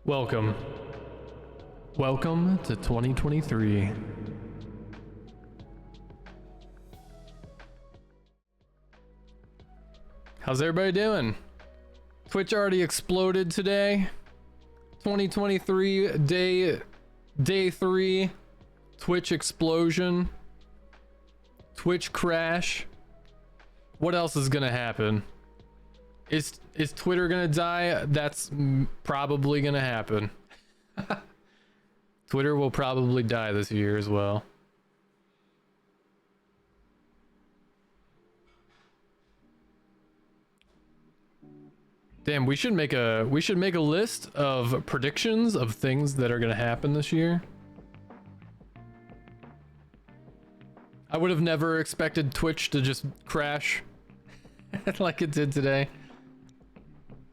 Welcome. Welcome to 2023. How's everybody doing? Twitch already exploded today. 2023 day 3. Twitch explosion. Twitch crash. What else is gonna happen? Is Twitter gonna die? That's probably gonna happen. Twitter will probably die this year as well. Damn, we should make a list of predictions of things that are gonna happen this year. I would have never expected Twitch to just crash like it did today.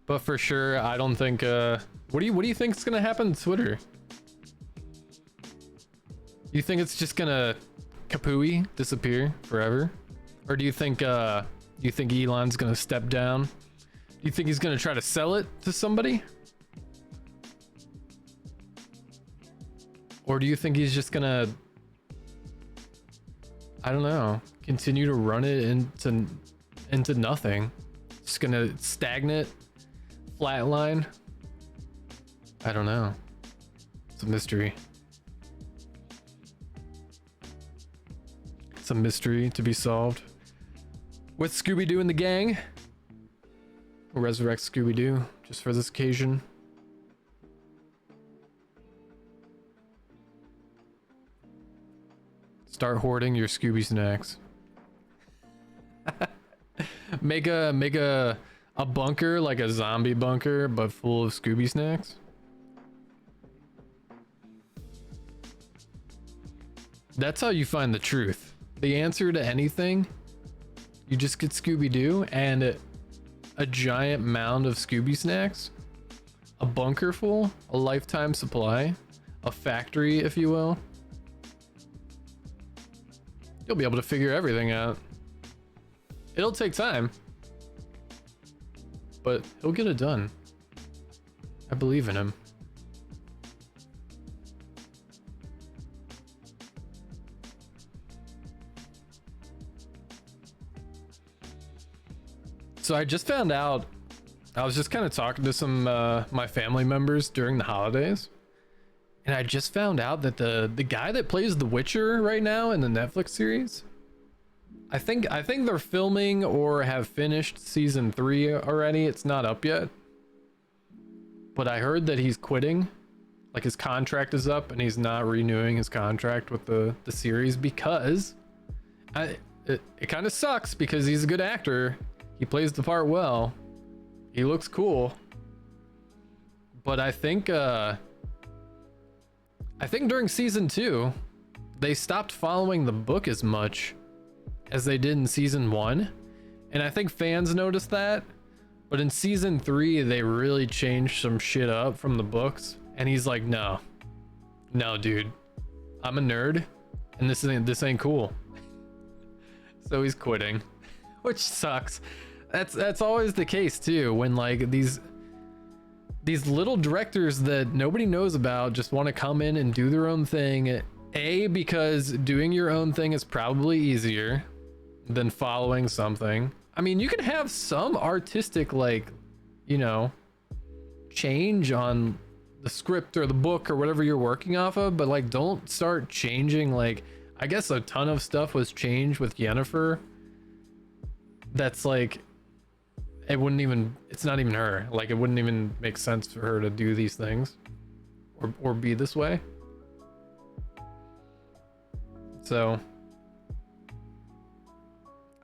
But for sure, I don't think what do you think is gonna happen to Twitter? You think it's just gonna kapooey, disappear forever? Or do you think Elon's gonna step down? Do you think he's gonna try to sell it to somebody? Or do you think he's just gonna, I don't know, continue to run it into nothing? Just gonna stagnate, flatline? I don't know. It's a mystery. It's a mystery to be solved. With Scooby-Doo and the gang. We'll resurrect Scooby-Doo just for this occasion. Start hoarding your Scooby snacks. make a bunker, like a zombie bunker, but full of Scooby snacks. That's how you find the truth. The answer to anything, you just get Scooby-Doo and a giant mound of Scooby snacks, a bunker full, a lifetime supply, a factory, if you will. You'll be able to figure everything out. It'll take time, but he'll get it done. I believe in him. So I just found out, I was just kind of talking to some my family members during the holidays, and I just found out that the guy that plays The Witcher right now in the Netflix series, I think they're filming or have finished season 3 already. It's not up yet, but I heard that he's quitting, like his contract is up and he's not renewing his contract with the series because it kind of sucks because he's a good actor. He plays the part well. He looks cool. But I think during season 2, they stopped following the book as much as they did in season 1. And I think fans noticed that. But in season 3, they really changed some shit up from the books. And he's like, no, dude, I'm a nerd and this ain't cool. So he's quitting, which sucks. That's always the case too, when like these little directors that nobody knows about just want to come in and do their own thing. Because doing your own thing is probably easier than following something. I mean, you can have some artistic, like, you know, change on the script or the book or whatever you're working off of, but like don't start changing. Like, I guess a ton of stuff was changed with Yennefer. That's like, it's not even her. Like, it wouldn't even make sense for her to do these things or be this way. So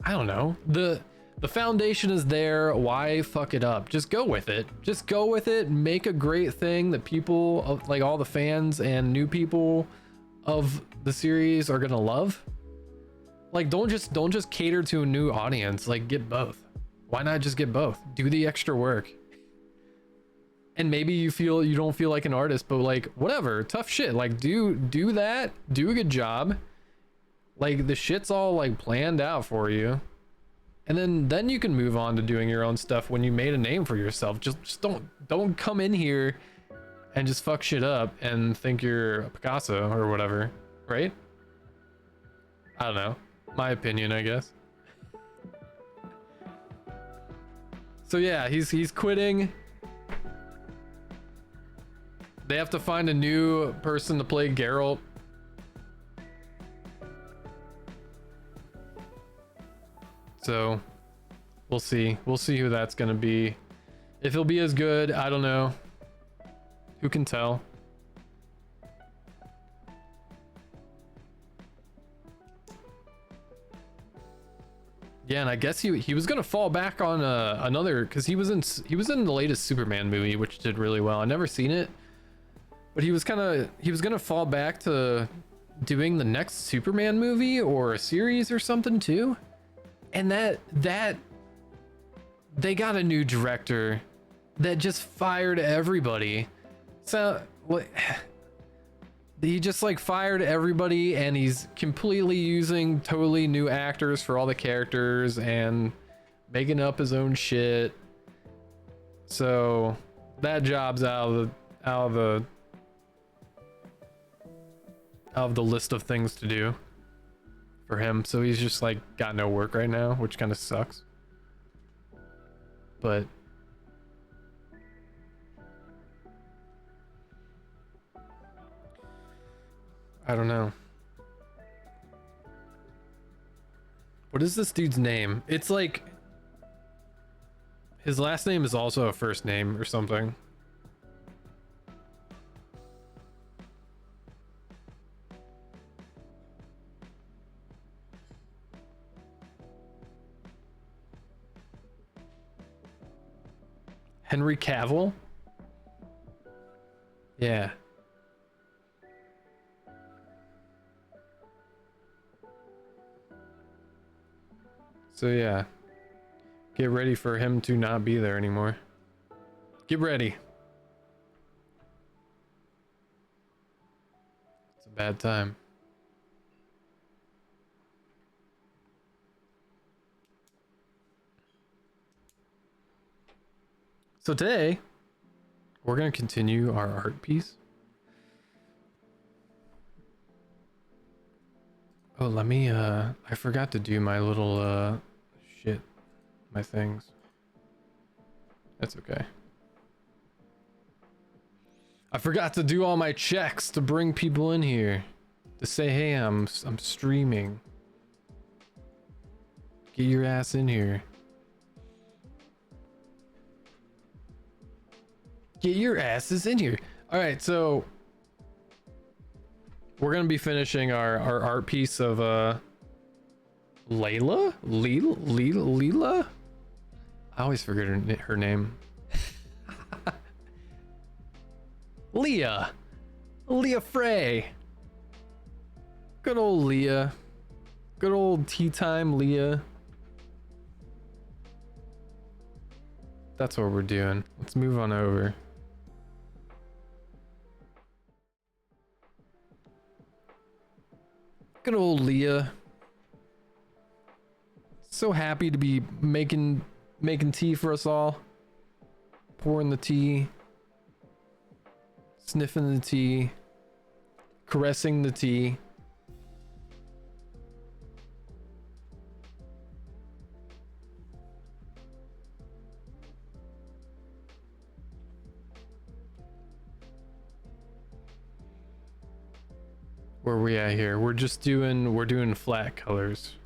I don't know. The foundation is there. Why fuck it up? Just go with it. Just go with it. Make a great thing that people, like all the fans and new people of the series, are gonna love. Like, don't just cater to a new audience. Like, get both. Why not just get both? Do the extra work. And maybe you don't feel like an artist, but like, whatever, tough shit. Like, do that, do a good job. Like, the shit's all like planned out for you. And then you can move on to doing your own stuff when you made a name for yourself. Just don't come in here and just fuck shit up and think you're a Picasso or whatever, right? I don't know. My opinion, I guess. So yeah, he's quitting. They have to find a new person to play Geralt. So we'll see. We'll see who that's gonna be. If he'll be as good, I don't know. Who can tell? Yeah, and I guess he was gonna fall back on another, because he was in the latest Superman movie, which did really well. I've never seen it, but he was gonna fall back to doing the next Superman movie or a series or something too. And that they got a new director that just fired everybody. So what? He just like fired everybody, and he's completely using totally new actors for all the characters and making up his own shit. So that job's out of the list of things to do for him. So he's just like got no work right now, which kind of sucks. But I don't know. What is this dude's name? It's like his last name is also a first name or something. Henry Cavill? Yeah. So yeah, get ready for him to not be there anymore. Get ready. It's a bad time. So today, we're gonna continue our art piece. Oh, let me, I forgot to do my little, shit, my things. That's okay. I forgot to do all my checks to bring people in here. To say, hey, I'm streaming. Get your ass in here. Get your asses in here. All right, so we're gonna be finishing our art piece of Leela. I always forget her name. Leah Frey. Good old Leah. Good old tea time Leah. That's what we're doing. Let's move on over. Good old Leah. So happy to be making tea for us all. Pouring the tea. Sniffing the tea. Caressing the tea. Where are we at here? We're doing flat colors.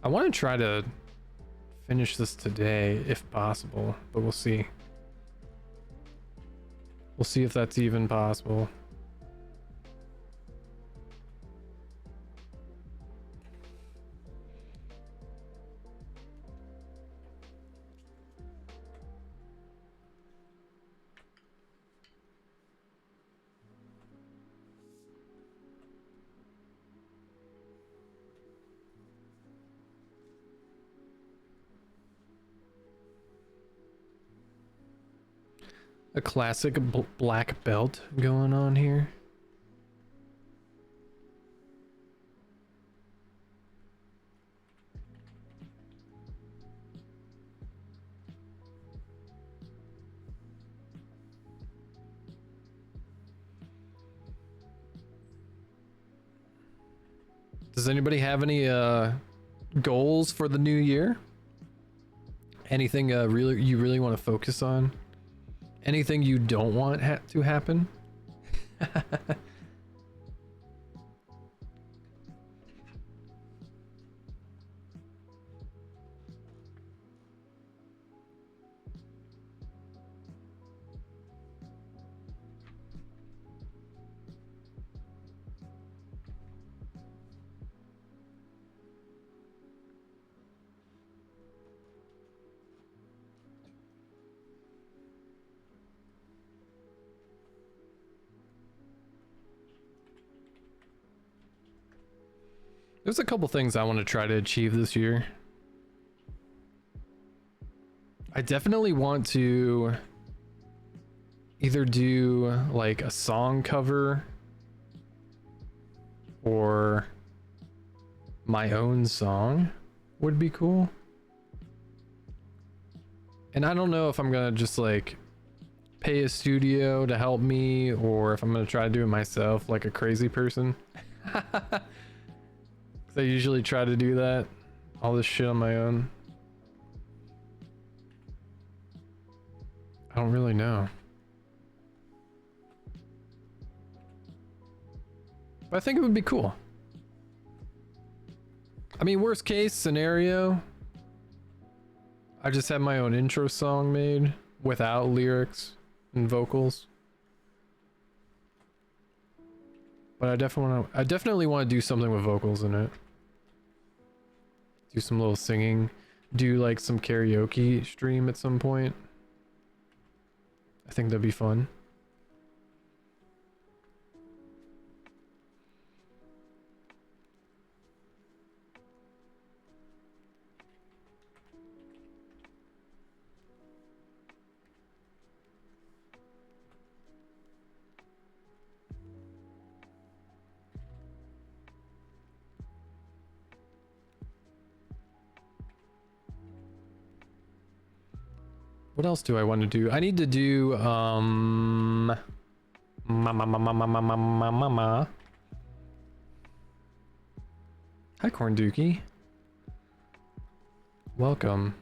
I want to try to finish this today if possible, but we'll see. We'll see if that's even possible. A classic black belt going on here. Does anybody have any goals for the new year? Anything you really want to focus on? Anything you don't want to happen? There's a couple things I want to try to achieve this year. I definitely want to either do like a song cover or my own song would be cool. And I don't know if I'm gonna just like pay a studio to help me or if I'm gonna try to do it myself like a crazy person. I usually try to do that, all this shit on my own. I don't really know. But I think it would be cool. I mean, worst case scenario, I just have my own intro song made without lyrics and vocals. But I definitely want to do something with vocals in it. Do some little singing, do like some karaoke stream at some point. I think that'd be fun. What else do I want to do? I need to do Hi Corn Dookie. Welcome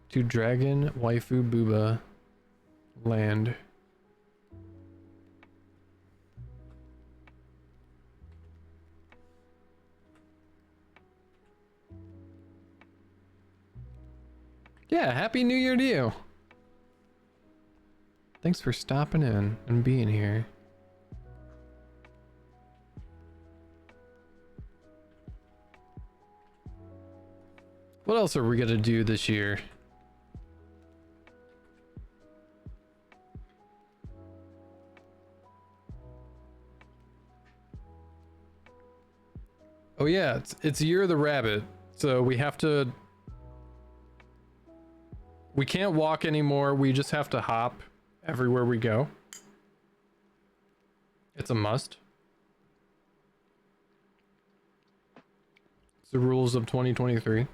to Dragon Waifu Booba Land. Yeah, Happy New Year to you. Thanks for stopping in and being here. What else are we gonna do this year? Oh yeah, it's Year of the Rabbit, so we have to... We can't walk anymore, we just have to hop everywhere we go. It's a must. It's the rules of 2023.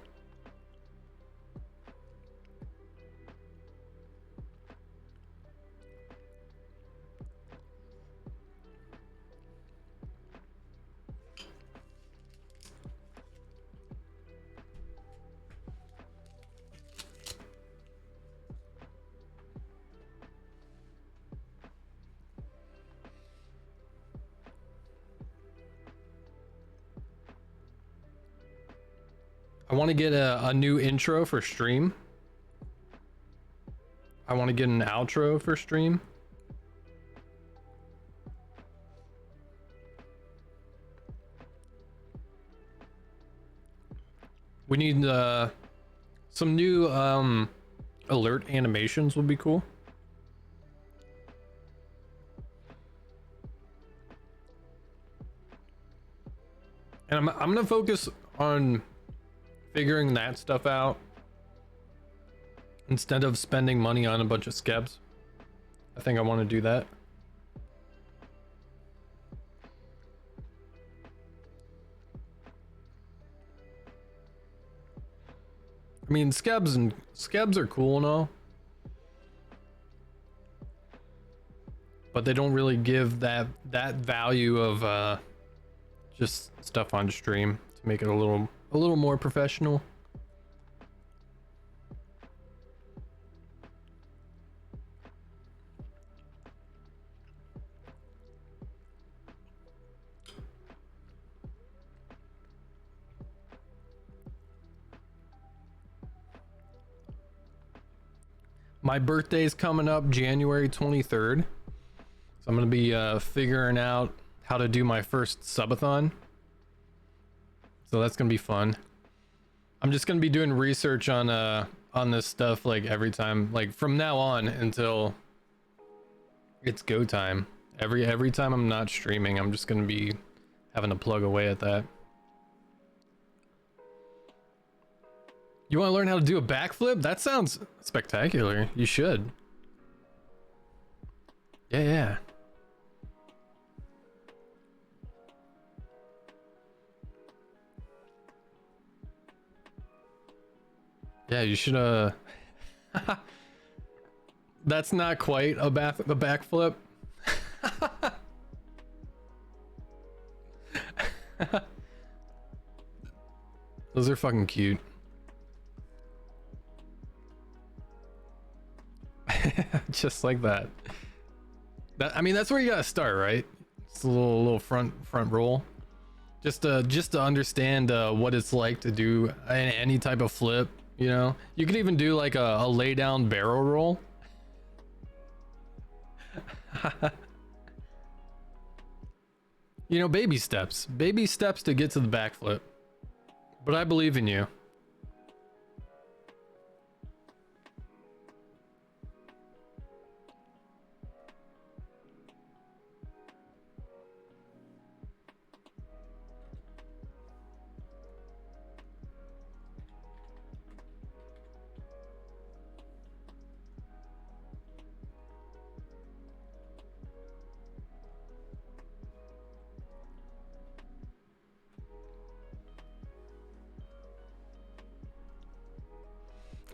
I want to get a new intro for stream. I want to get an outro for stream. We need some new alert animations would be cool. And I'm gonna focus on figuring that stuff out instead of spending money on a bunch of skebs. I think I want to do that. I mean, skebs are cool and all, but they don't really give that value of just stuff on stream to make it a little more professional. My birthday's coming up January 23rd. So I'm going to be figuring out how to do my first subathon. So that's going to be fun. I'm just going to be doing research on this stuff like every time, like from now on until it's go time. Every time I'm not streaming, I'm just going to be having to plug away at that. You want to learn how to do a backflip? That sounds spectacular. You should. Yeah. Yeah, you should That's not quite a backflip. Those are fucking cute. Just like that. I mean, that's where you gotta start, right? It's a little front roll, just to understand what it's like to do any type of flip. You know, you could even do like a lay down barrel roll. You know, baby steps to get to the backflip. But I believe in you.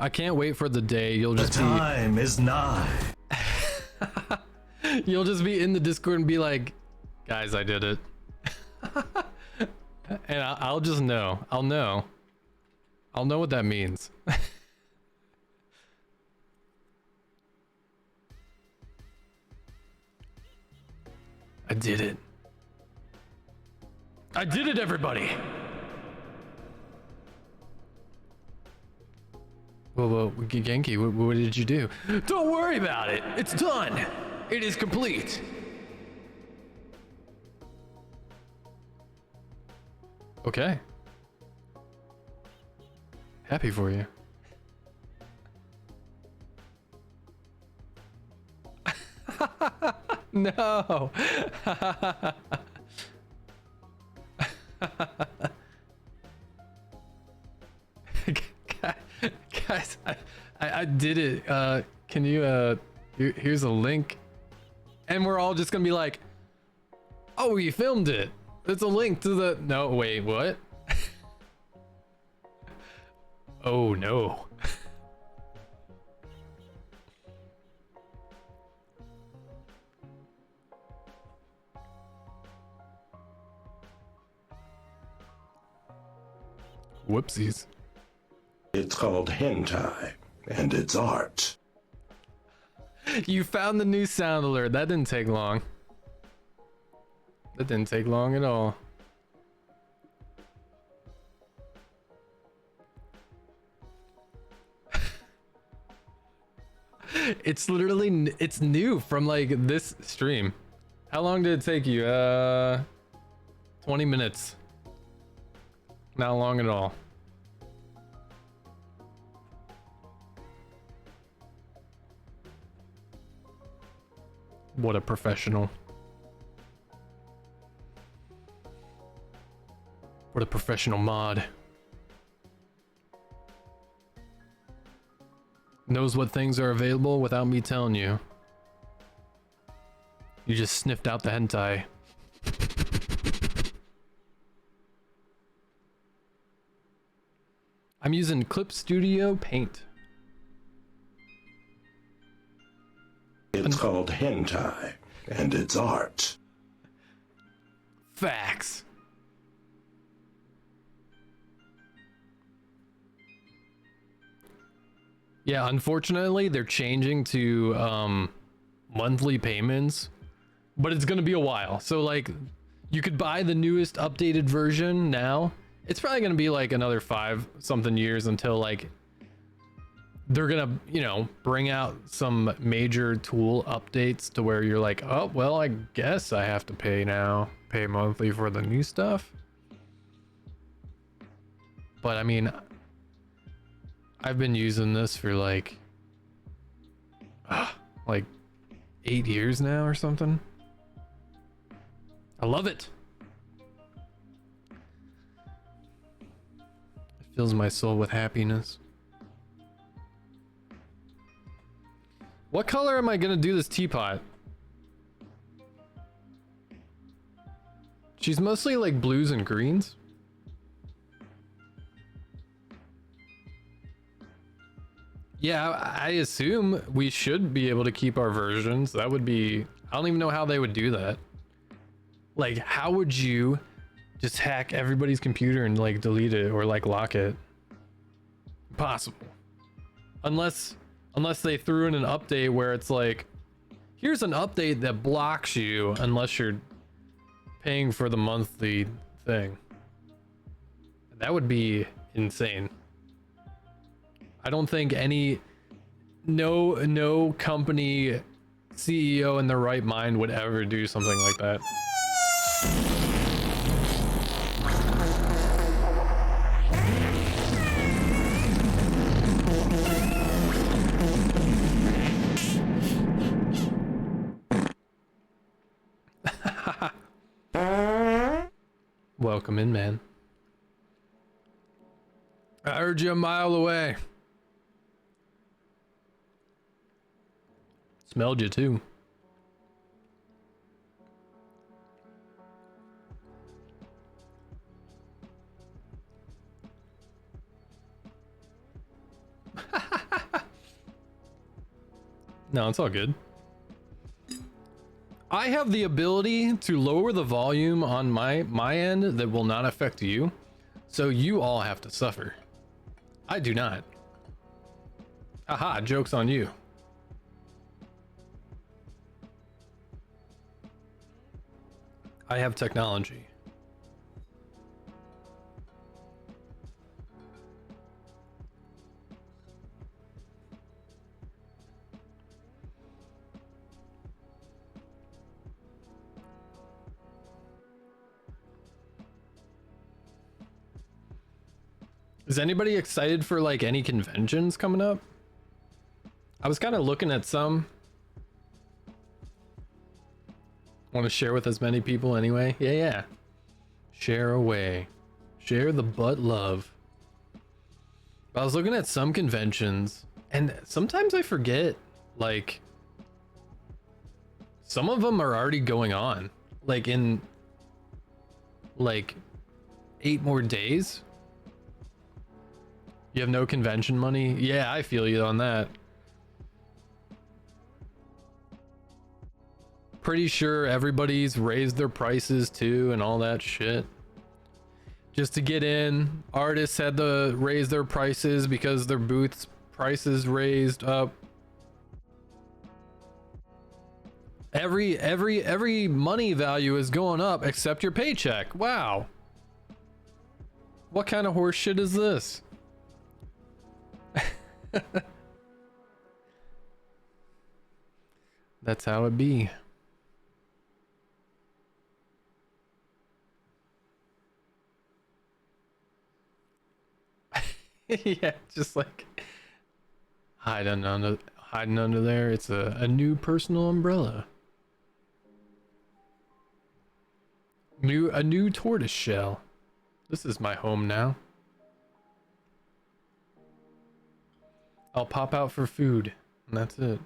I can't wait for the day you'll just the time is nigh. You'll just be in the Discord and be like, guys, I did it. And I'll just know. I'll know what that means. I did it. I did it, everybody. Well, Genki, what did you do? Don't worry about it. It's done. It is complete. Okay. Happy for you. No. Guys, I did it. Can you here's a link, and we're all just gonna be like, oh, you filmed it. It's a link to the. No, wait, what? Oh no. Whoopsies. It's called hentai, and it's art. You found the new sound alert. That didn't take long. That didn't take long at all. It's literally, it's new from like this stream. How long did it take you? 20 minutes. Not long at all. What a professional. What a professional mod. Knows what things are available without me telling you. You just sniffed out the hentai. I'm using Clip Studio Paint. It's called hentai, and it's art. Facts. Yeah, unfortunately, they're changing to monthly payments, but it's gonna be a while. So like, you could buy the newest updated version now. It's probably gonna be like another 5 something years until like they're gonna, you know, bring out some major tool updates to where you're like, oh well, I guess I have to pay monthly for the new stuff. But I mean, I've been using this for like 8 years now or something. I love it. It fills my soul with happiness. What color am I gonna do this teapot? She's mostly like blues and greens. Yeah, I assume we should be able to keep our versions. That would be... I don't even know how they would do that. Like, how would you just hack everybody's computer and like delete it or like lock it? Impossible. Unless they threw in an update where it's like, here's an update that blocks you unless you're paying for the monthly thing. That would be insane. I don't think no company CEO in their right mind would ever do something like that. Welcome in, man. I heard you a mile away. Smelled you too. No, it's all good. I have the ability to lower the volume on my end that will not affect you, so you all have to suffer. I do not. Aha, joke's on you. I have technology. Is anybody excited for like any conventions coming up? I was kind of looking at some. Want to share with as many people anyway? Yeah. Share away. Share the butt love. I was looking at some conventions and sometimes I forget, like, some of them are already going on, like in like 8 more days. You have no convention money? Yeah, I feel you on that. Pretty sure everybody's raised their prices too and all that shit. Just to get in, artists had to raise their prices because their booth's prices raised up. Every money value is going up except your paycheck. Wow. What kind of horse shit is this? That's how it be. Yeah, just like hiding under there. It's a new personal umbrella. A new tortoise shell. This is my home now. I'll pop out for food, and that's it.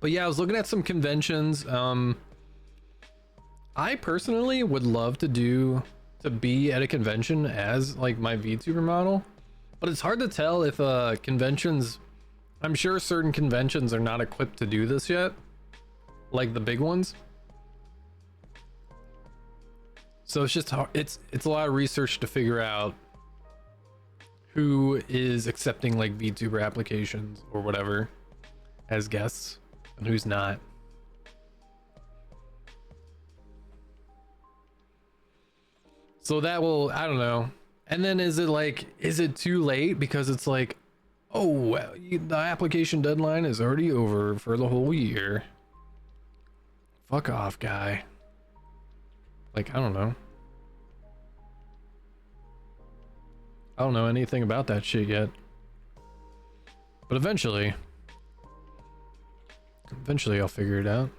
But yeah, I was looking at some conventions. I personally would love to be at a convention as like my VTuber model, but it's hard to tell if conventions. I'm sure certain conventions are not equipped to do this yet, like the big ones. So it's just hard. It's a lot of research to figure out who is accepting like VTuber applications or whatever as guests and who's not. So that will, I don't know. And then is it too late because it's like, oh, well, the application deadline is already over for the whole year. Fuck off, guy. Like, I don't know. I don't know anything about that shit yet. But eventually I'll figure it out.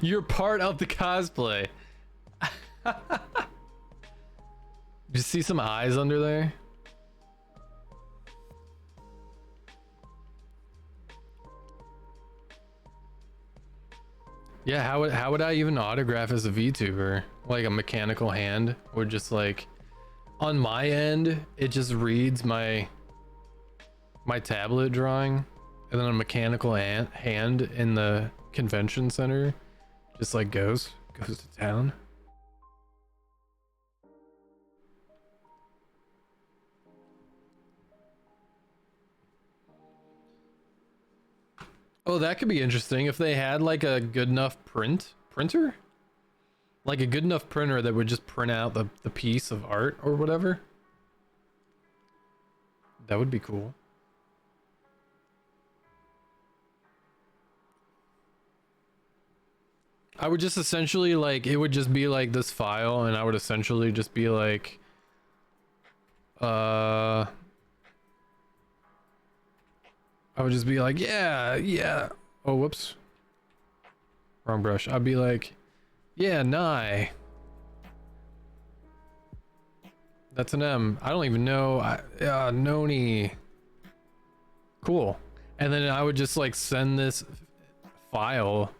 You're part of the cosplay. Did you see some eyes under there? Yeah, how would I even autograph as a VTuber? Like a mechanical hand, or just like on my end, it just reads my tablet drawing, and then a mechanical hand in the convention center just like goes to town. Oh, that could be interesting if they had like a good enough printer, like a good enough printer that would just print out the piece of art or whatever. That would be cool. I would just essentially like, it would just be like this file, and I would essentially just be like, I would just be like, yeah. Oh, whoops. Wrong brush. I'd be like, yeah, Nai. That's an M. I don't even know. Nohni. Cool. And then I would just like send this file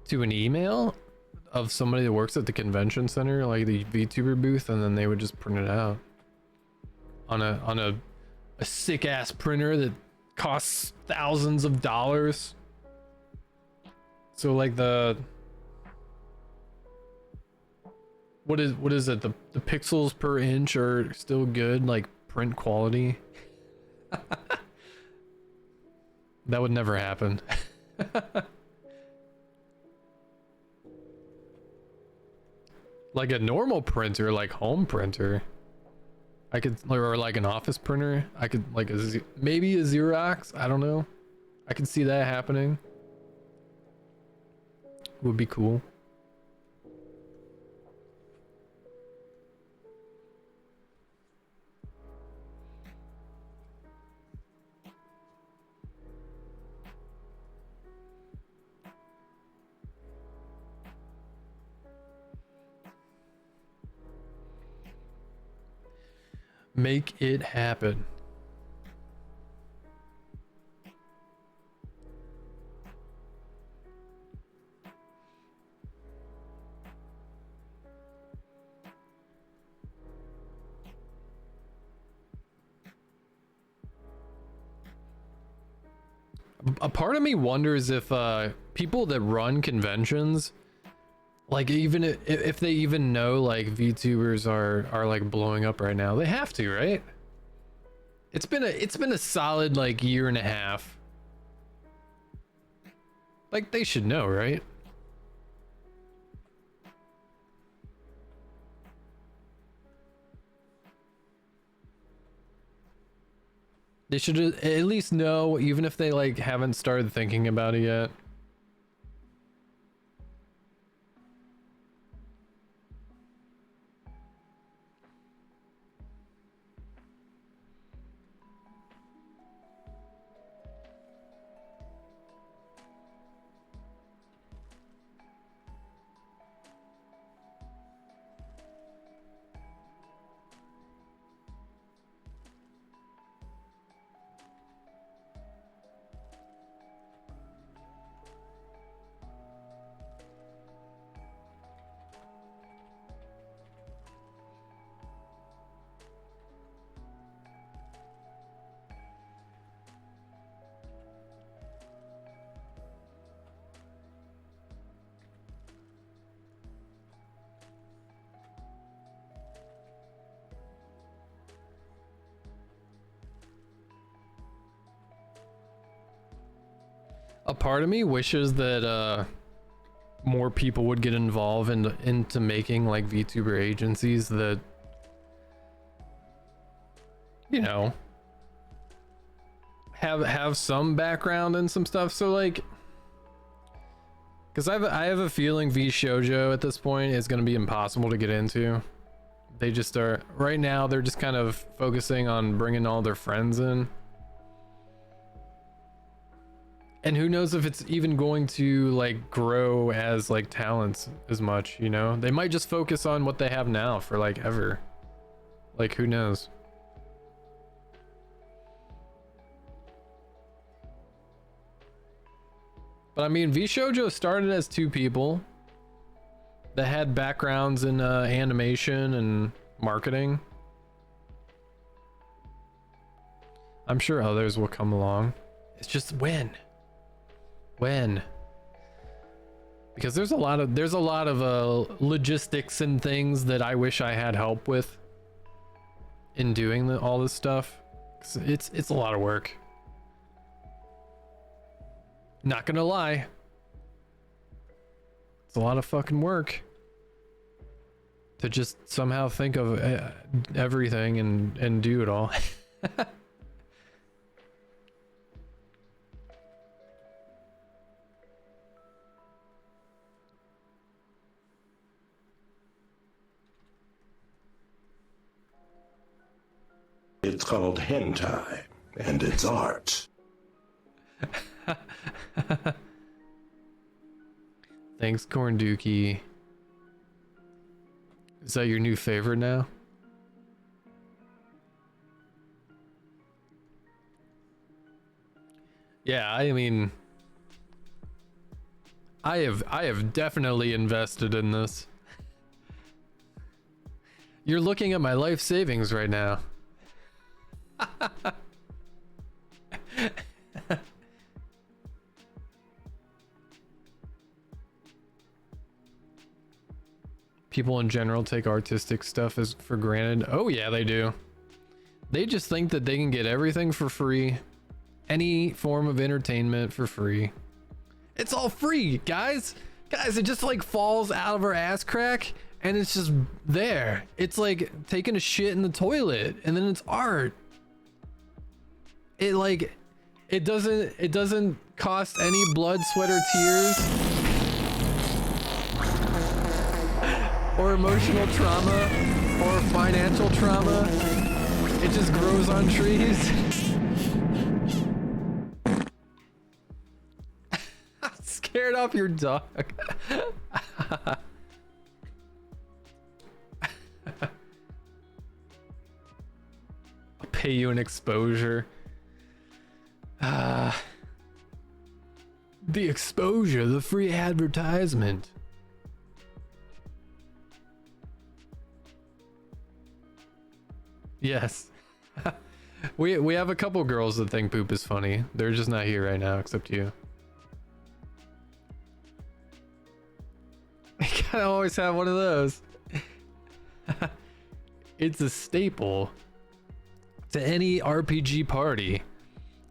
to an email of somebody that works at the convention center, like the VTuber booth, and then they would just print it out on a sick ass printer that costs thousands of dollars. So like what is it, the pixels per inch are still good, like print quality. That would never happen. Like a normal printer, like home printer, I could, or like an office printer, I could like maybe a Xerox, I don't know. I could see that happening. Would be cool. Make it happen. A part of me wonders if people that run conventions, like even if they even know like VTubers are like blowing up right now. They have to, right? It's been a solid like year and a half. Like they should know, right? They should at least know, even if they like haven't started thinking about it yet. A part of me wishes that more people would get involved into making like VTuber agencies that, you know, have some background and some stuff. So like, because I have a feeling V Shoujo at this point is going to be impossible to get into. They just are right now. They're just kind of focusing on bringing all their friends in. And who knows if it's even going to like grow as like talents as much, you know? They might just focus on what they have now for like ever. Like, who knows? But I mean, V Shoujo started as 2 people that had backgrounds in animation and marketing. I'm sure others will come along. It's just when? Because there's a lot of logistics and things that I wish I had help with in doing all this stuff. It's a lot of work. Not gonna lie. It's a lot of fucking work to just somehow think of everything and do it all. It's called hentai, and it's art. Thanks, Corn Dookie. Is that your new favorite now? Yeah, I mean, I have definitely invested in this. You're looking at my life savings right now. People in general take artistic stuff as for granted. Oh yeah, they do. They just think that they can get everything for free. Any form of entertainment for free. It's all free, guys. Guys, it just like falls out of our ass crack and it's just there. It's like taking a shit in the toilet and then it's art. It doesn't cost any blood, sweat, or tears. Or emotional trauma, or financial trauma. It just grows on trees. Scared off your dog. I'll pay you an exposure. The exposure, the free advertisement. Yes. we have a couple girls that think poop is funny. They're just not here right now, except you. I gotta always have one of those. It's a staple to any RPG party,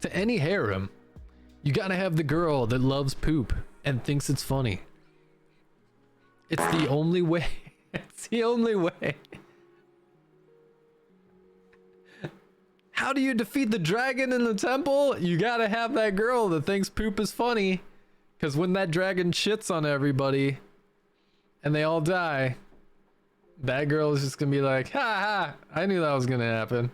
to any harem. You gotta have the girl that loves poop and thinks it's funny. It's the only way. It's the only way. How do you defeat the dragon in the temple? You gotta have that girl that thinks poop is funny. Because when that dragon shits on everybody and they all die, that girl is just gonna be like, ha ha, I knew that was gonna happen.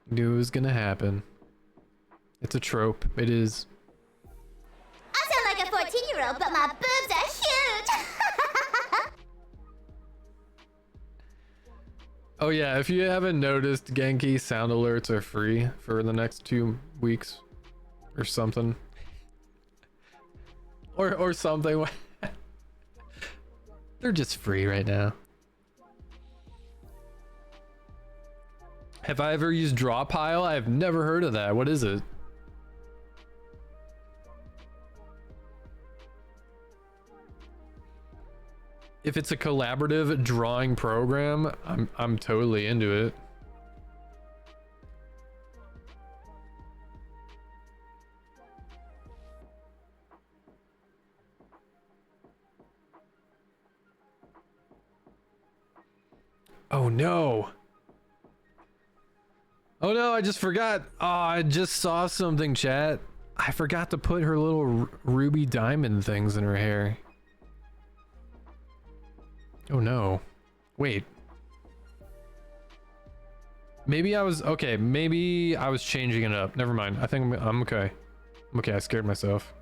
Knew it was gonna happen. It's a trope. It is. I sound like a 14-year-old, but my boobs are huge! Oh yeah, if you haven't noticed, Genki sound alerts are free for the next 2 weeks. Or something. Or something. They're just free right now. Have I ever used Draw Pile? I've never heard of that. What is it? If it's a collaborative drawing program, I'm totally into it. Oh no. Oh no, I just forgot. Oh, I just saw something, chat. I forgot to put her little ruby diamond things in her hair. Oh no. Wait. Maybe I was okay. Maybe I was changing it up. Never mind. I think I'm okay. I'm okay. I scared myself.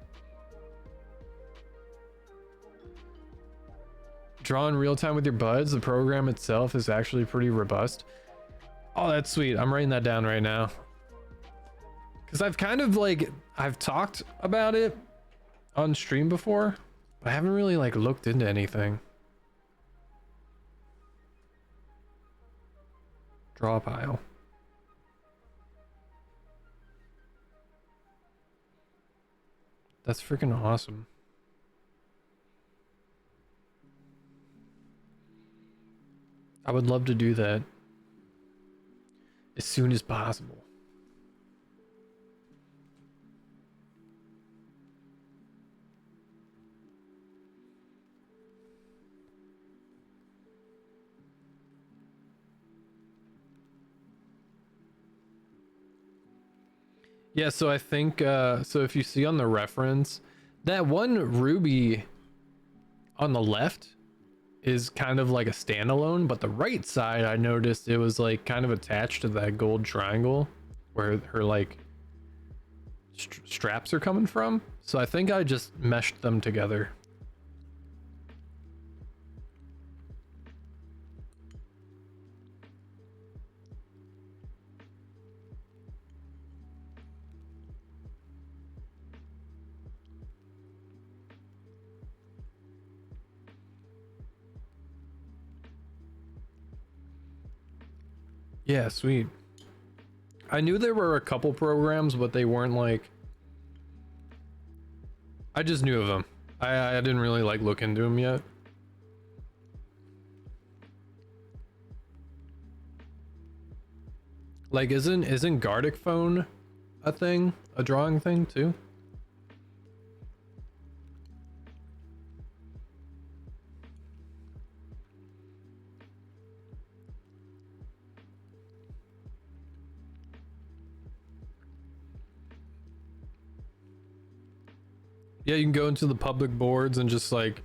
Draw in real time with your buds. The program itself is actually pretty robust. Oh, that's sweet. I'm writing that down right now. Because I've kind of like, I've talked about it on stream before, but I haven't really like looked into anything. Draw pile. That's freaking awesome. I would love to do that as soon as possible. Yeah, so I think so if you see on the reference, that one ruby on the left is kind of like a standalone, but the right side I noticed it was like kind of attached to that gold triangle where her like straps are coming from. So I think I just meshed them together. Yeah, sweet. I knew there were a couple programs, but they weren't like, I just knew of them. I didn't really like look into them yet. Like isn't Gardic phone a thing, a drawing thing too? Yeah, you can go into the public boards and just like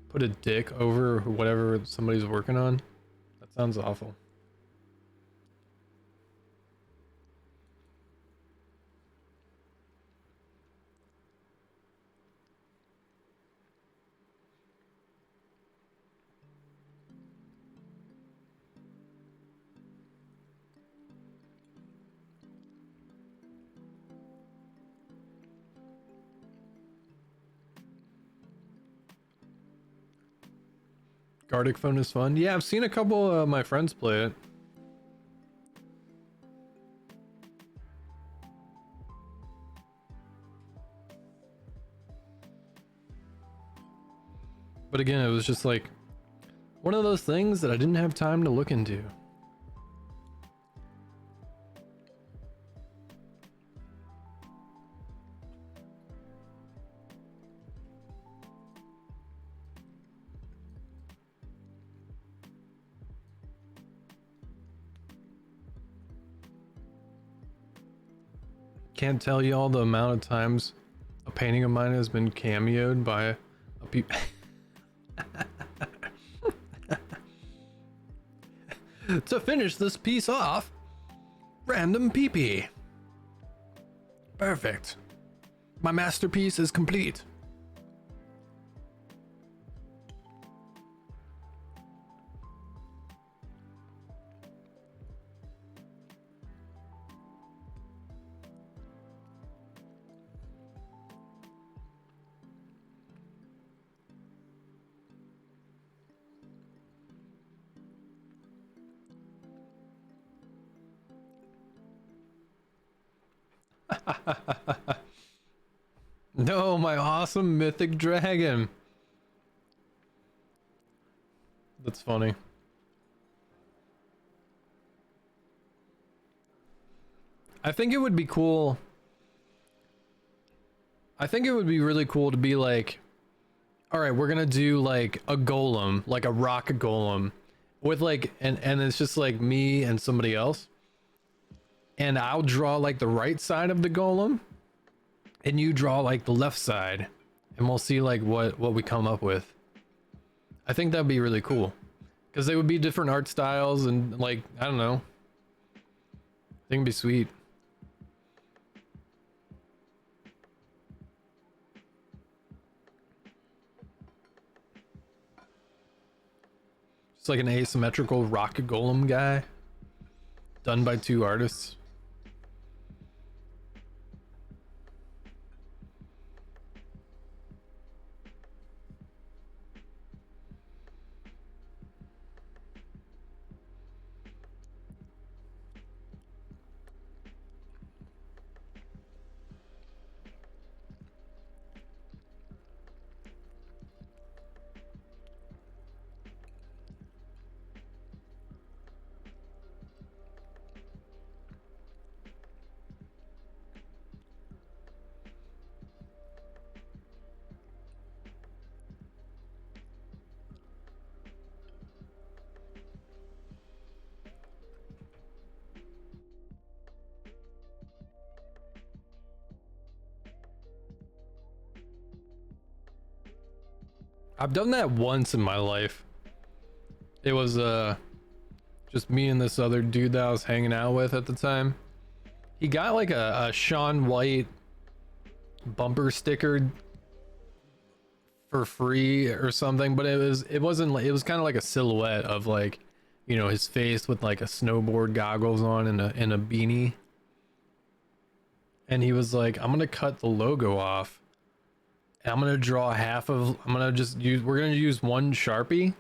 put a dick over whatever somebody's working on. That sounds awful. Gardic phone is fun. Yeah, I've seen a couple of my friends play it. But again, it was just like one of those things that I didn't have time to look into. Can't tell you all the amount of times a painting of mine has been cameoed by a peep. To finish this piece off, random peepee. Perfect. My masterpiece is complete. No, my awesome mythic dragon. That's funny. I think it would be cool. I think it would be really cool to be like, all right, we're gonna do like a golem, like a rock golem, with like, and it's just like me and somebody else, and I'll draw like the right side of the golem, and you draw like the left side, and we'll see like what we come up with. I think that'd be really cool, because they would be different art styles and like, I don't know. I think it'd be sweet. It's like an asymmetrical rock golem guy done by 2 artists. I've done that once in my life. It was just me and this other dude that I was hanging out with at the time. He got like a Shaun White bumper sticker for free or something, but it wasn't like, it was kind of like a silhouette of like, you know, his face with like a snowboard goggles on and a beanie. And he was like, I'm gonna cut the logo off. And I'm gonna draw I'm gonna just use, we're gonna use one Sharpie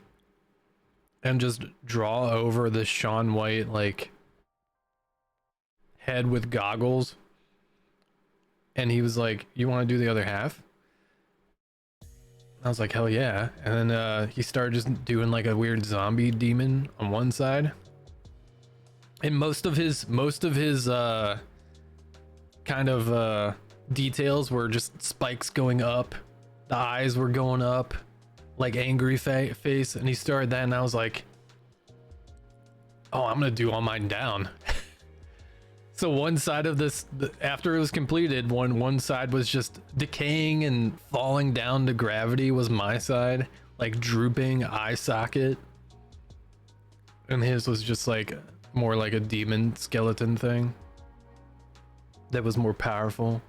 and just draw over this Shaun White like head with goggles. And he was like, you want to do the other half? I was like, hell yeah. And then he started just doing like a weird zombie demon on one side. And most of his kind of details were just spikes going up, the eyes were going up, like angry face, and he started that, and I was like, oh, I'm gonna do all mine down. So one side of this, after it was completed, one side was just decaying and falling down to gravity, was my side, like drooping eye socket, and his was just like more like a demon skeleton thing that was more powerful.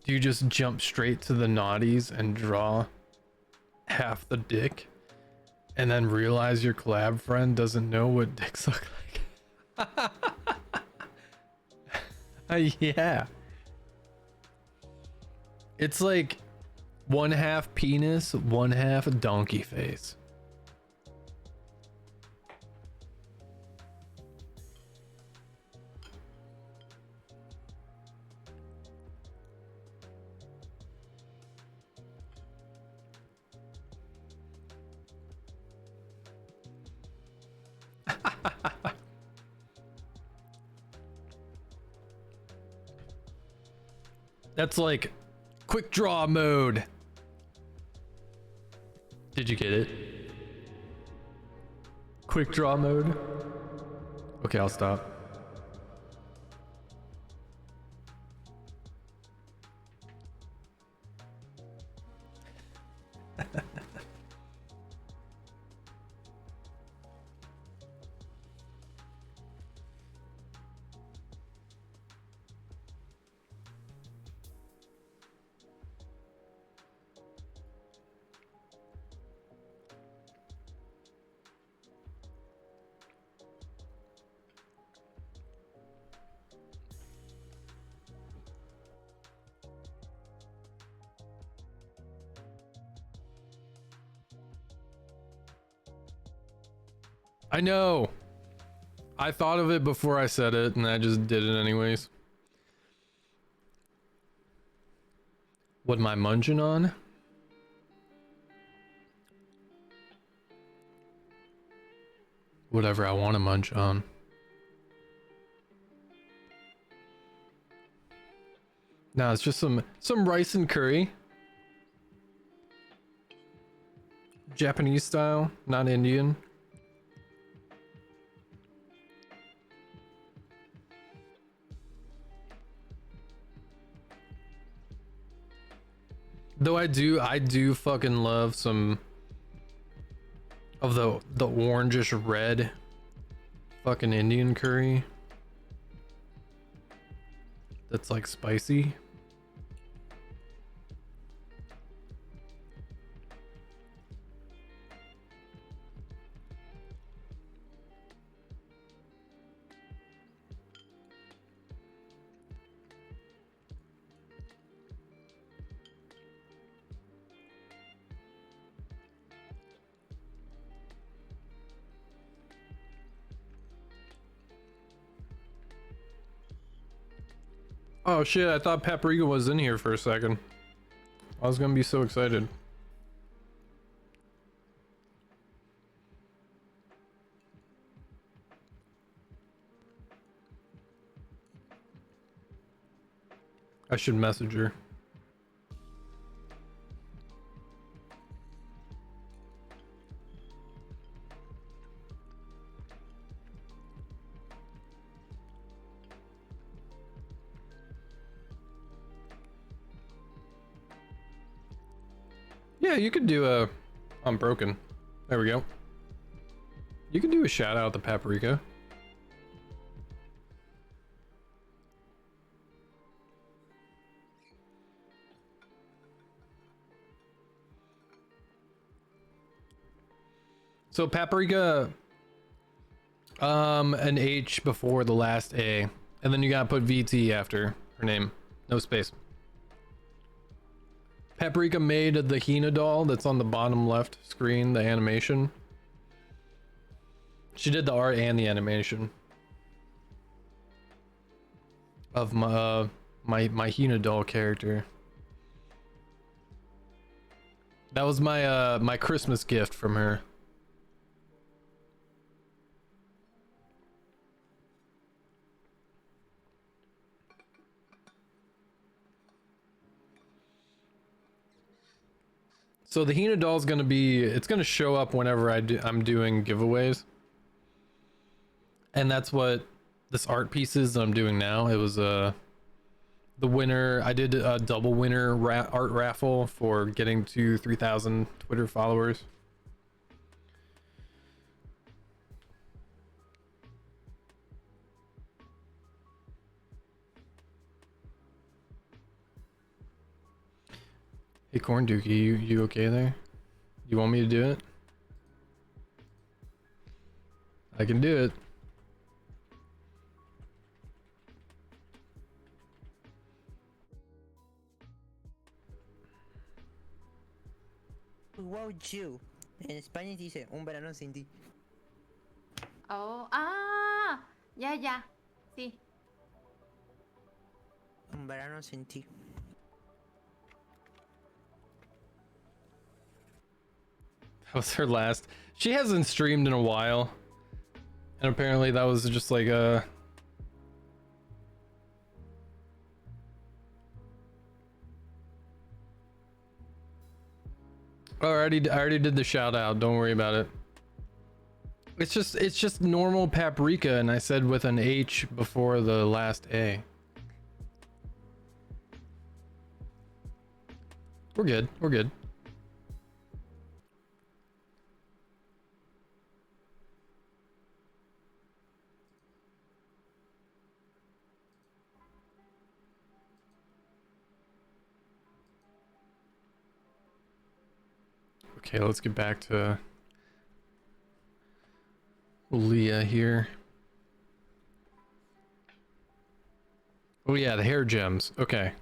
Do you just jump straight to the naughties and draw half the dick and then realize your collab friend doesn't know what dicks look like? Yeah. It's like 1/2 penis, 1/2 donkey face. That's like quick draw mode. Did you get it? Quick draw mode? Okay, I'll stop. I know. I thought of it before I said it, and I just did it anyways. What am I munching on? Whatever I want to munch on. No, it's just some rice and curry. Japanese style, not Indian. Though I do fucking love some of the orangish red fucking Indian curry. That's like spicy. Oh shit, I thought paprika was in here for a second. I was gonna be so excited. I should message her. Yeah, you could do a... I'm broken. There we go. You could do a shout out to paprika. So paprika, an H before the last A, and then you gotta put VT after her name, no space. Paprika made the Hina doll that's on the bottom left screen, the animation. She did the art and the animation of my Hina doll character. That was my my Christmas gift from her. So the Hina doll is gonna be, it's gonna show up whenever I'm doing giveaways. And that's what this art piece is that I'm doing now. It was the winner, I did a double winner art raffle for getting to 3,000 Twitter followers. Hey Corn Dookie, you okay there? You want me to do it? I can do it. Wow, you. En España dice un verano sin ti. Oh, ah, ya, sí. Un verano sin ti. That was her last. She hasn't streamed in a while. And apparently that was just like a... Oh, I already did the shout out. Don't worry about it. It's just normal paprika, and I said with an H before the last A. We're good. We're good. Okay, let's get back to Leah here. Oh yeah, the hair gems. Okay.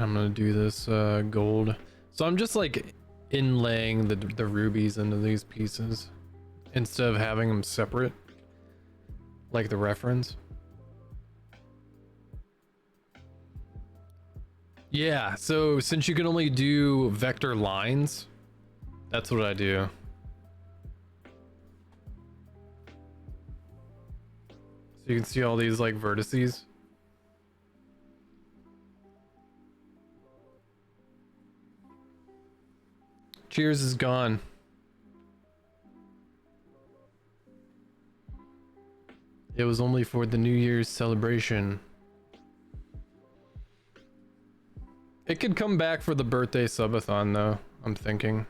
I'm gonna do this gold. So I'm just like inlaying the rubies into these pieces instead of having them separate, like the reference. Yeah, so since you can only do vector lines, that's what I do. So you can see all these like vertices. Cheers is gone. It was only for the New Year's celebration. It could come back for the birthday subathon though, I'm thinking.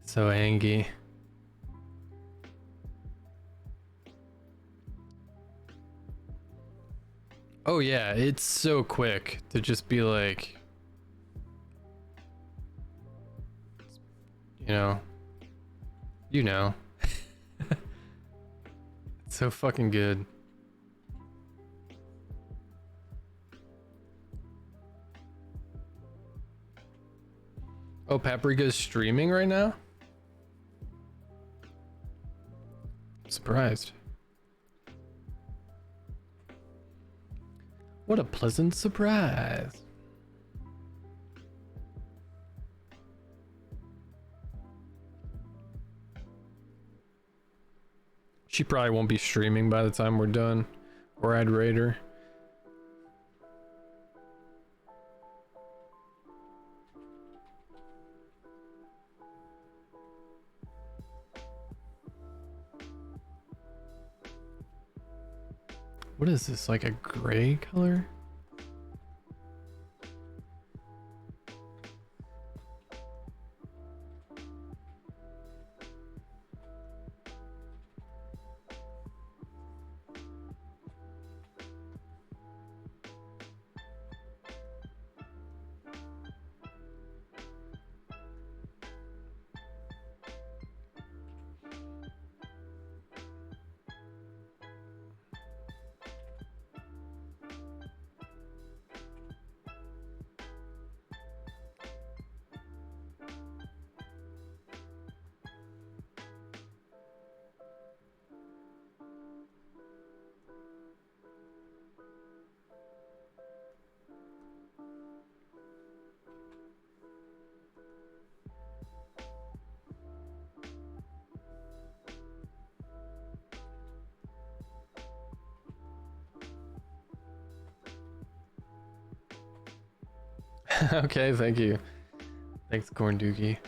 So angry. Oh yeah, it's so quick to just be like, you know. It's so fucking good. Oh, Paprika's streaming right now? I'm surprised. What a pleasant surprise. She probably won't be streaming by the time we're done, or I'd raid her. What is this, like a gray color? Okay, thank you. Thanks, Corn Dookie.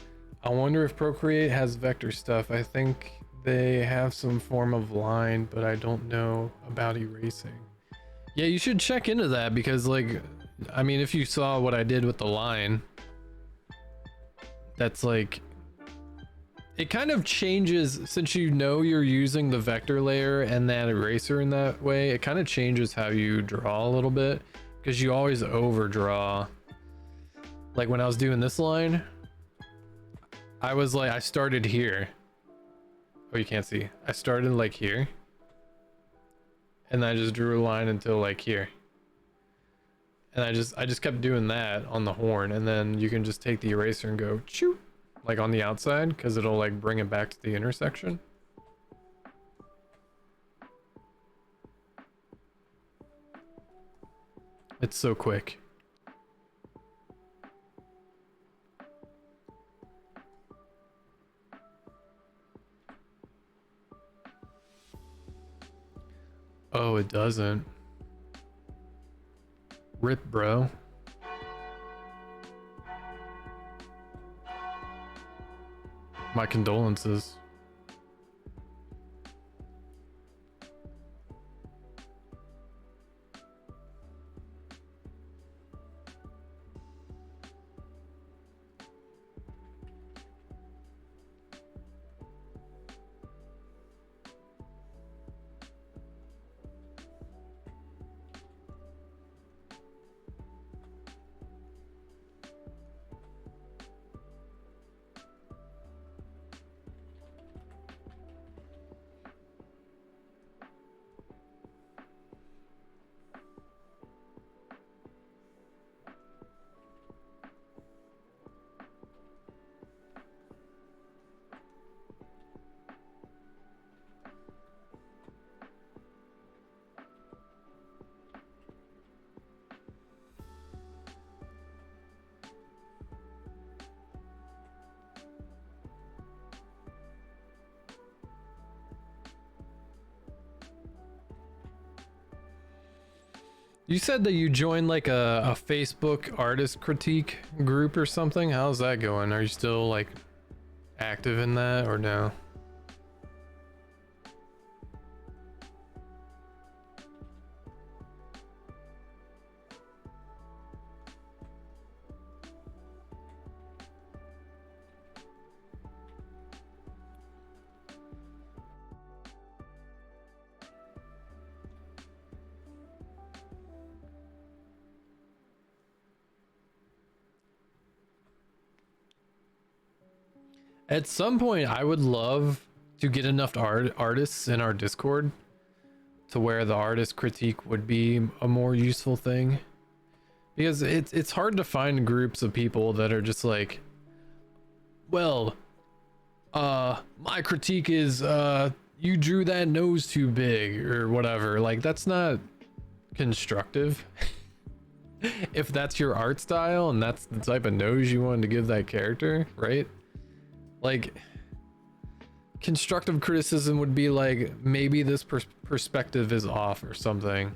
I wonder if Procreate has vector stuff. I think they have some form of line, but I don't know about erasing. Yeah, you should check into that because, like, I mean, if you saw what I did with the line, that's like, it kind of changes since you know you're using the vector layer and that eraser in that way. It kind of changes how you draw a little bit because you always overdraw. Like when I was doing this line, I was like, I started here. Oh, you can't see. I started like here. And I just drew a line until like here. And I just kept doing that on the horn. And then you can just take the eraser and go choo, like on the outside, because it'll like bring it back to the intersection. It's so quick. Oh, it doesn't. Rip, bro. My condolences. You said that you joined like a Facebook artist critique group or something. How's that going? Are you still like active in that or no? At some point, I would love to get enough artists in our Discord to where the artist critique would be a more useful thing. Because it's hard to find groups of people that are just like, well, my critique is you drew that nose too big or whatever. Like, that's not constructive. If that's your art style and that's the type of nose you wanted to give that character, right? Like, constructive criticism would be like, maybe this perspective is off or something,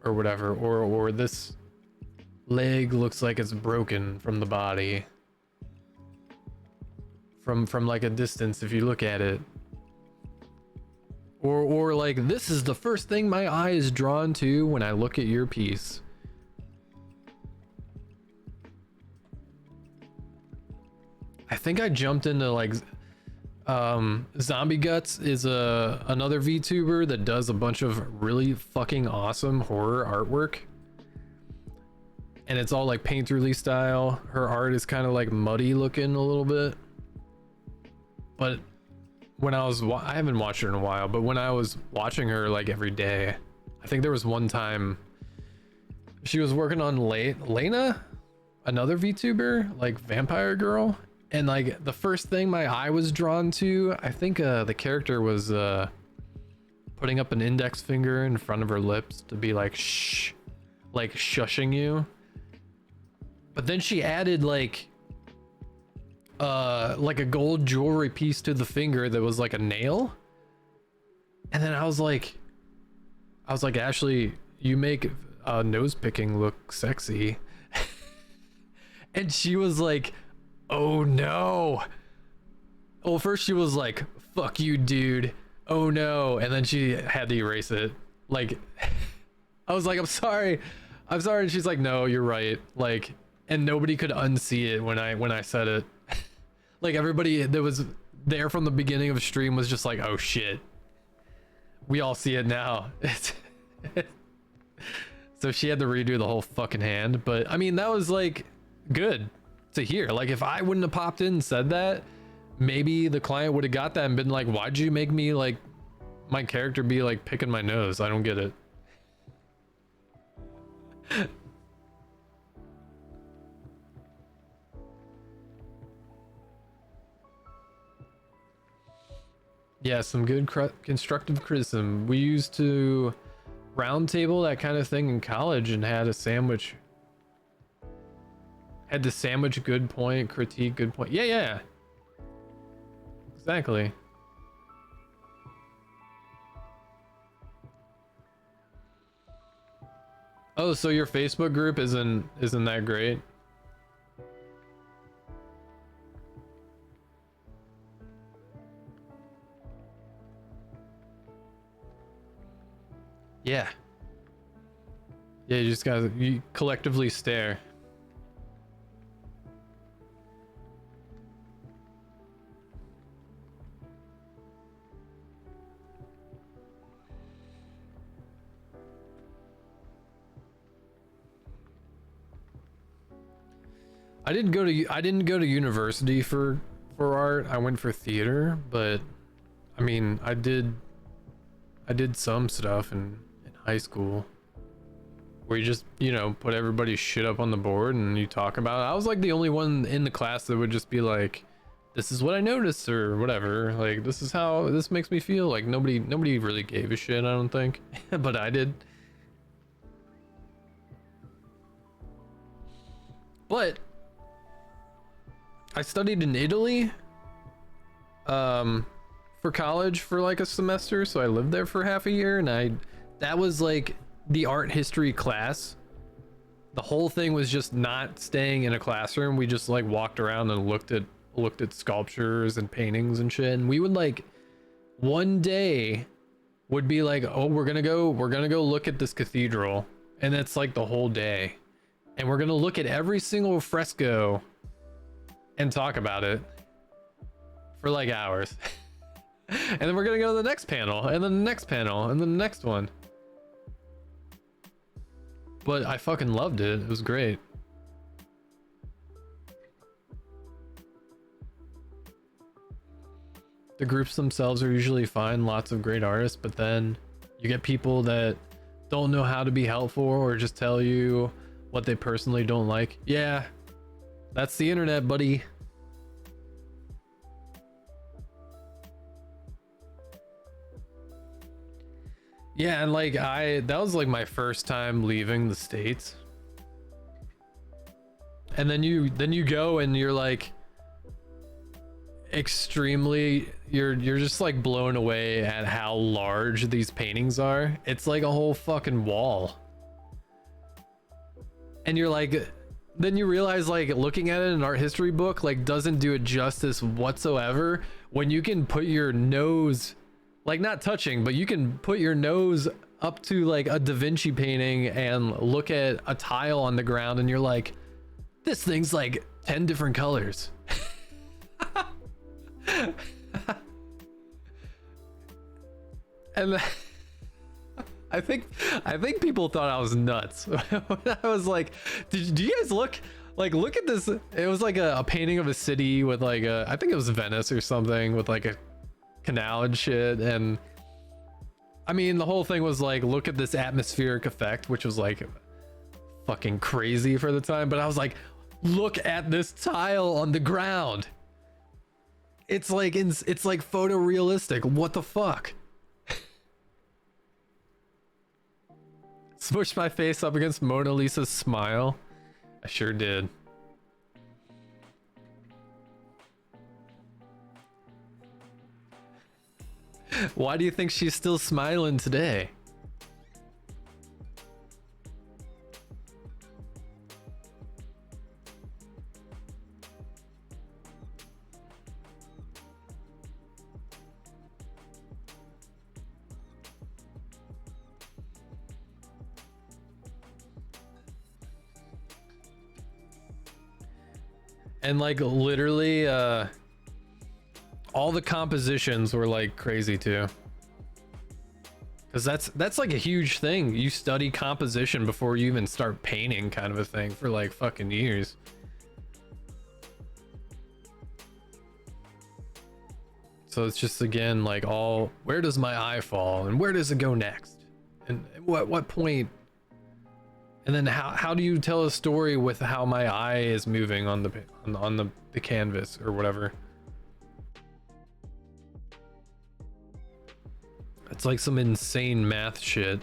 or whatever, or this leg looks like it's broken from the body from like a distance if you look at it, or like, this is the first thing my eye is drawn to when I look at your piece. I think I jumped into like Zombie Guts is another VTuber that does a bunch of really fucking awesome horror artwork, and it's all like painterly style. Her art is kind of like muddy looking a little bit, but when I haven't watched her in a while, but when I was watching her like every day, I think there was one time she was working on Lena, another VTuber, like vampire girl. And like the first thing my eye was drawn to, I think the character was putting up an index finger in front of her lips to be like shh, like shushing you. But then she added like a gold jewelry piece to the finger that was like a nail. And then I was like, Ashley, you make nose picking look sexy. And she was like, oh no. Well, first she was like, fuck you, dude. Oh no. And then she had to erase it. Like, I was like, I'm sorry. And she's like, no, you're right. Like, and nobody could unsee it when I said it. Like, everybody that was there from the beginning of stream was just like, oh shit. We all see it now. So she had to redo the whole fucking hand. But I mean, that was like good to hear. Like, if I wouldn't have popped in and said that, maybe the client would have got that and been like, why'd you make me like my character be like picking my nose? I don't get it. Yeah, some good constructive criticism. We used to round table that kind of thing in college and had a sandwich. Had the sandwich good point, critique good point. Yeah. Exactly. Oh, so your Facebook group isn't that great? Yeah. Yeah, you just gotta collectively stare. I didn't go to university for art. I went for theater, but I mean, I did some stuff in high school where you just, you know, put everybody's shit up on the board and you talk about it. I was like the only one in the class that would just be like, this is what I noticed or whatever. Like, this is how this makes me feel. Like, nobody really gave a shit, I don't think. But I did. But I studied in Italy for college for like a semester, so I lived there for half a year, and that was like the art history class, the whole thing was just not staying in a classroom. We just like walked around and looked at sculptures and paintings and shit. And we would like one day would be like, oh, we're gonna go look at this cathedral, and that's like the whole day, and we're gonna look at every single fresco and talk about it for like hours. And then we're gonna go to the next panel, and then the next panel, and then the next one. But I fucking loved it. It was great. The groups themselves are usually fine, lots of great artists, but then you get people that don't know how to be helpful or just tell you what they personally don't like. Yeah, that's the internet, buddy. Yeah, and like that was like my first time leaving the States. And then you go and you're like extremely, you're just like blown away at how large these paintings are. It's like a whole fucking wall. And you're like, then you realize like looking at it in an art history book like doesn't do it justice whatsoever when you can put your nose, like not touching, but you can put your nose up to like a Da Vinci painting and look at a tile on the ground and you're like, this thing's like 10 different colors. And I think people thought I was nuts when I was like, do you guys look at this? It was like a painting of a city with like I think it was Venice or something with like a canal and shit. And I mean, the whole thing was like, look at this atmospheric effect, which was like fucking crazy for the time. But I was like, look at this tile on the ground. It's like photorealistic. What the fuck? Smushed my face up against Mona Lisa's smile. I sure did. Why do you think she's still smiling today? And like literally all the compositions were like crazy too, because that's like a huge thing. You study composition before you even start painting, kind of a thing, for like fucking years. So it's just, again, like, all, where does my eye fall and where does it go next, and what point. And then how do you tell a story with how my eye is moving on the canvas or whatever? It's like some insane math shit.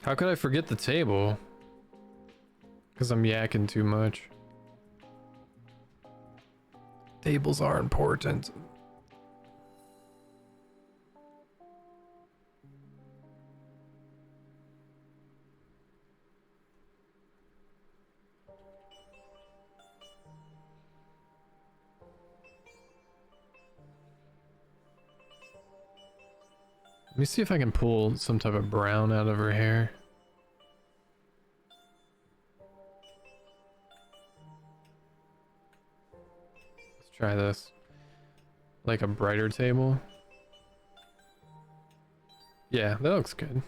How could I forget the table? Because I'm yakking too much. Tables are important. Let me see if I can pull some type of brown out of her hair. Let's try this. Like a brighter table. Yeah, that looks good.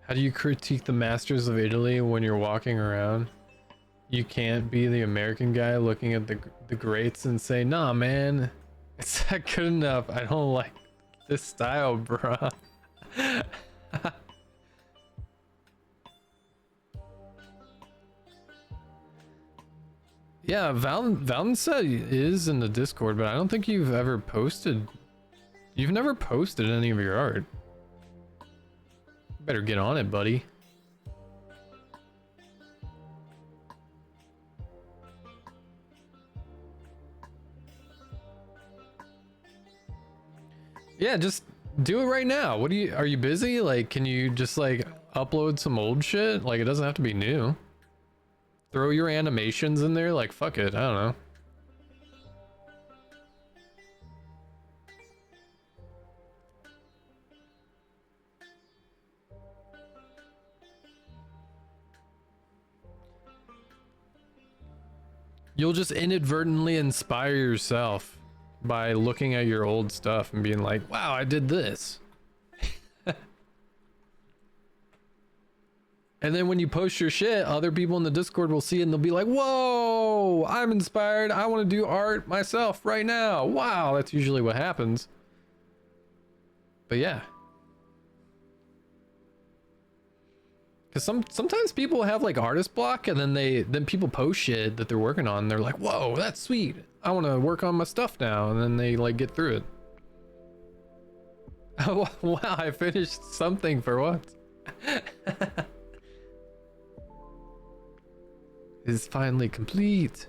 How do you critique the masters of Italy when you're walking around? You can't be the American guy looking at the greats and say, nah, man, it's not good enough. I don't like this style, bruh. Yeah, Valen said he is in the Discord, but I don't think you've ever posted. You've never posted any of your art. Better get on it, buddy. Yeah, just do it right now. Are you busy? Like, can you just like upload some old shit? Like, it doesn't have to be new. Throw your animations in there, like, fuck it, I don't know. You'll just inadvertently inspire yourself by looking at your old stuff and being like, wow, I did this. And then when you post your shit, other people in the Discord will see it and they'll be like, whoa, I'm inspired. I want to do art myself right now. Wow, that's usually what happens. But yeah. Because sometimes people have like artist block and then people post shit that they're working on. And they're like, whoa, that's sweet. I want to work on my stuff now. And then they like get through it. Oh, wow, I finished something for once. Is finally complete.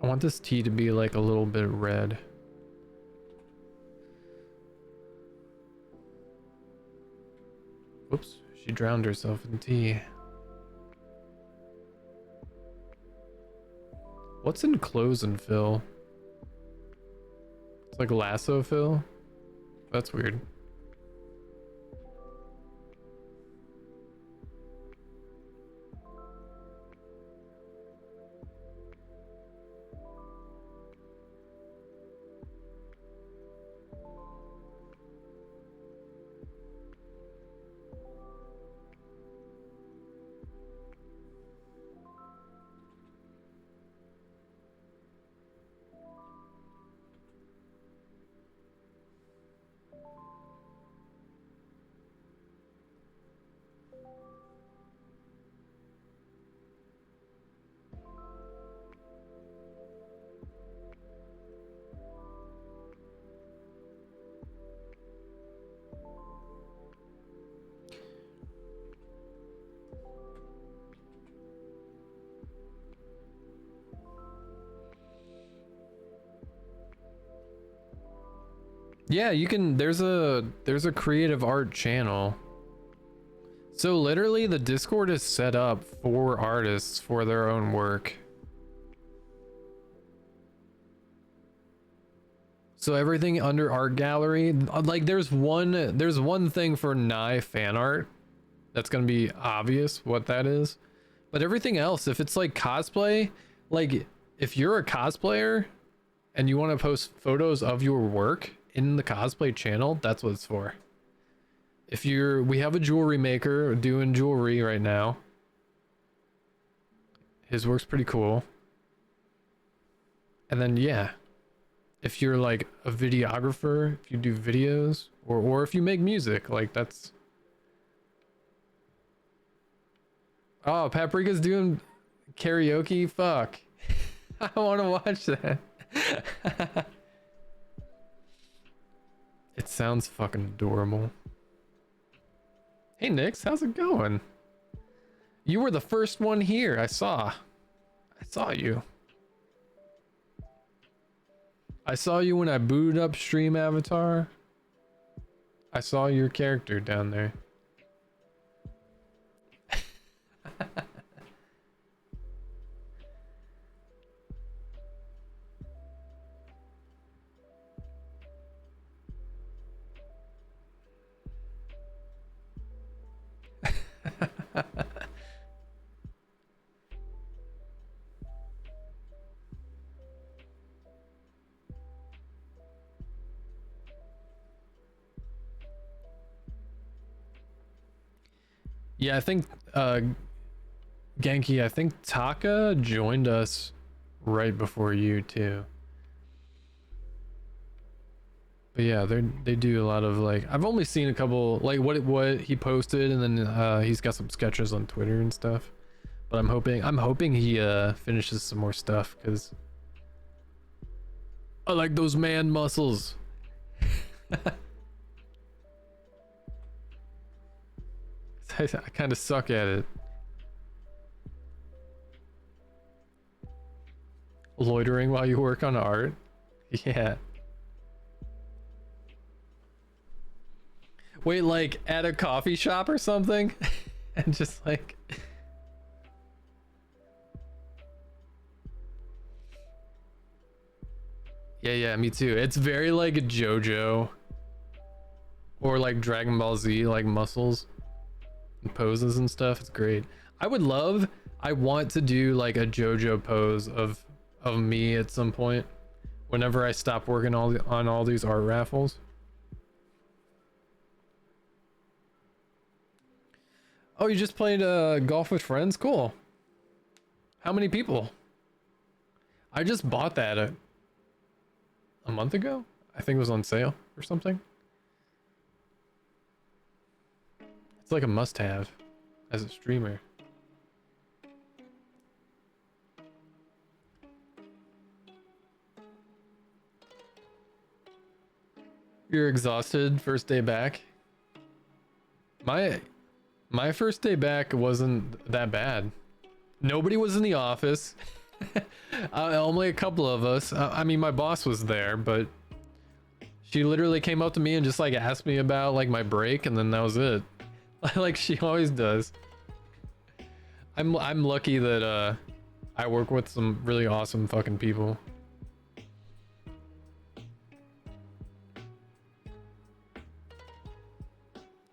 I want this tea to be like a little bit red. Whoops, she drowned herself in tea. What's in close and fill? It's like lasso fill? That's weird. Yeah, you can, there's a creative art channel. So literally the Discord is set up for artists for their own work. So everything under art gallery, like there's one thing for Nai fan art. That's gonna be obvious what that is. But everything else, if it's like cosplay, like if you're a cosplayer and you want to post photos of your work in the cosplay channel, that's what it's for. If we have a jewelry maker doing jewelry right now. His work's pretty cool. And then yeah, if you're like a videographer, if you do videos, or if you make music, like that's. Oh, Paprika's doing karaoke. Fuck. I want to watch that. It sounds fucking adorable. Hey Nix, how's it going? You were the first one here. I saw you. I saw you when I booted up Stream Avatar. I saw your character down there. Yeah, I think Genki, I think Taka joined us right before you too. But yeah, they do a lot of like, I've only seen a couple like what he posted, and then he's got some sketches on Twitter and stuff. But I'm hoping he finishes some more stuff, because I like those man muscles. I kind of suck at it. Loitering while you work on art. Yeah. Wait, like at a coffee shop or something? And just like... Yeah, me too. It's very like JoJo. Or like Dragon Ball Z, like muscles and poses and stuff. It's great. I want to do like a JoJo pose of me at some point. Whenever I stop working on all these art raffles. Oh, you just played golf with friends? Cool. How many people? I just bought that a month ago. I think it was on sale or something. It's like a must-have as a streamer. You're exhausted first day back? My first day back wasn't that bad. Nobody was in the office. Only a couple of us. I mean, my boss was there, but she literally came up to me and just like asked me about like my break, and then that was it. Like she always does. I'm lucky that I work with some really awesome fucking people.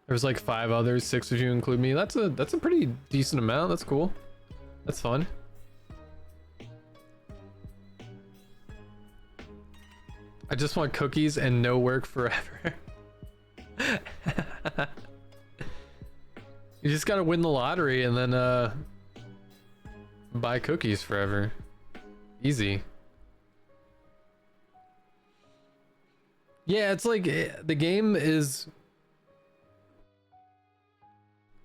There's like 5 others, 6 if you include me. That's a pretty decent amount. That's cool. That's fun. I just want cookies and no work forever. You just gotta win the lottery and then buy cookies forever. Easy. Yeah, it's like the game is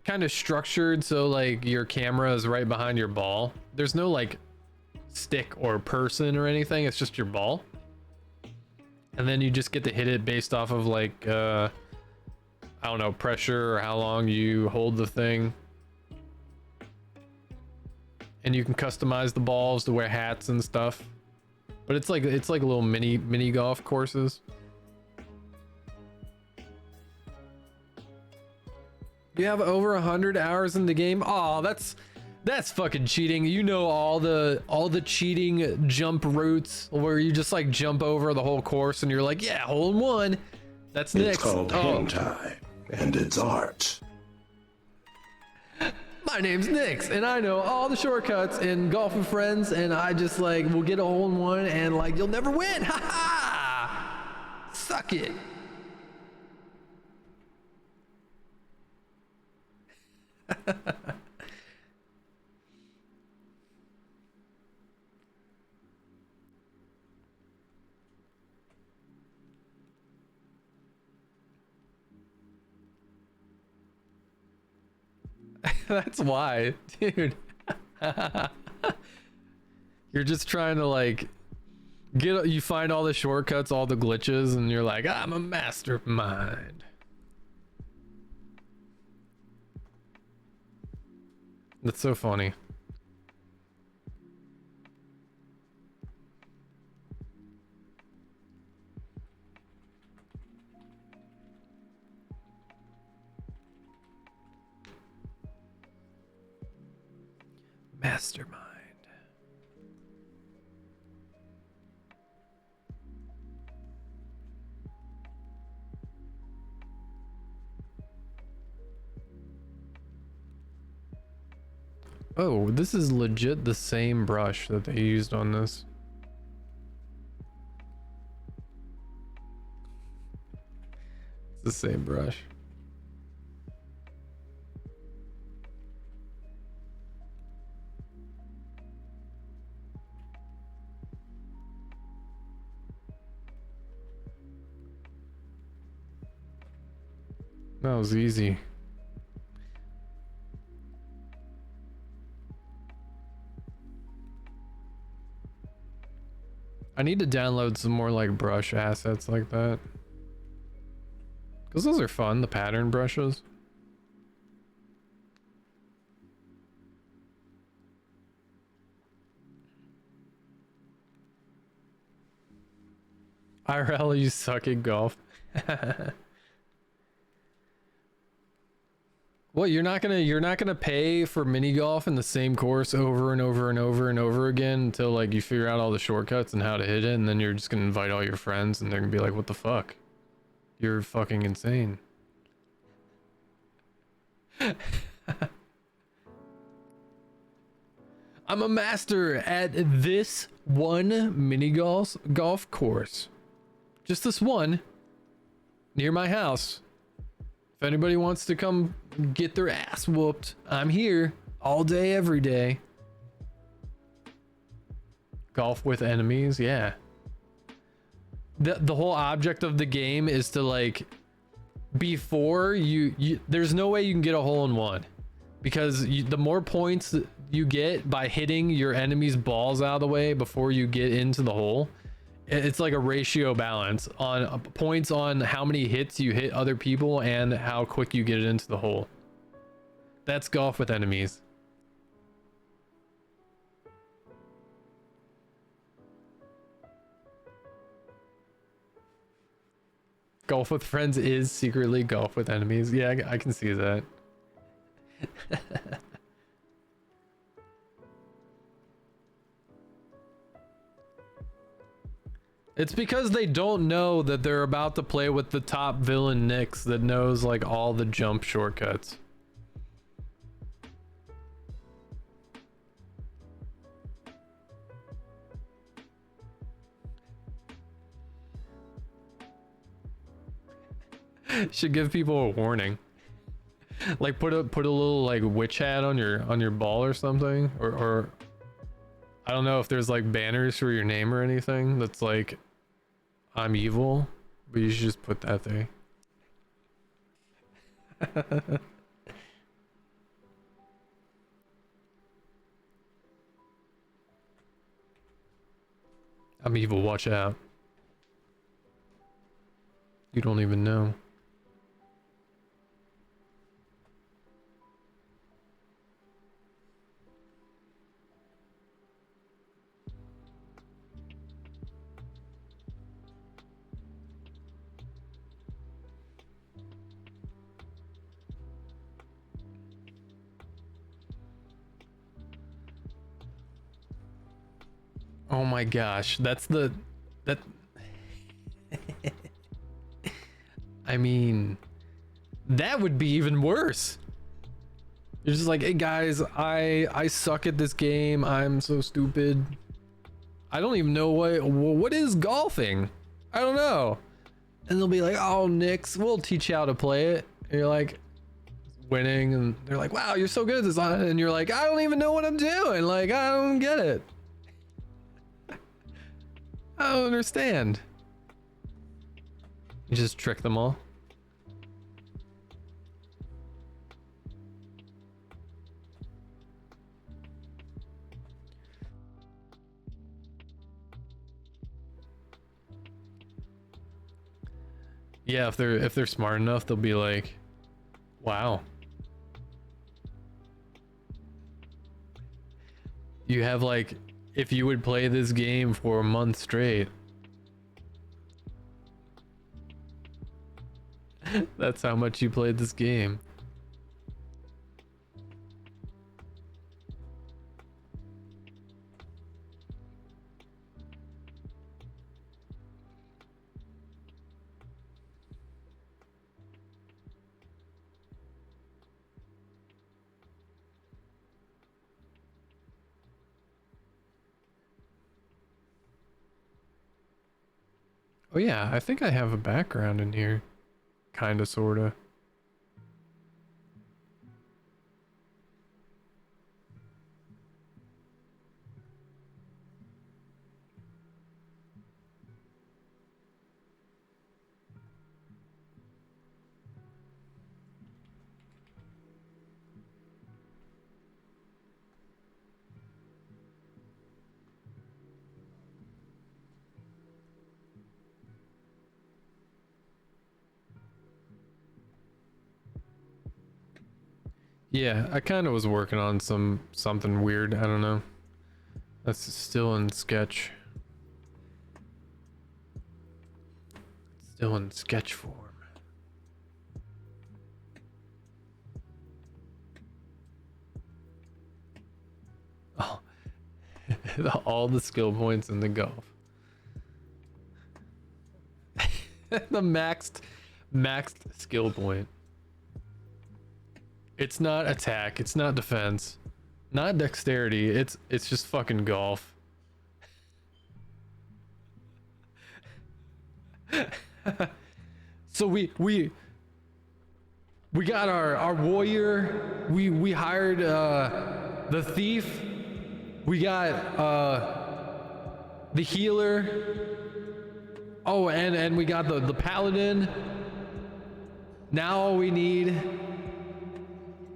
kind of structured so like your camera is right behind your ball. There's no like stick or person or anything. It's just your ball. And then you just get to hit it based off of like I don't know, pressure or how long you hold the thing. And you can customize the balls to wear hats and stuff. But it's like little mini golf courses. You have over 100 hours in the game. Oh, that's fucking cheating. You know all the cheating jump routes where you just like jump over the whole course and you're like, yeah, hole in one. That's It's next. called hentai, and it's art. My name's Nix, and I know all the shortcuts in Golf with Friends, and I just like will get a hole in one, and like you'll never win. Ha ha! Suck it. That's why, dude. You're just trying to like you find all the shortcuts, all the glitches, and you're like, I'm a mastermind. That's so funny. Mastermind. Oh, this is legit the same brush that they used on this. It's the same brush. That was easy. I need to download some more like brush assets like that. Because those are fun, the pattern brushes. IRL, you suck at golf. What, you're not gonna pay for mini golf in the same course over and over and over and over again until like you figure out all the shortcuts and how to hit it, and then you're just gonna invite all your friends and they're gonna be like, what the fuck? You're fucking insane. I'm a master at this one mini golf course. Just this one near my house. If anybody wants to come get their ass whooped, I'm here all day, every day. Golf with enemies, yeah. The whole object of the game is to like, before you there's no way you can get a hole in one, because the more points that you get by hitting your enemy's balls out of the way before you get into the hole, it's like a ratio balance on points on how many hits you hit other people and how quick you get it into the hole. That's golf with enemies. Golf with friends is secretly golf with enemies. Yeah, I can see that. It's because they don't know that they're about to play with the top villain Nyx that knows like all the jump shortcuts. Should give people a warning. Like put a little like witch hat on your ball or something, or I don't know if there's like banners for your name or anything that's like, I'm evil, but you should just put that there. I'm evil, watch out. You don't even know. Oh my gosh, that I mean, that would be even worse. You're just like, hey guys, I suck at this game. I'm so stupid. I don't even know what is golfing. I don't know. And they'll be like, oh, Nyx, we'll teach you how to play it. And you're like, winning, and they're like, wow, you're so good at this. And you're like, I don't even know what I'm doing. Like, I don't get it. I don't understand. You just trick them all. Yeah, if they're smart enough, they'll be like, wow. You have like, if you would play this game for a month straight. That's how much you played this game. Oh yeah, I think I have a background in here. Kinda, sorta. Yeah, I kind of was working on something weird. I don't know. That's still in sketch. Still in sketch form. Oh, all the skill points in the golf. The maxed skill point. It's not attack, it's not defense, not dexterity, it's just fucking golf. So we got our warrior, we hired the thief, we got the healer. Oh, and we got the paladin. Now all we need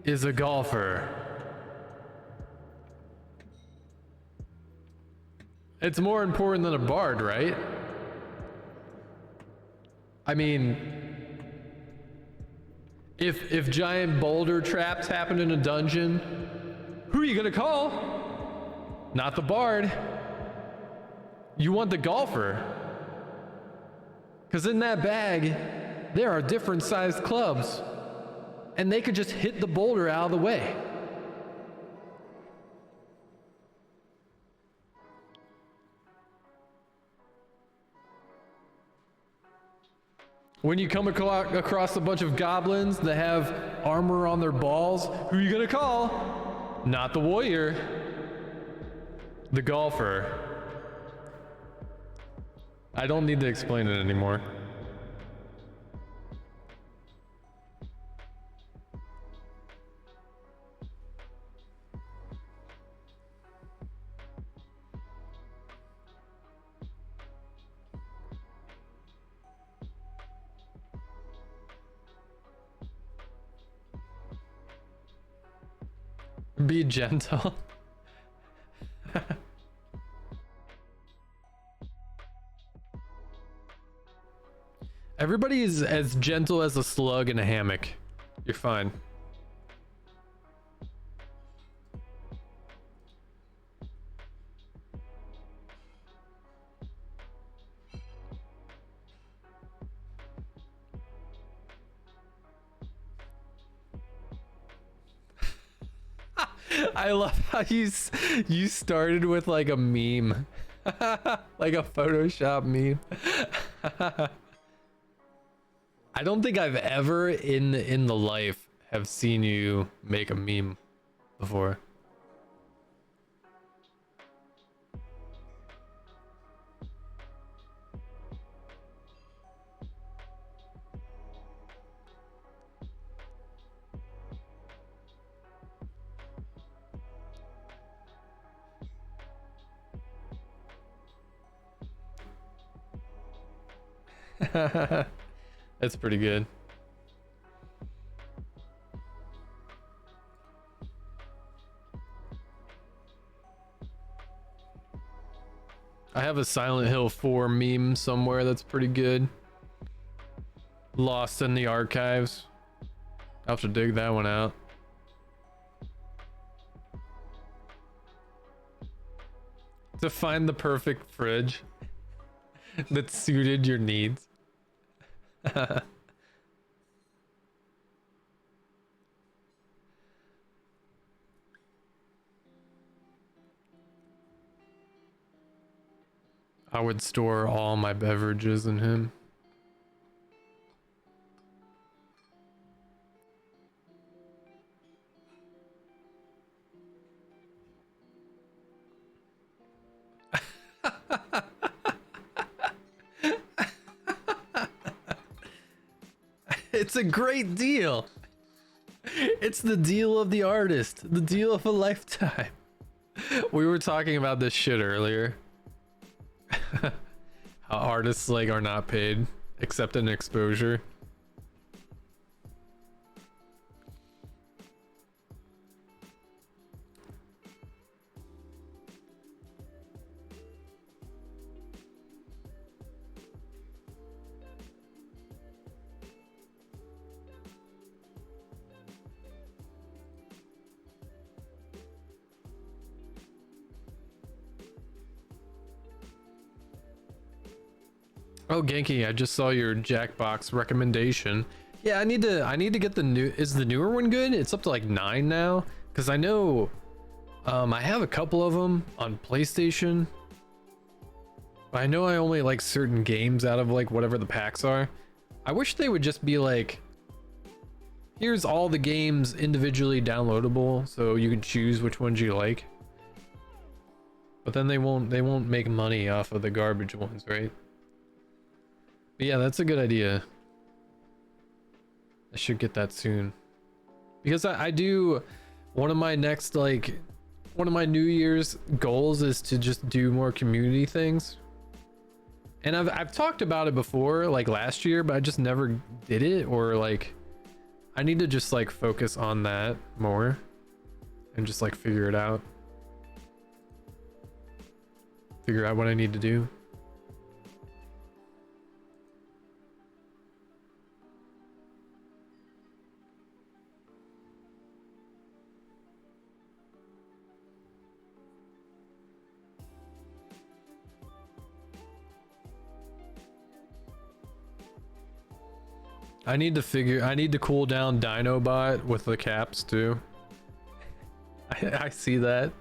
is a golfer. It's more important than a bard, right? I mean, if giant boulder traps happen in a dungeon, who are you gonna call? Not the bard. You want the golfer. Because in that bag, there are different sized clubs. And they could just hit the boulder out of the way. When you come across a bunch of goblins that have armor on their balls, who are you gonna call? Not the warrior. The golfer. I don't need to explain it anymore. Be gentle. Everybody is as gentle as a slug in a hammock. You're fine. I love how you started with like a meme. Like a Photoshop meme. I don't think I've ever in the life have seen you make a meme before. That's pretty good. I have a Silent Hill 4 meme somewhere that's pretty good. Lost in the archives. I'll have to dig that one out. To find the perfect fridge that suited your needs. I would store all my beverages in him. It's a great deal. It's the deal of the artist, the deal of a lifetime. We were talking about this shit earlier. How artists like are not paid except in exposure. Oh, Genki, I just saw your Jackbox recommendation. Yeah, I need to get the new. Is the newer one good? It's up to like 9 now. Cause I know, I have a couple of them on PlayStation. But I know I only like certain games out of like whatever the packs are. I wish they would just be like, here's all the games individually downloadable, so you can choose which ones you like. But then they won't make money off of the garbage ones, right? But yeah, that's a good idea. I should get that soon. Because I do, one of my next, like, one of my New Year's goals is to just do more community things. And I've talked about it before, like last year, but I just never did it, or like, I need to just like focus on that more and just like figure it out. Figure out what I need to do. I need to cool down Dinobot with the caps too. I see that.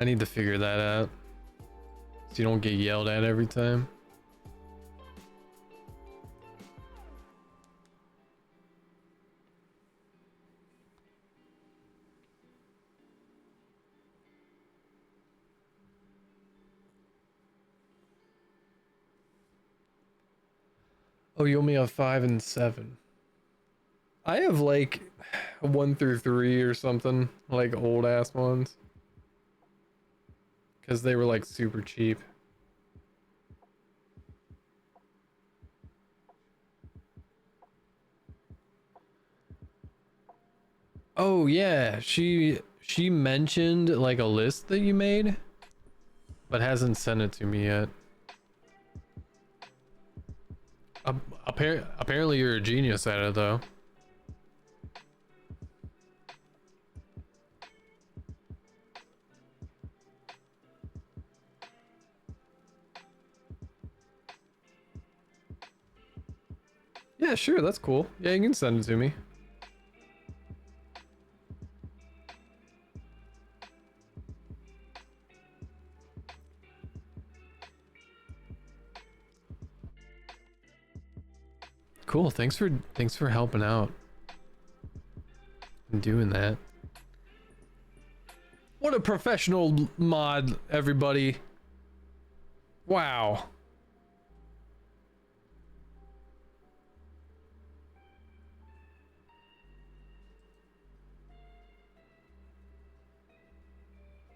I need to figure that out, so you don't get yelled at every time. Oh, you only have 5 and 7. I have like 1 through 3 or something, like old ass ones. Because they were like super cheap. Oh yeah, she mentioned like a list that you made, but hasn't sent it to me yet. Apparently you're a genius at it though. Yeah, sure, that's cool. Yeah, you can send it to me. Cool, thanks for helping out and doing that. What a professional mod, everybody. Wow.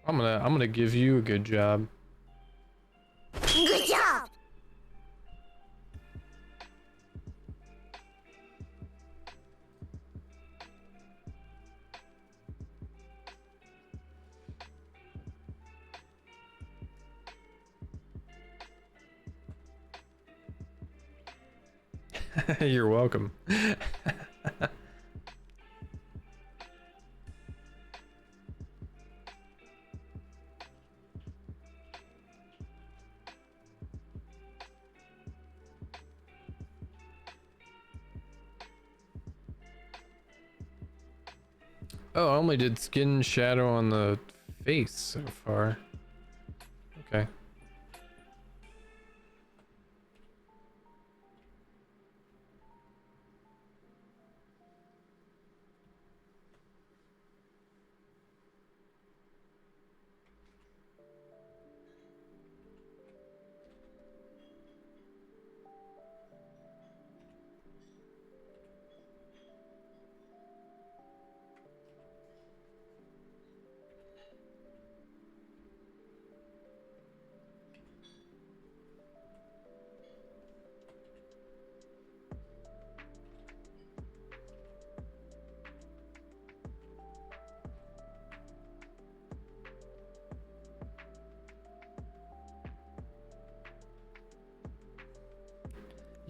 I'm gonna give you a good job. Good job! You're welcome. Oh, I only did skin shadow on the face so far. Okay.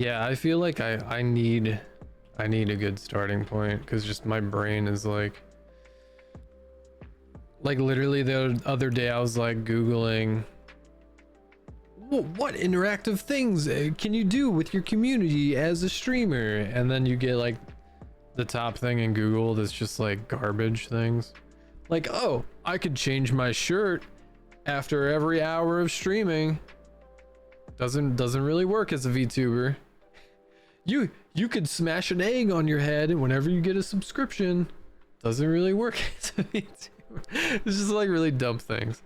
Yeah, I feel like I need a good starting point, because just my brain is like literally the other day I was like Googling what interactive things can you do with your community as a streamer? And then you get like the top thing in Google that's just like garbage things. Like, oh, I could change my shirt after every hour of streaming. Doesn't really work as a VTuber. You could smash an egg on your head whenever you get a subscription. Doesn't really work as a VTuber. It's just like really dumb things.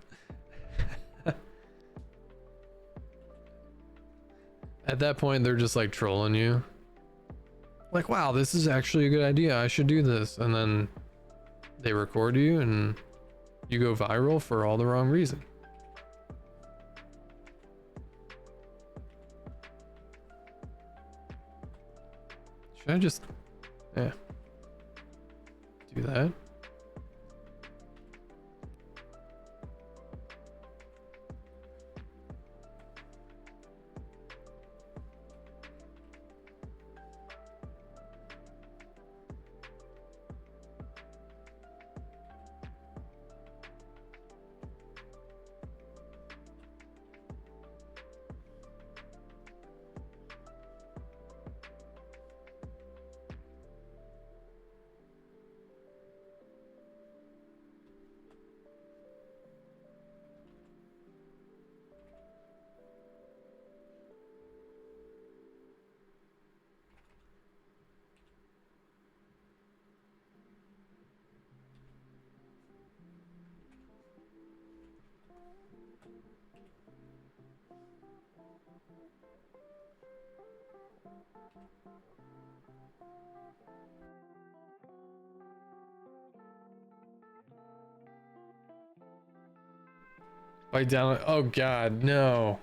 At that point, they're just like trolling you. Like, wow, this is actually a good idea. I should do this. And then they record you and you go viral for all the wrong reason. Should I just, do that? Bite down. Oh god, no.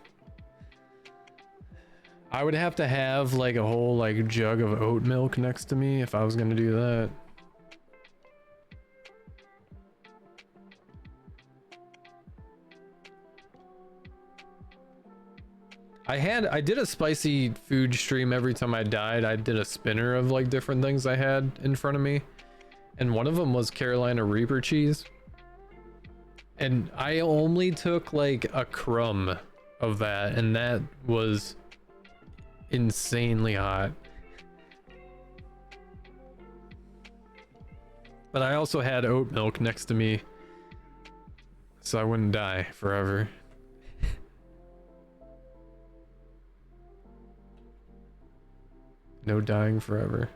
I would have to have like a whole like jug of oat milk next to me if I was gonna do that. I did a spicy food stream every time I died. I did a spinner of like different things I had in front of me. And one of them was Carolina Reaper cheese. And I only took like a crumb of that, and that was insanely hot. But I also had oat milk next to me, so I wouldn't die forever. No dying forever.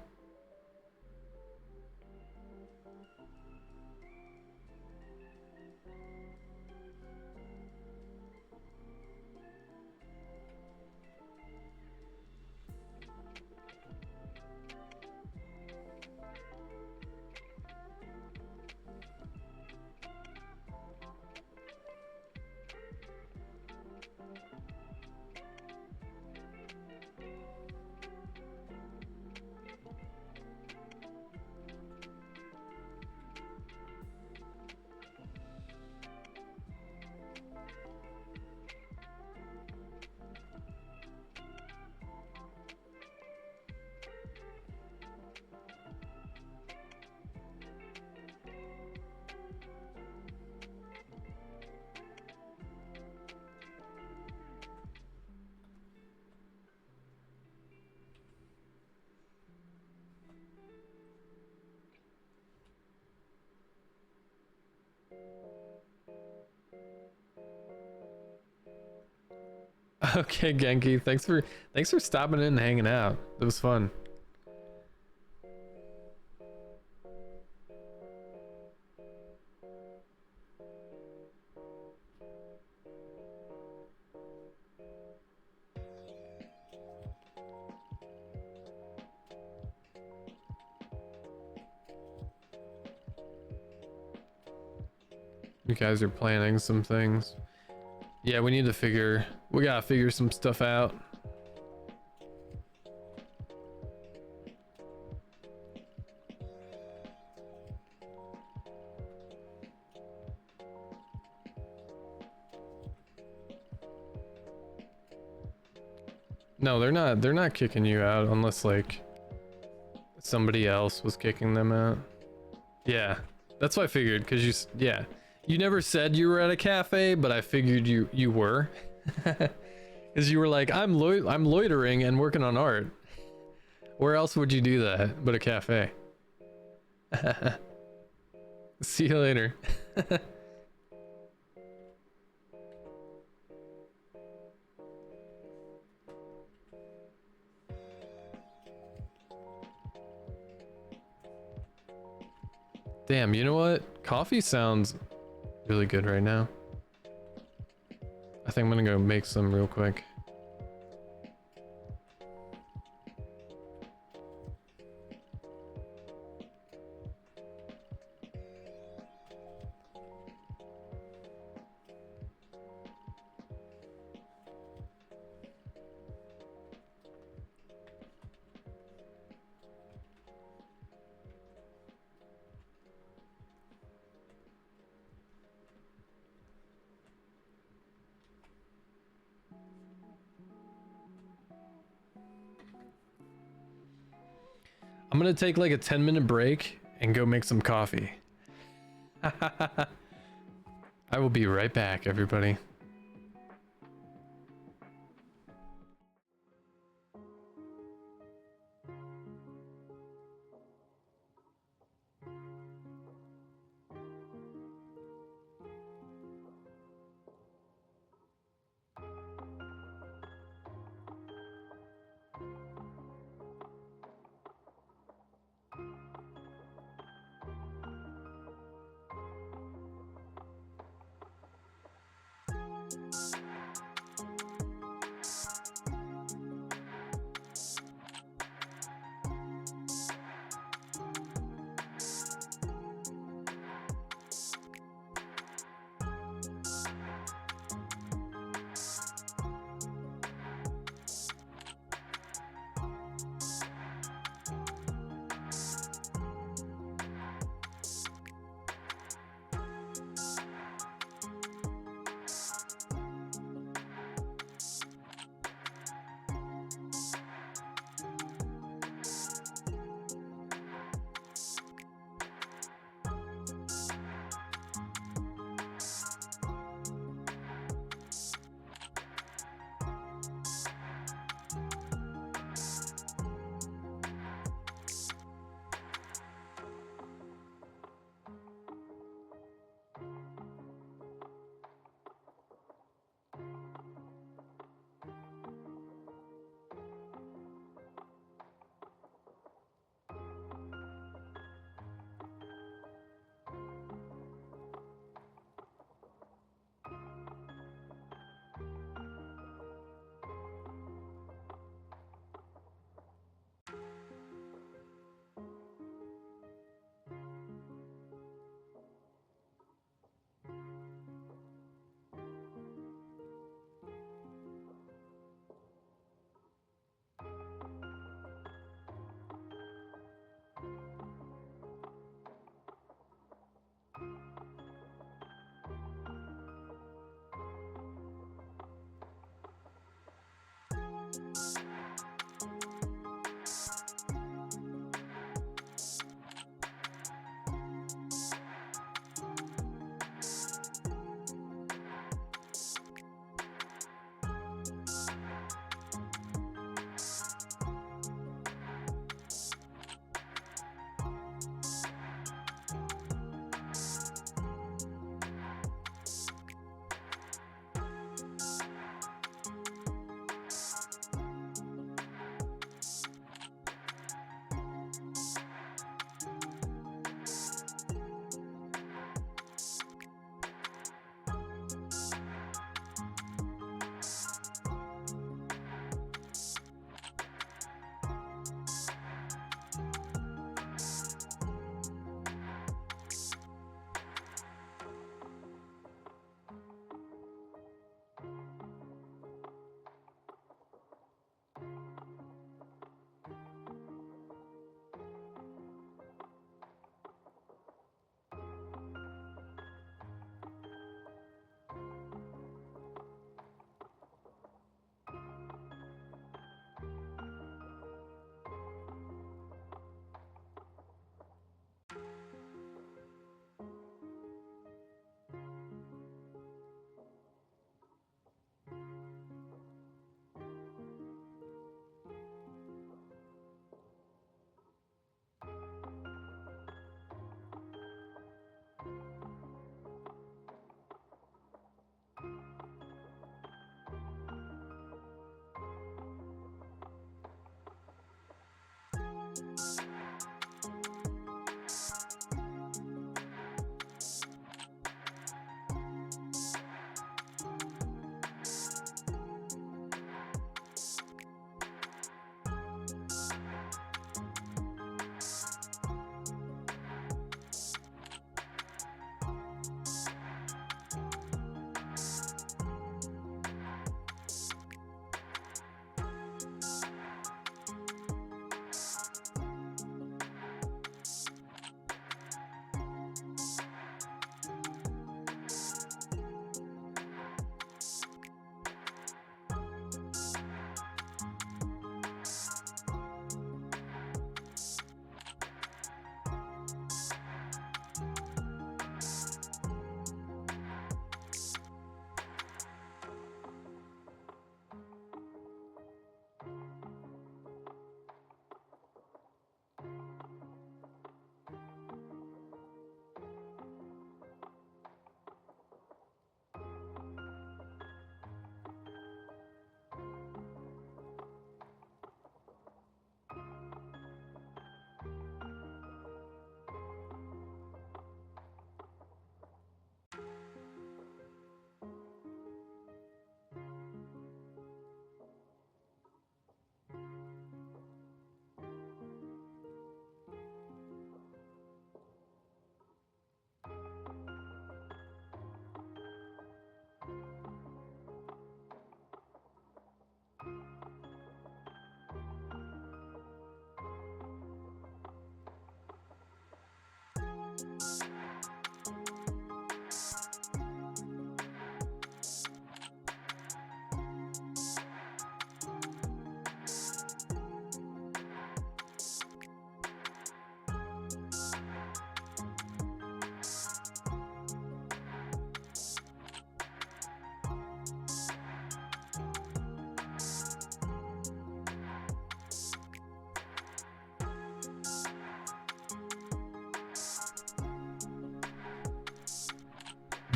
Okay, Genki, thanks for stopping in and hanging out. It was fun. You guys are planning some things. Yeah, we gotta figure some stuff out. No, they're not kicking you out unless like somebody else was kicking them out. Yeah, that's what I figured, because you never said you were at a cafe, but I figured you were. Is you were like, I'm loitering and working on art. Where else would you do that but a cafe? See you later. Damn, you know what? Coffee sounds really good right now. I think I'm gonna go make some real quick. I'm gonna take like a 10-minute break and go make some coffee. I will be right back, everybody.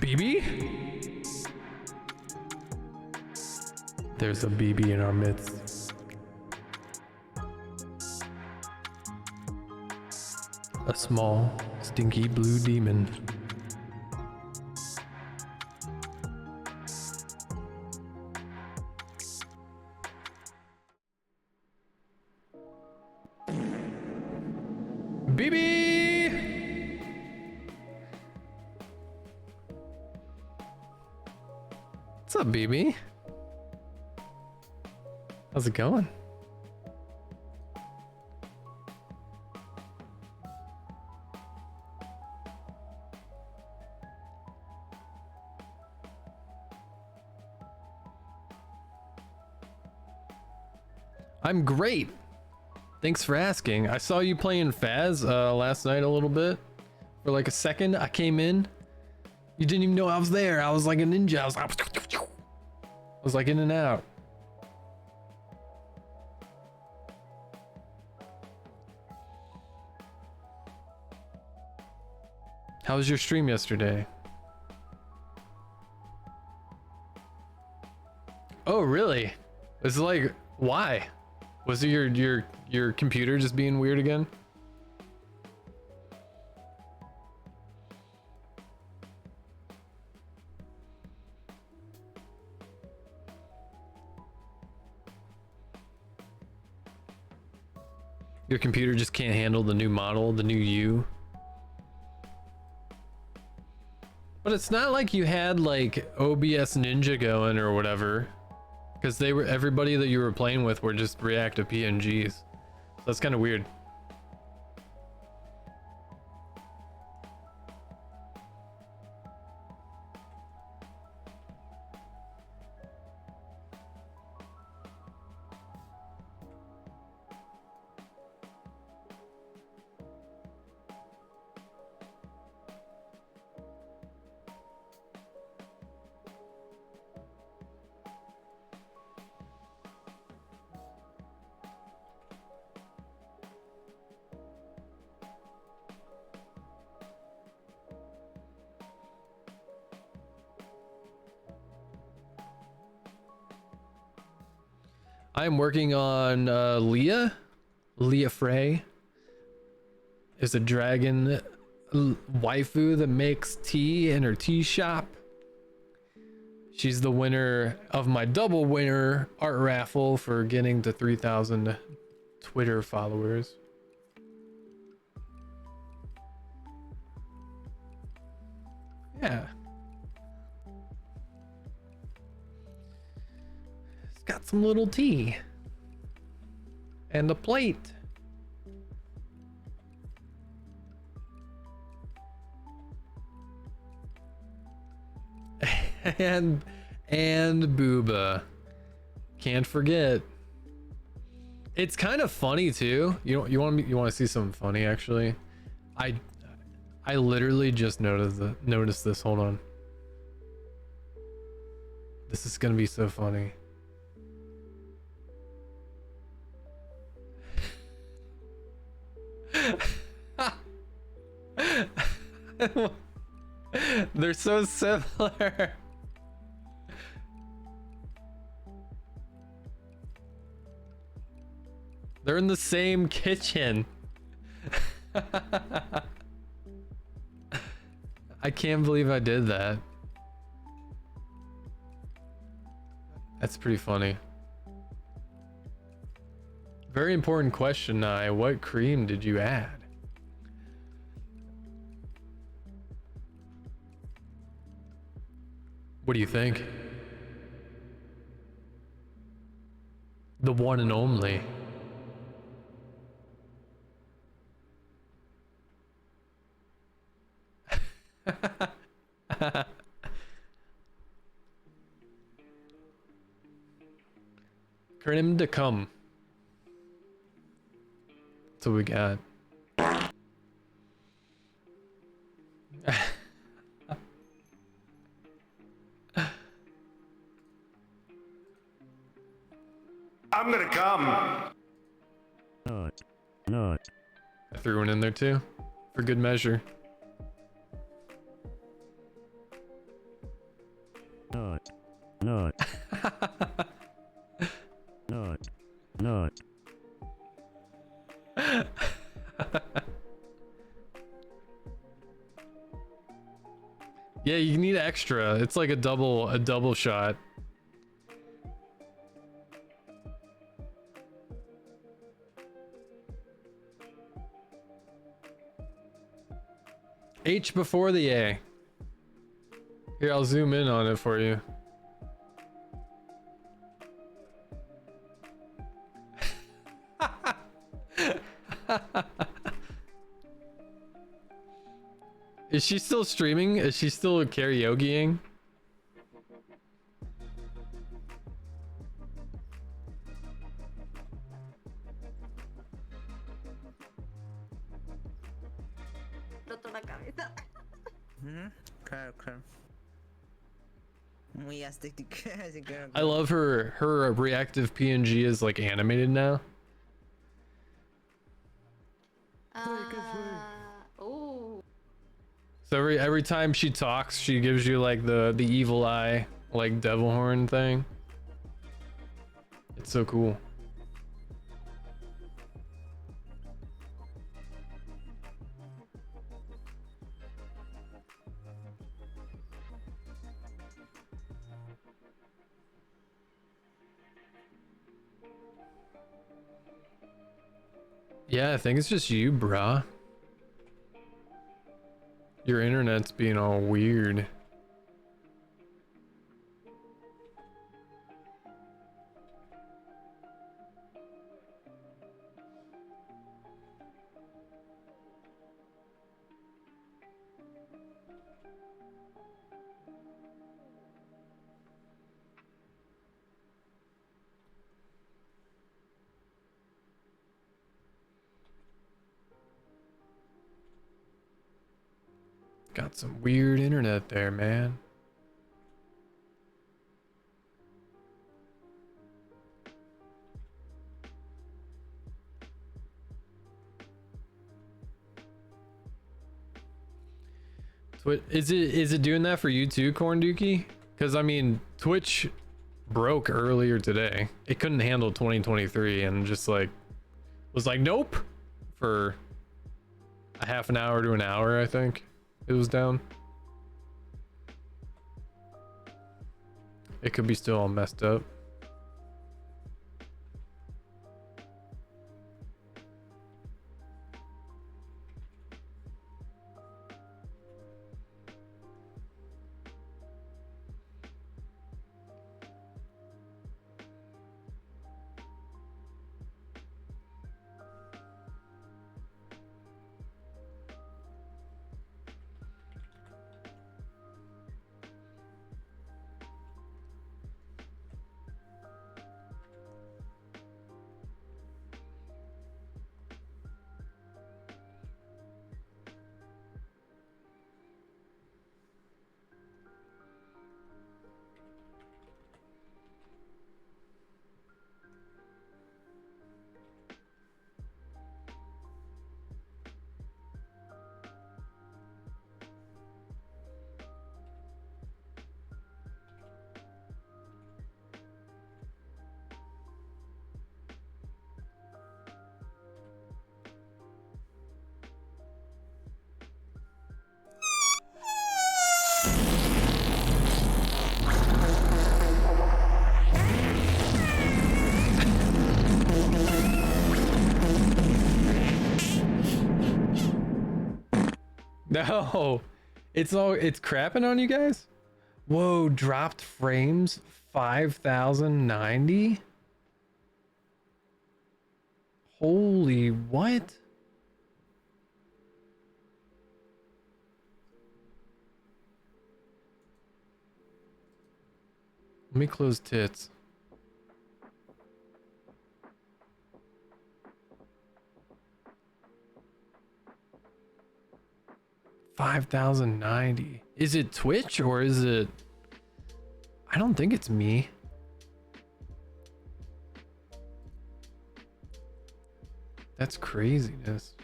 BB? There's a BB in our midst. A small, stinky blue demon. BB! What's up, BB? How's it going? I'm great. Thanks for asking. I saw you playing Faz last night a little bit. For like a second, I came in. You didn't even know I was there. I was like a ninja. I was like in and out. How was your stream yesterday? Oh, really? It's like, why? Was it your computer just being weird again? Your computer just can't handle the new model, the new you. But it's not like you had like OBS Ninja going or whatever. Because they were, everybody that you were playing with were just reactive PNGs. So that's kind of weird. I'm working on Leah Frey is a dragon waifu that makes tea in her tea shop. She's the winner of my double winner art raffle for getting to 3,000 Twitter followers. Yeah. Got some little tea and a plate. and Booba. Can't forget. It's kind of funny too. You want to see something funny actually? I literally just noticed this. Hold on. This is going to be so funny. They're so similar. They're in the same kitchen. I can't believe I did that. That's pretty funny. Very important question, Nye. What cream did you add? What do you think? The one and only. Cream to come. That's what we got. I'm gonna come. Not. I threw one in there too, for good measure. Not. Not. Yeah, you need extra. It's like a double shot. H before the A. Here, I'll zoom in on it for you. Is she still streaming? Is she still karaokeing? Roto la cabeza. Claro, claro. Muy estético, así que... I love her reactive PNG is like animated now. Oh. So every time she talks, she gives you like the evil eye, like devil horn thing. It's so cool. Yeah, I think it's just you, bruh. Your internet's being all weird. Got some weird internet there, man. Is it doing that for you too, Corn Dookie? Because I mean, Twitch broke earlier today. It couldn't handle 2023 and just like was like nope for a half an hour to an hour, I think. It was down. It could be still all messed up. No, it's crapping on you guys. Whoa, dropped frames 5090. Holy what? Let me close tits. $5,090. Is it Twitch or is it? I don't think it's me. That's craziness.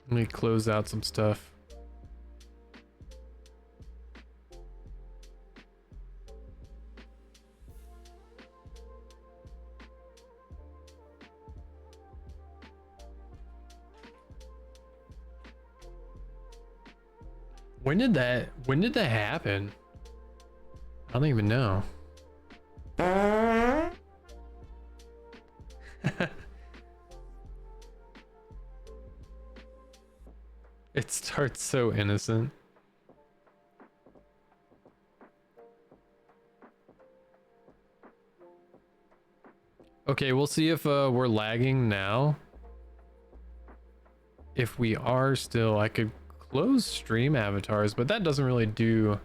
Let me close out some stuff. When did that happen? I don't even know. It starts so innocent. Okay, we'll see if we're lagging now. If we are still, I could close stream avatars, but that doesn't really do.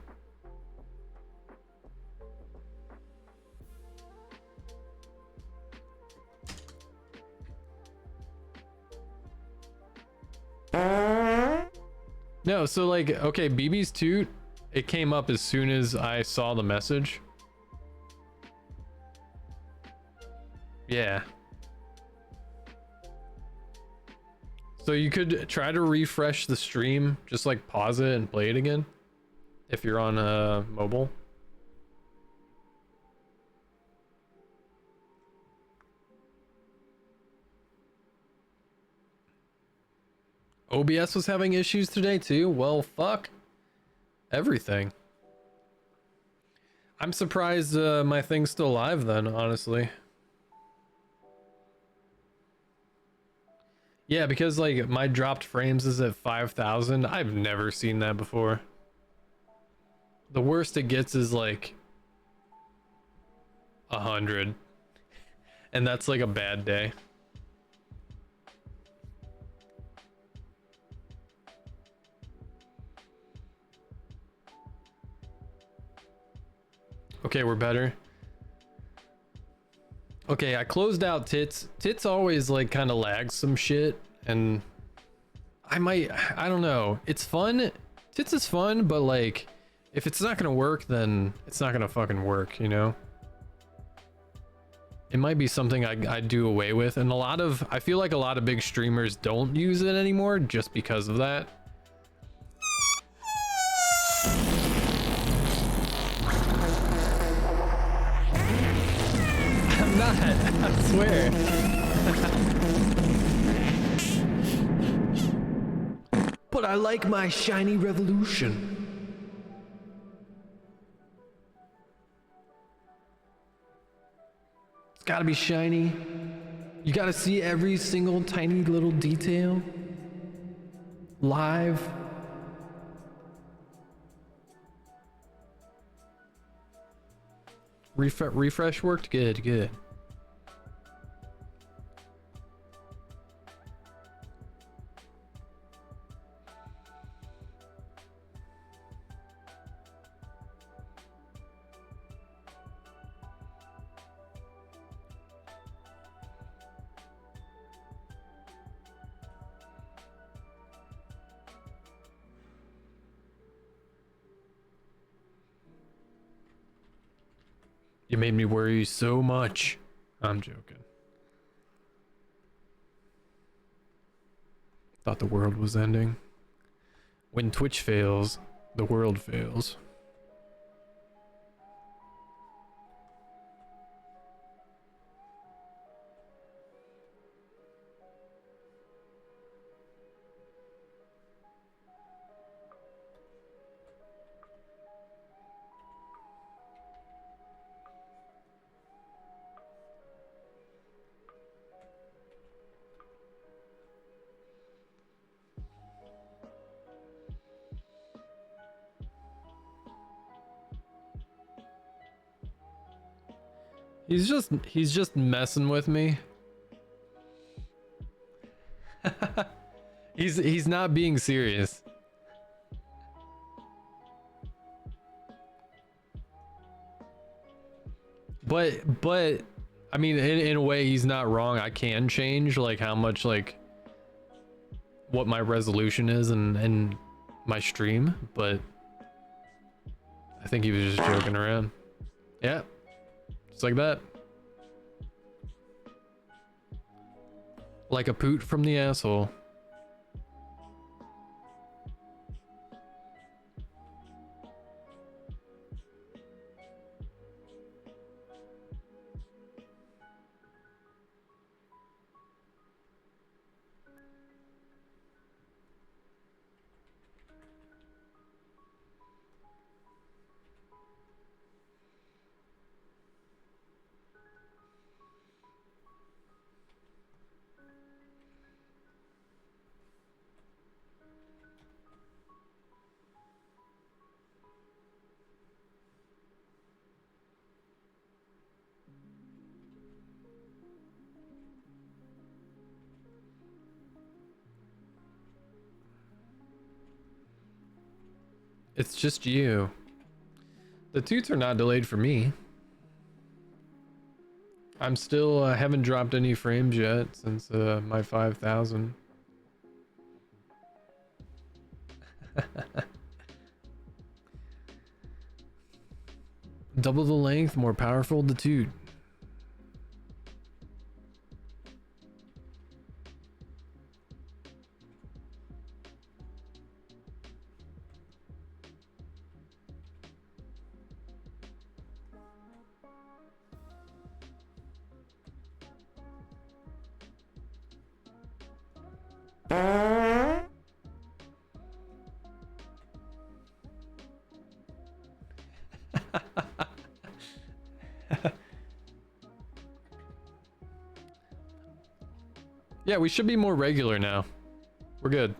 No, so like, okay, BB's toot, it came up as soon as I saw the message. Yeah. So you could try to refresh the stream, just like pause it and play it again if you're on mobile. OBS was having issues today too. Well, fuck everything. I'm surprised my thing's still live then, honestly. Yeah, because like my dropped frames is at 5,000. I've never seen that before. The worst it gets is like 100, and that's like a bad day. Okay, we're better. Okay, I closed out tits. Tits always like kind of lags some shit, and I don't know. It's fun. Tits is fun, but like if it's not gonna work, then it's not gonna fucking work, you know? It might be something I do away with, and I feel like a lot of big streamers don't use it anymore just because of that. I'm not, I swear. But I like my shiny revolution. It's gotta be shiny. You gotta see every single tiny little detail live. Refresh worked good, good. You made me worry so much. I'm joking. Thought the world was ending. When Twitch fails, the world fails. He's just messing with me. He's not being serious. But I mean, in a way he's not wrong. I can change like how much, like what my resolution is and my stream, but I think he was just joking around. Yeah. Just like that. Like a poot from the asshole. It's just you. The toots are not delayed for me. I'm still haven't dropped any frames yet since my 5,000. Double the length, more powerful the toot. Yeah, we should be more regular now. We're good.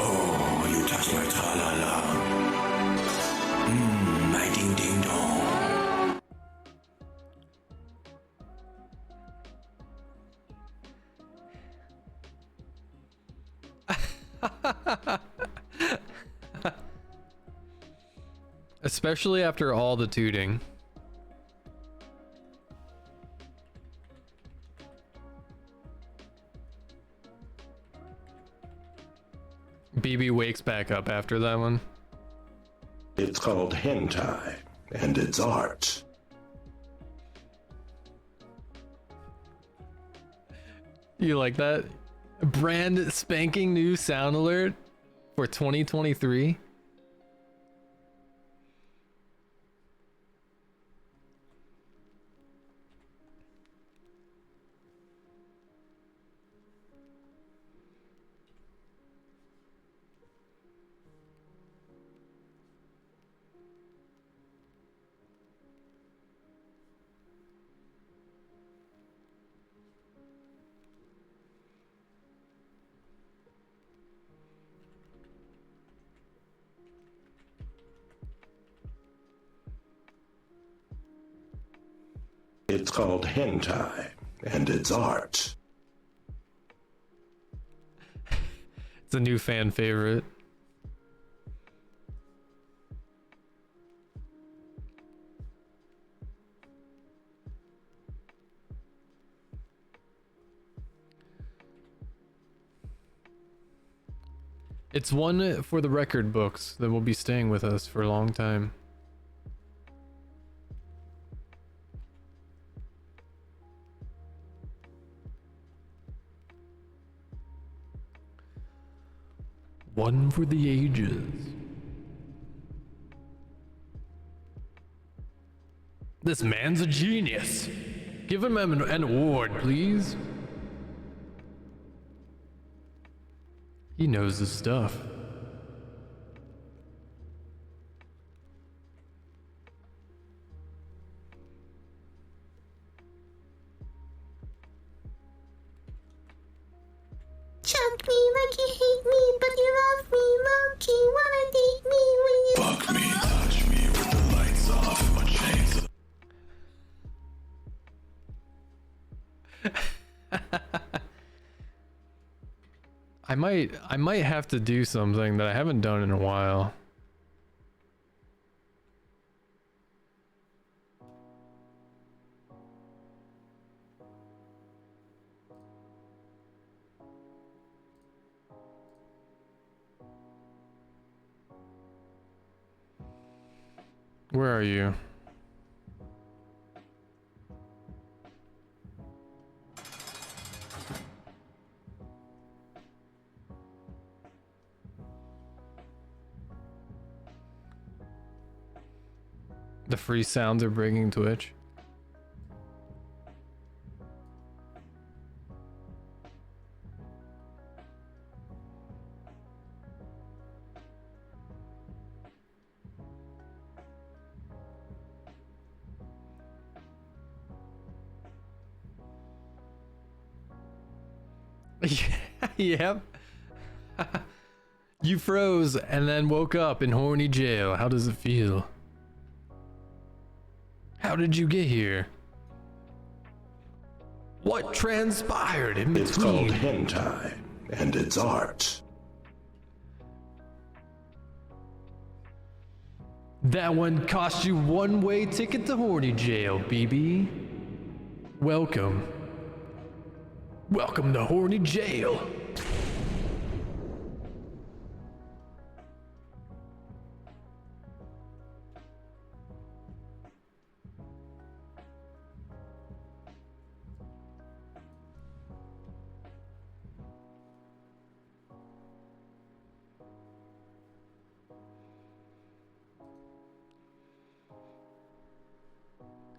Oh, you touch my tra-la-la. My ding-ding-dong. Especially after all the tooting. BB wakes back up after that one. It's called hentai, and it's art. You like that? Brand spanking new sound alert for 2023. It's called hentai, and it's art. It's a new fan favorite. It's one for the record books that will be staying with us for a long time. One for the ages. This man's a genius. Give him an award, please. He knows his stuff. Choke me like you hate me, but you love me. Low-key wanna date me when you Fuck me, touch me with the lights off, my chains. I might have to do something that I haven't done in a while. Where are you? The free sounds are breaking Twitch. Yep. You froze and then woke up in horny jail. How does it feel? How did you get here? What transpired in It's called between? hentai, and it's art. That one cost you one-way ticket to horny jail, BB. Welcome. Welcome to horny jail.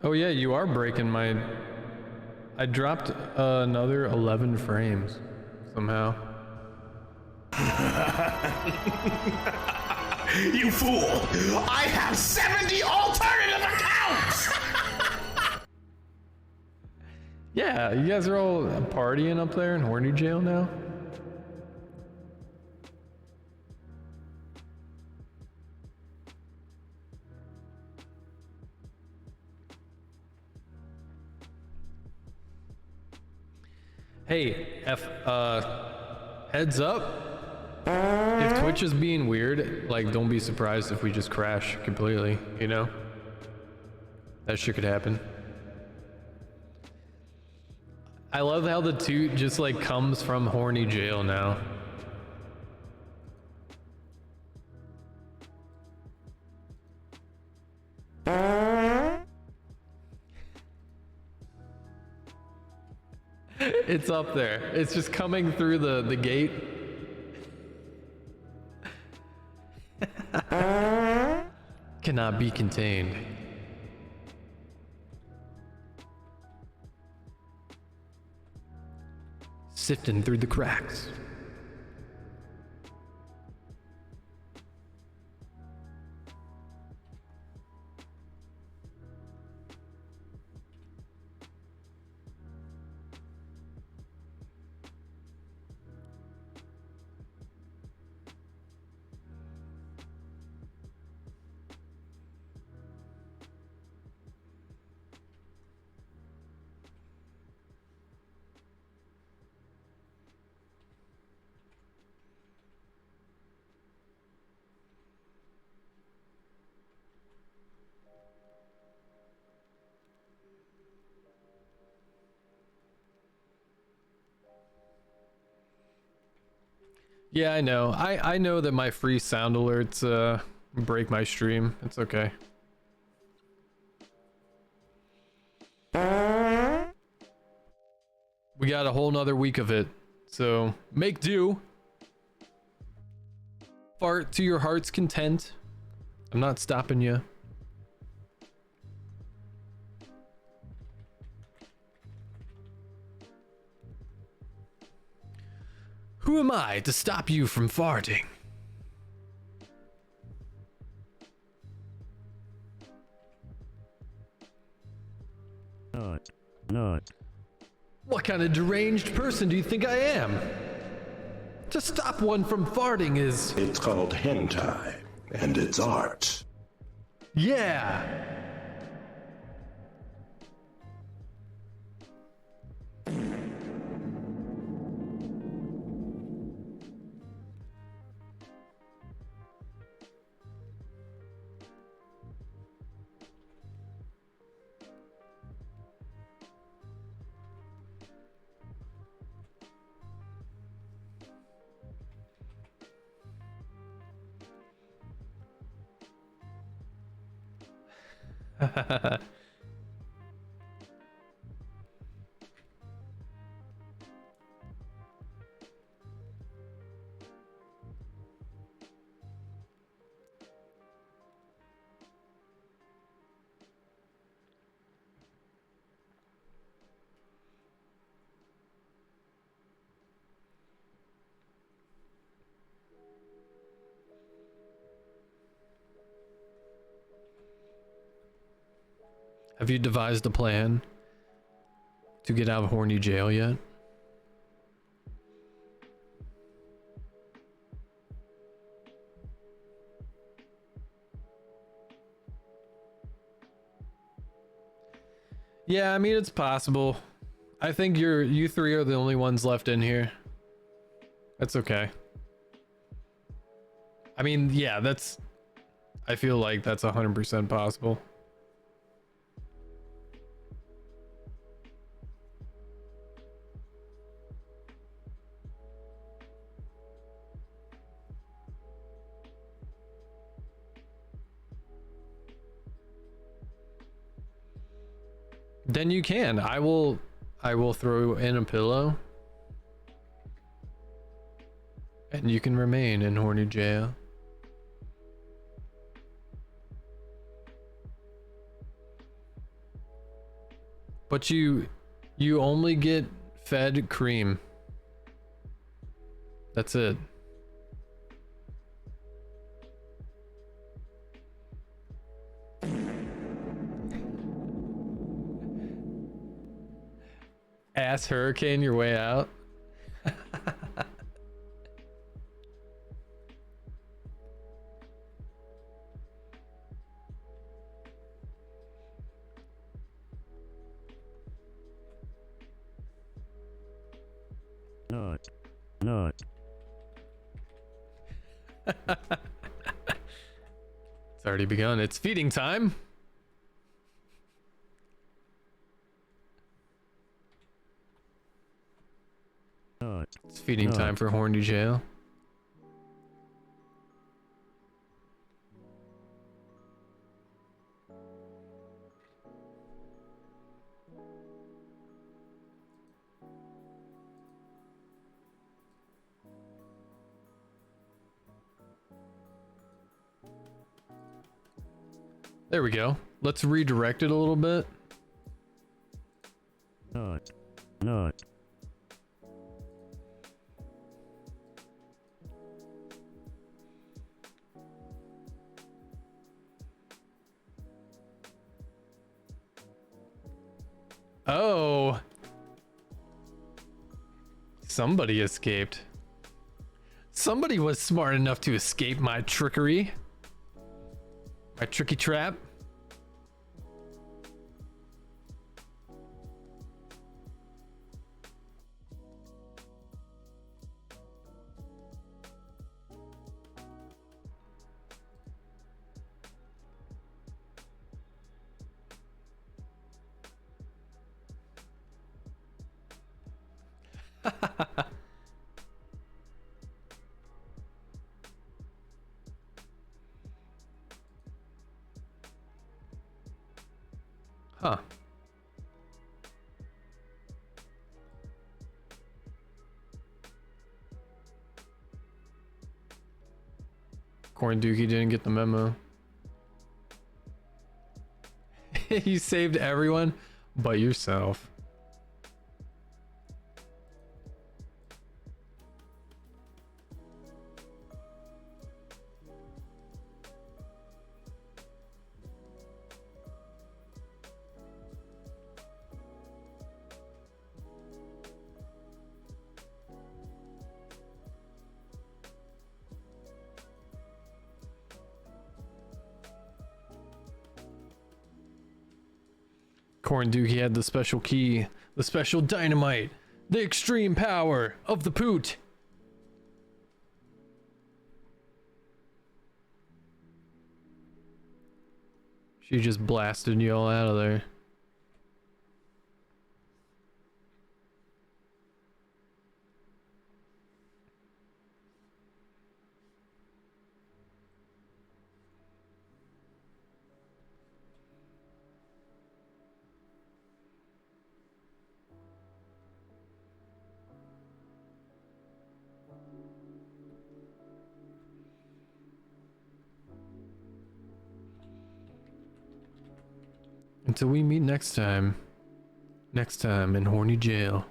Oh yeah, you are breaking my... I dropped another 11 frames somehow. You fool! I have 70 alternative accounts! Yeah, you guys are all partying up there in horny jail now? Hey, heads up. If Twitch is being weird, like, don't be surprised if we just crash completely, you know? That shit could happen. I love how the toot just, like, comes from horny jail now. It's up there. It's just coming through the gate. Cannot be contained. Sifting through the cracks. Yeah, I know. I know that my free sound alerts break my stream. It's okay. We got a whole nother week of it, so make do. Fart to your heart's content. I'm not stopping you. Who am I to stop you from farting? Not. What kind of deranged person do you think I am? To stop one from farting is... It's called hentai, and it's art. Yeah! Have you devised a plan to get out of horny jail yet? Yeah, I mean it's possible. I think you three are the only ones left in here. That's okay. I mean, yeah, I feel like that's 100% possible. Then you can. I will throw in a pillow. And you can remain in horny jail. But you only get fed cream. That's it. Ass hurricane your way out. Not. Not. It's already begun. It's feeding time. Not. It's feeding time for horny jail. There we go. Let's redirect it a little bit. Not. Not. Oh. Somebody escaped. Somebody was smart enough to escape my trickery. My tricky trap. Huh. Corn Dookie didn't get the memo. You saved everyone but yourself. Corn Dookie had the special key, the special dynamite, the extreme power of the poot. She just blasted you all out of there. Until we meet next time. Next time in Horny Jail.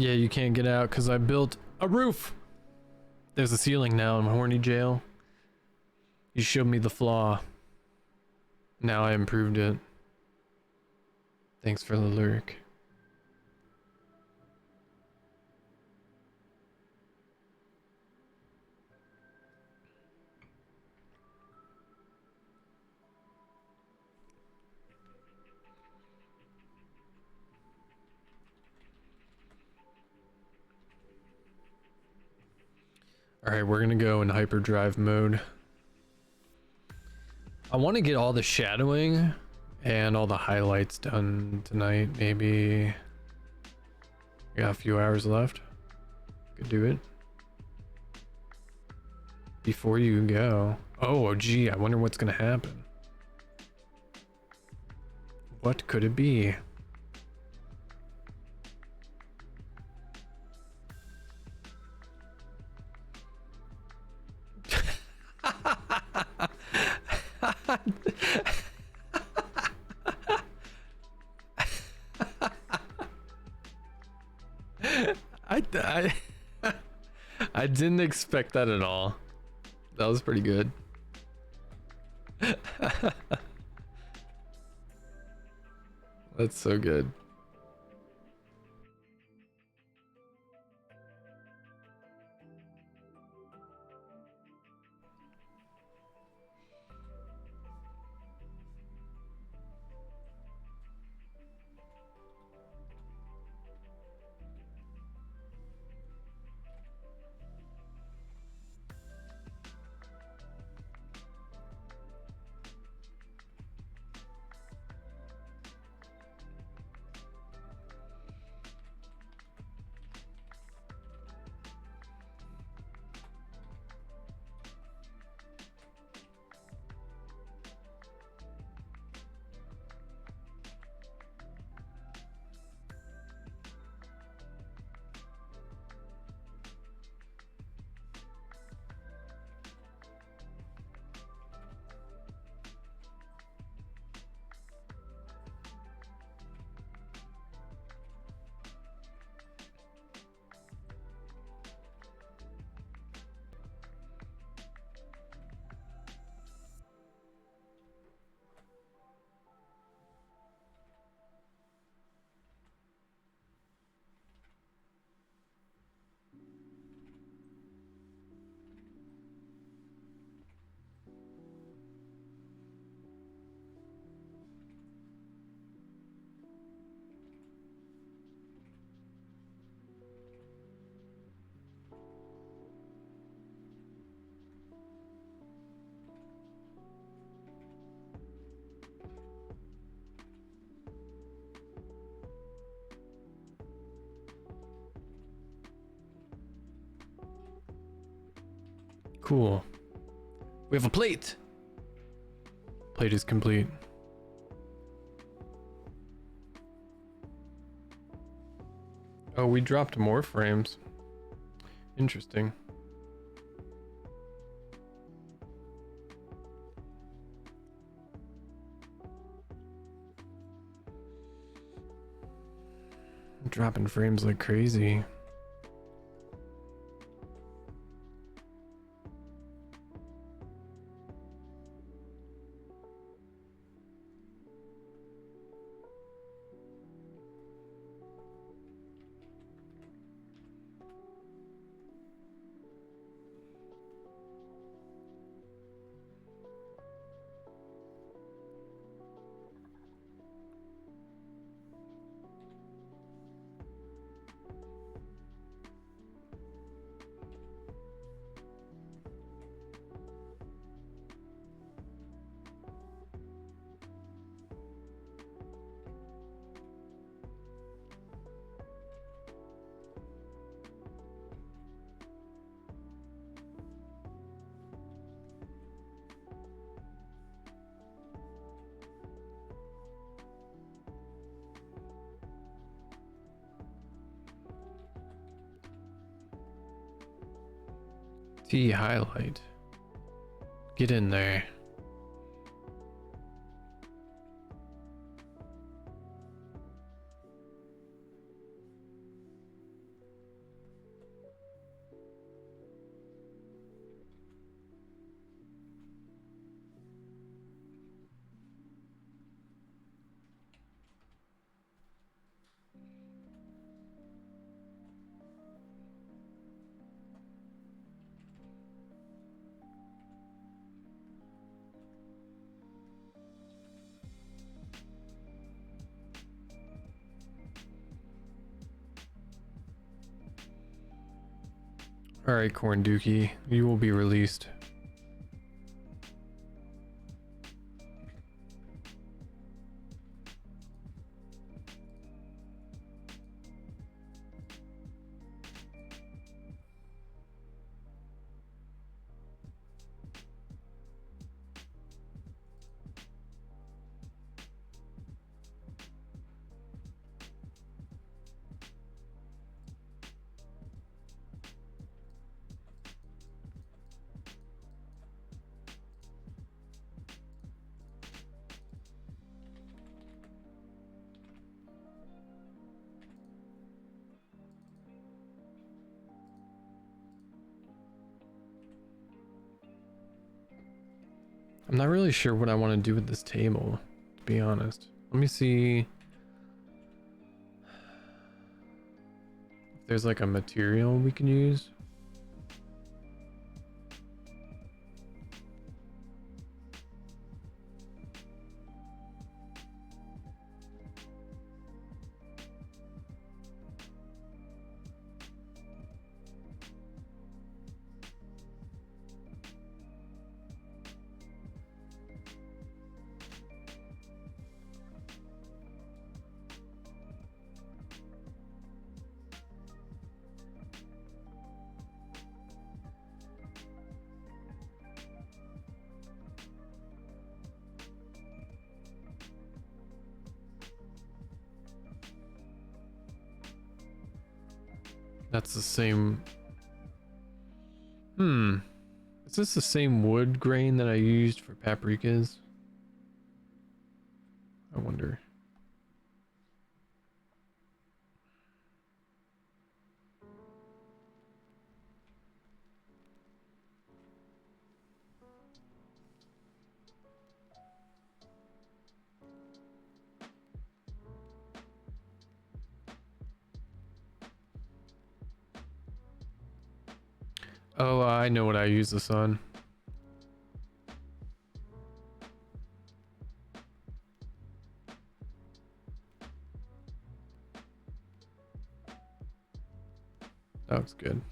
Yeah, you can't get out because I built a roof. There's a ceiling now in Horny Jail. You showed me the flaw. Now I improved it. Thanks for the lurk. Alright, we're gonna go in hyperdrive mode. I want to get all the shadowing and all the highlights done tonight, maybe. Got a few hours left. Could do it. Before you go. Oh, gee, I wonder what's gonna happen. What could it be? I I didn't expect that at all. That was pretty good. That's so good. Cool. We have a plate. Plate is complete. Oh, we dropped more frames. Interesting. Dropping frames like crazy. T highlight. Get in there. All right, Corn Dookie, you will be released. I'm not really sure what I want to do with this table, to be honest. Let me see if there's like a material we can use. That's the same. Is this the same wood grain that I used for paprikas? I wonder. Oh, I know what I use this on. That looks good.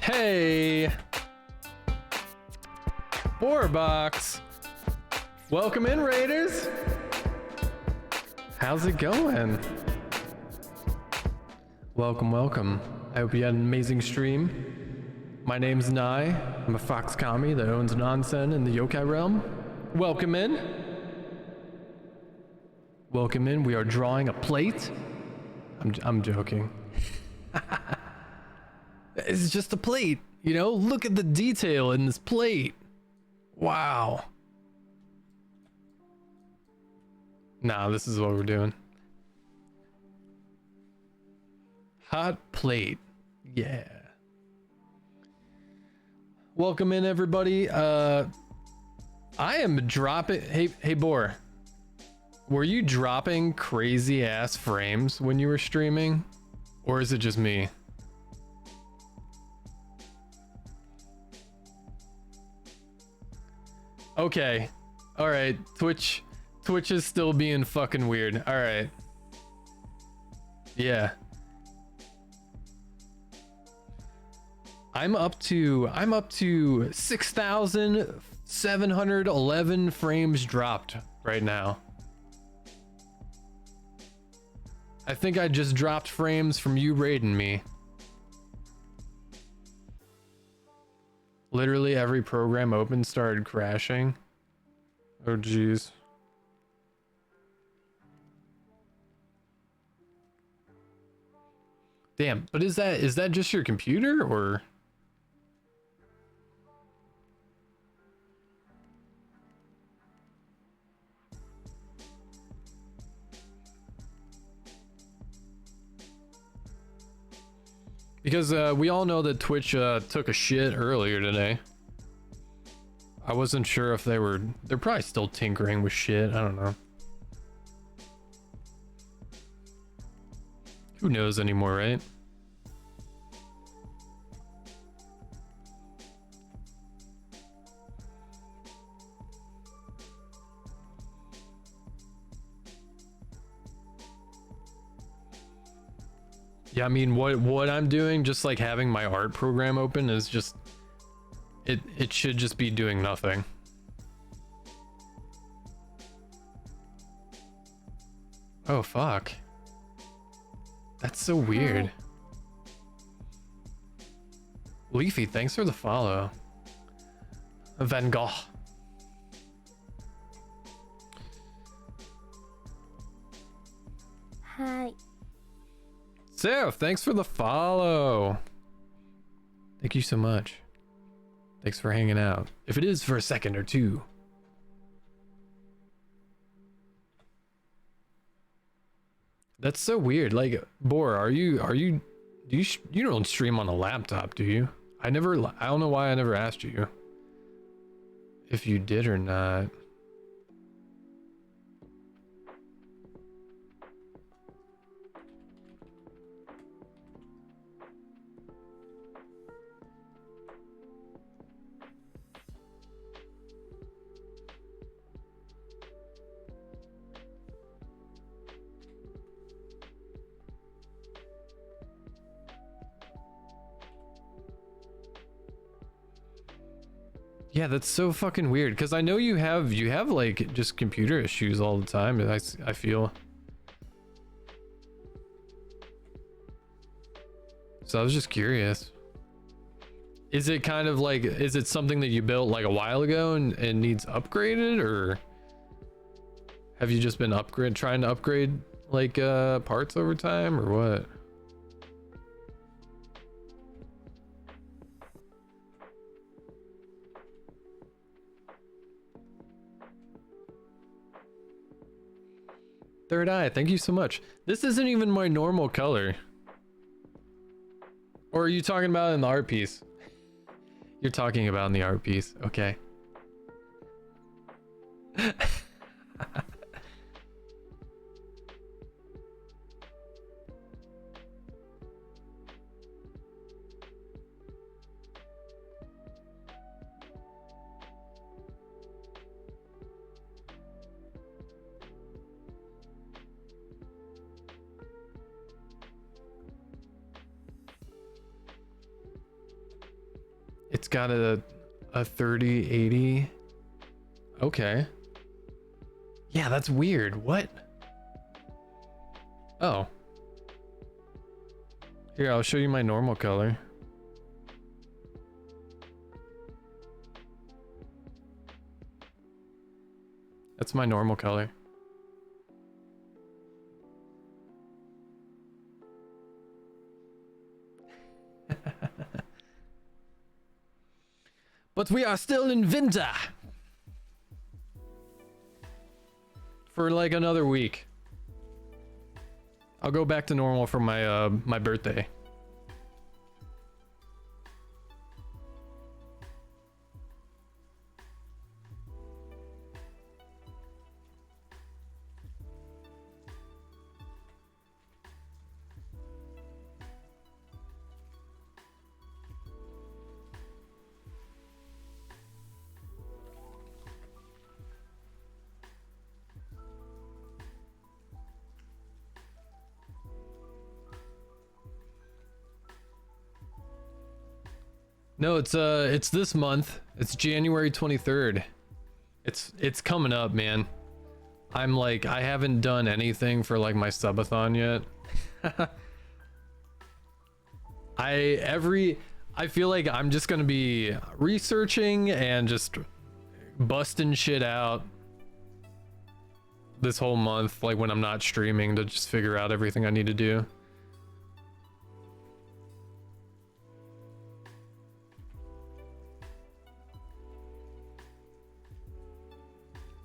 Hey, Box. Welcome in, Raiders. How's it going? Welcome, welcome. I hope you had an amazing stream. My name's Nai. I'm a fox kami that owns an onsen in the yokai realm. Welcome in. Welcome in. We are drawing a plate. I'm joking. It's just a plate, you know? Look at the detail in this plate. Wow. Nah, this is what we're doing. Hot plate. Yeah. Welcome in, everybody. I am dropping... Hey, Boar. Were you dropping crazy ass frames when you were streaming? Or is it just me? Okay. All right. Twitch is still being fucking weird. All right. Yeah. I'm up to 6,711 frames dropped right now. I think I just dropped frames from you raiding me. Literally every program open started crashing. Oh geez. Damn, but is that just your computer or? Because we all know that Twitch took a shit earlier today. I wasn't sure if they're probably still tinkering with shit. I don't know. Who knows anymore, right? Yeah, I mean, what I'm doing, just like having my art program open, is just it should just be doing nothing. Oh fuck. That's so weird. Leafy, thanks for the follow. Van Gogh. Hi. Seraph, thanks for the follow. Thank you so much. Thanks for hanging out. If it is for a second or two. That's so weird. Like, Bor, you don't stream on a laptop, do you? I don't know why I never asked you if you did or not. Yeah, that's so fucking weird, because I know you have like just computer issues all the time. I feel. So I was just curious. Is it kind of like, is it something that you built like a while ago and needs upgraded, or have you just been trying to upgrade like parts over time, or what? Third Eye, thank you so much. This isn't even my normal color. Or are you talking about in the art piece? You're talking about in the art piece, okay. It's got a 3080. Okay. Yeah, that's weird. What? Oh. Here, I'll show you my normal color. That's my normal color. But we are still in winter for like another week. I'll go back to normal for my my birthday. No, it's this month. It's January 23rd. It's coming up, man. I'm like, I haven't done anything for like my subathon yet. I feel like I'm just gonna be researching and just busting shit out this whole month, like when I'm not streaming, to just figure out everything I need to do.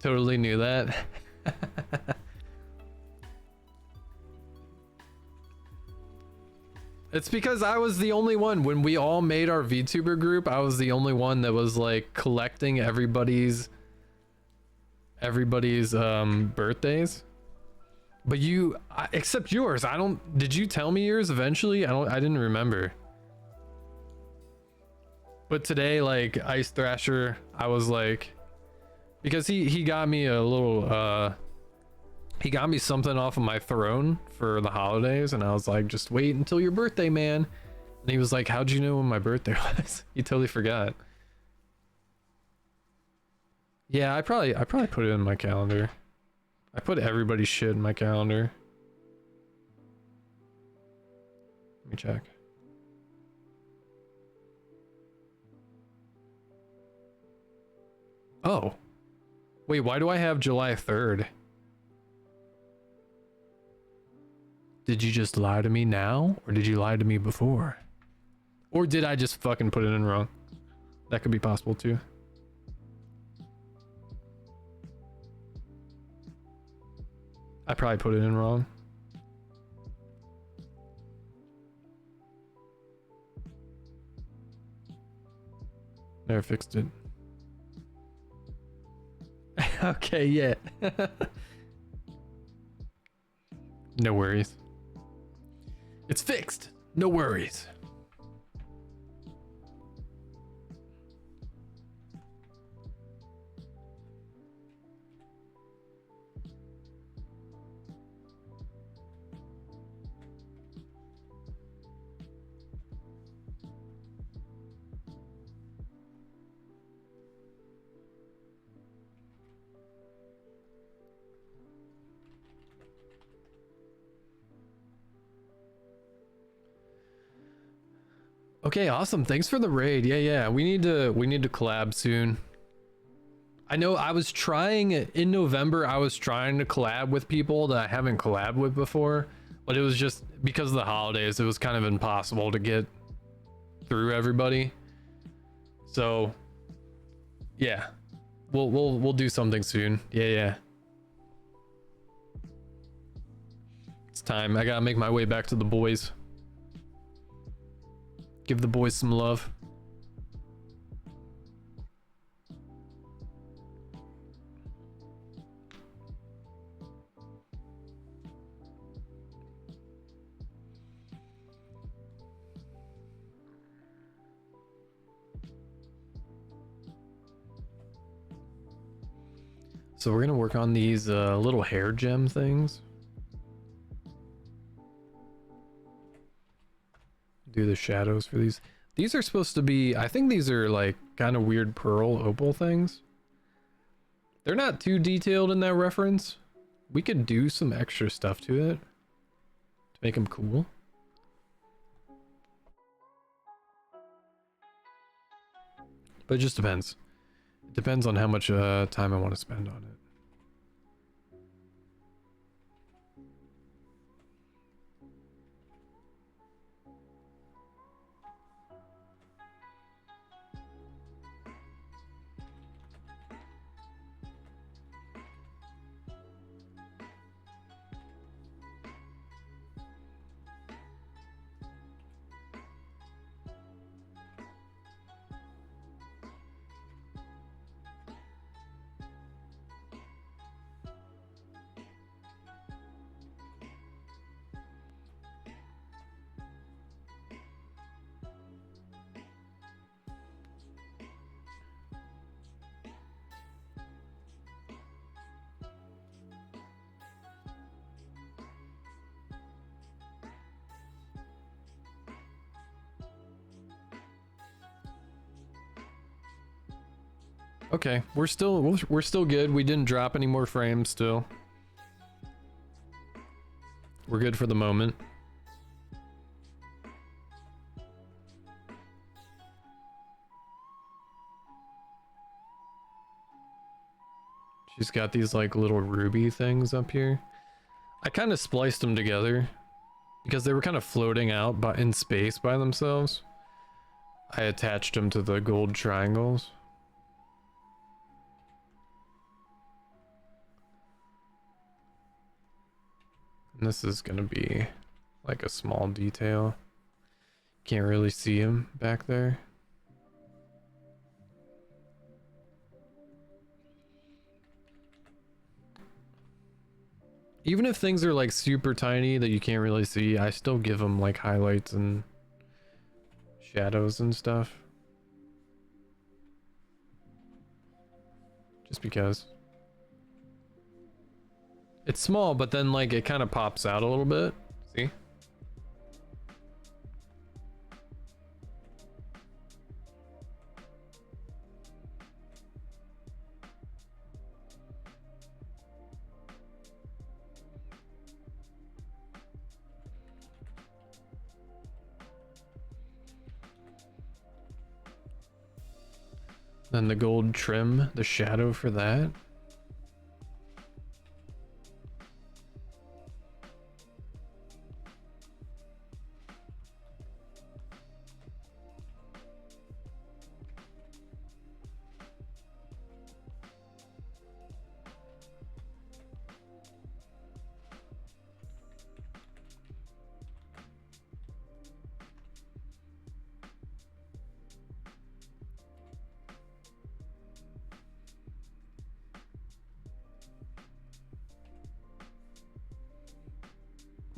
totally knew that. It's because I was the only one when we all made our VTuber group. I was the only one that was like collecting everybody's birthdays. But you, except yours, I don't. Did you tell me yours eventually? I didn't remember. But today, like Ice Thrasher, I was like, because he got me a little he got me something off of my throne for the holidays, and I was like, just wait until your birthday, man. And he was like, how'd you know when my birthday was? He totally forgot. Yeah, I probably put it in my calendar. I put everybody's shit in my calendar. Let me check. Oh. Wait, why do I have July 3rd? Did you just lie to me now? Or did you lie to me before? Or did I just fucking put it in wrong? That could be possible too. I probably put it in wrong. Never fixed it. Okay, yeah. No worries. It's fixed. No worries. Okay, awesome. Thanks for the raid. Yeah. We need to collab soon. I know I was trying in November, I was trying to collab with people that I haven't collabed with before, but it was just because of the holidays, it was kind of impossible to get through everybody. So yeah, we'll do something soon. Yeah. It's time. I gotta make my way back to the boys. Give the boys some love. So we're gonna work on these little hair gem things. Do the shadows for these. These are supposed to be, I think these are like kind of weird pearl opal things. They're not too detailed in that reference. We could do some extra stuff to it to make them cool. But it just depends. It depends on how much time I want to spend on it. Okay, we're still good. We didn't drop any more frames still. We're good for the moment. She's got these like little ruby things up here. I kind of spliced them together because they were kind of floating out in space by themselves. I attached them to the gold triangles. And this is gonna be like a small detail. Can't really see him back there. Even if things are like super tiny that you can't really see, I still give them like highlights and shadows and stuff. Just because. It's small, but then like it kind of pops out a little bit. See? Then the gold trim, the shadow for that.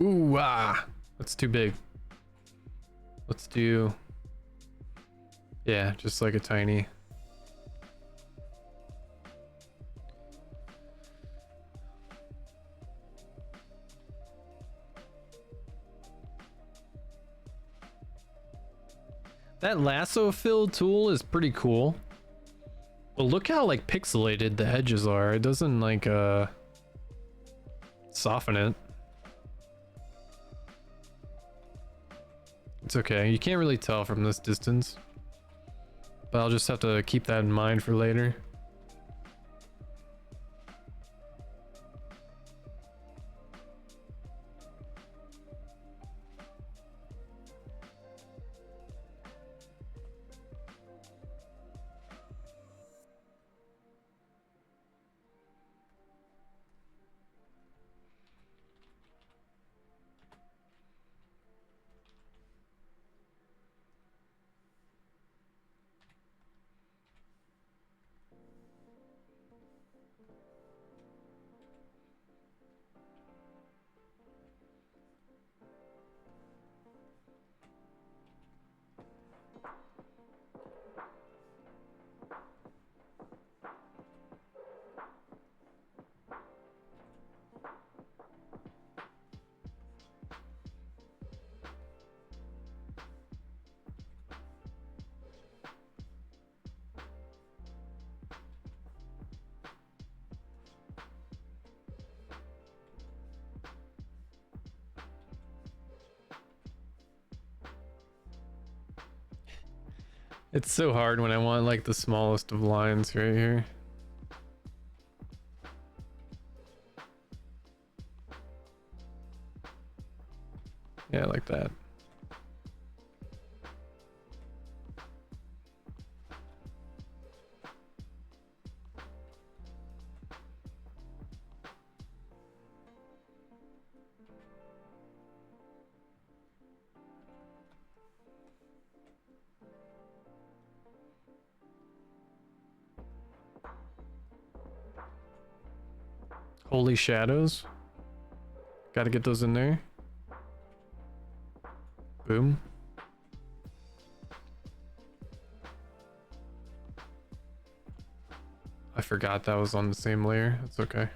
Ooh, ah, that's too big. Let's do, yeah, just like a tiny. That lasso fill tool is pretty cool. But look how like pixelated the edges are. It doesn't like soften it. It's okay, you can't really tell from this distance. But I'll just have to keep that in mind for later. It's so hard when I want like the smallest of lines right here. Yeah, like that. Holy shadows. Gotta get those in there. Boom. I forgot that was on the same layer. That's okay.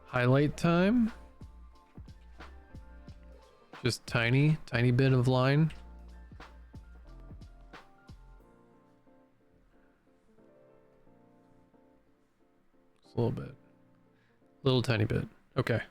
Highlight time. Just tiny bit of line. Just a little bit. Little tiny bit. Okay.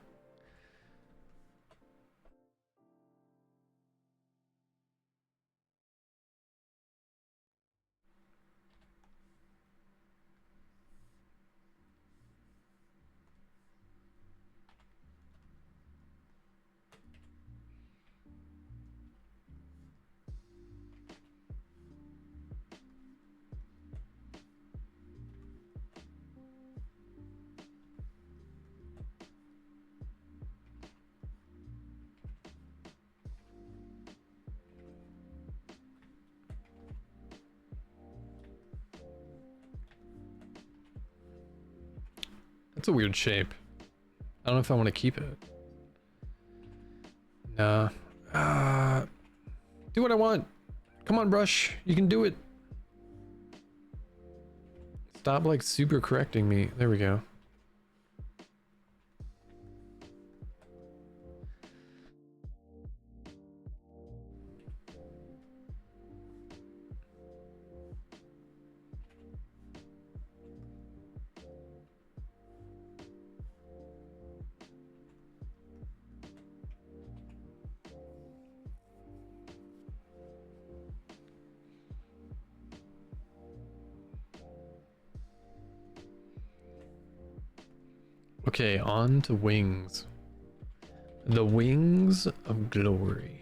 It's a weird shape. I don't know if I want to keep it. Nah. Do what I want. Come on, brush. You can do it. Stop like super correcting me. There we go. Okay, on to wings. The wings of glory.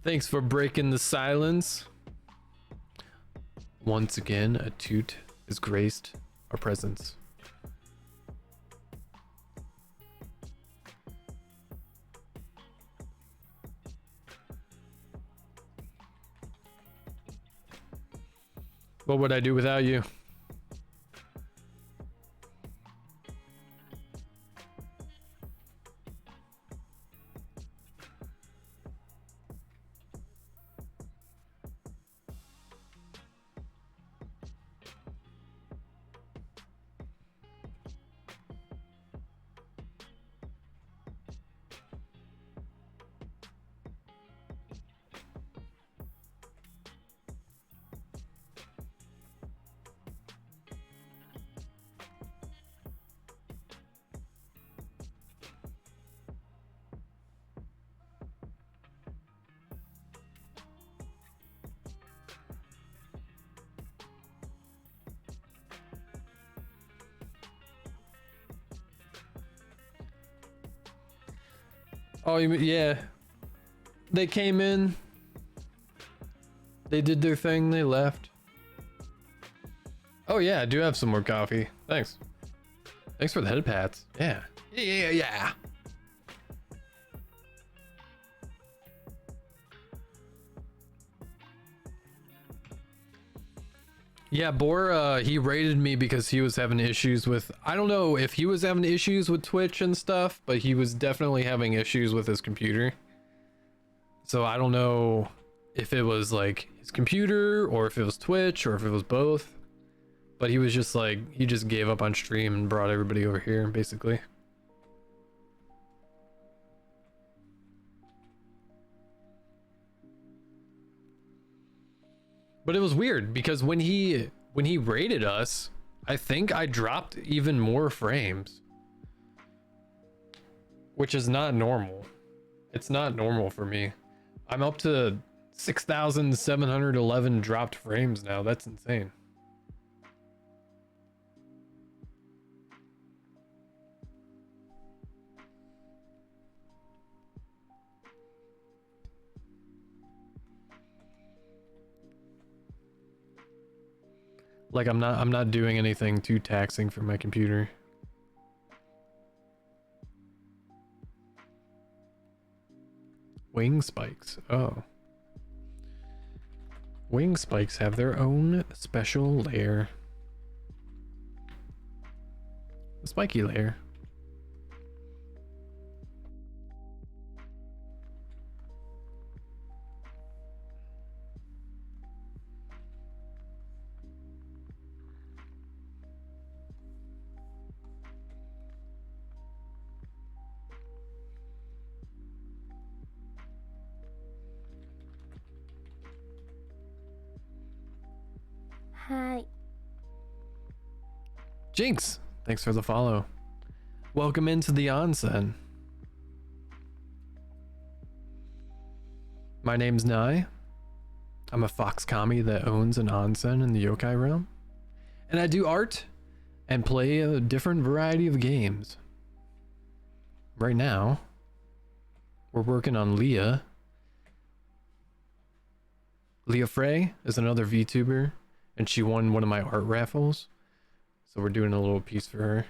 Thanks for breaking the silence. Once again, a toot has graced our presence. What would I do without you? Oh, yeah. They came in. They did their thing. They left. Oh, yeah. I do have some more coffee. Thanks. Thanks for the head pats. Yeah. Yeah. Yeah, Bor, he raided me because he was having issues with, I don't know if he was having issues with Twitch and stuff, but he was definitely having issues with his computer. So I don't know if it was like his computer or if it was Twitch or if it was both. But he was just like, he just gave up on stream and brought everybody over here, basically. But it was weird because when he raided us, I think I dropped even more frames, which is not normal. It's not normal for me. I'm up to 6,711 dropped frames now. That's insane. Like I'm not doing anything too taxing for my computer. Wing spikes. Oh. Wing spikes have their own special layer. The spiky layer. Hi. Jinx, thanks for the follow. Welcome into the onsen. My name's Nai. I'm a fox kami that owns an onsen in the yokai realm. And I do art and play a different variety of games. Right now, we're working on Leah. Leah Frey is another VTuber, and she won one of my art raffles. So we're doing a little piece for her.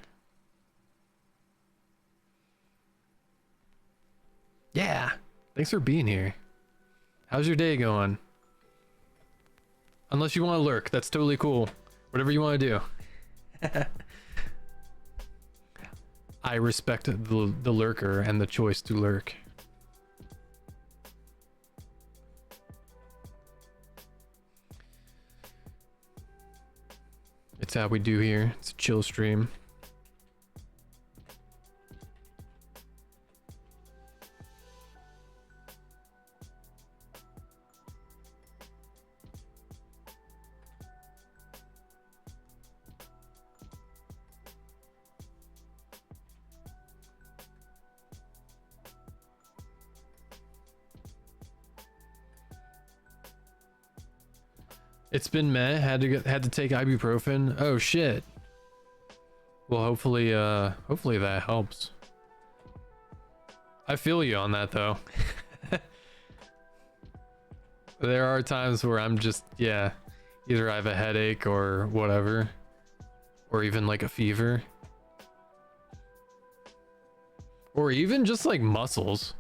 Yeah, thanks for being here. How's your day going? Unless you want to lurk, that's totally cool. Whatever you want to do. I respect the lurker and the choice to lurk. It's how we do here. It's a chill stream. It's been meh. Had to take ibuprofen. Oh shit. Well, hopefully that helps. I feel you on that though. There are times where I'm just, yeah, either I have a headache or whatever, or even like a fever, or even just like muscles.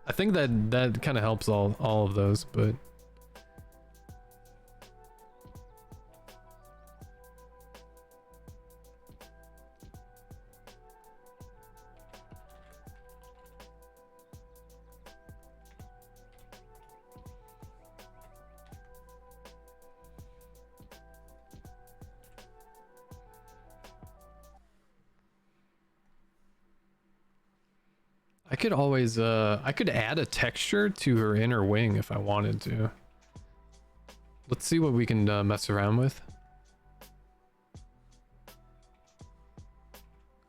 I think that kind of helps all of those, but. I could always I could add a texture to her inner wing if I wanted to. Let's see what we can mess around with.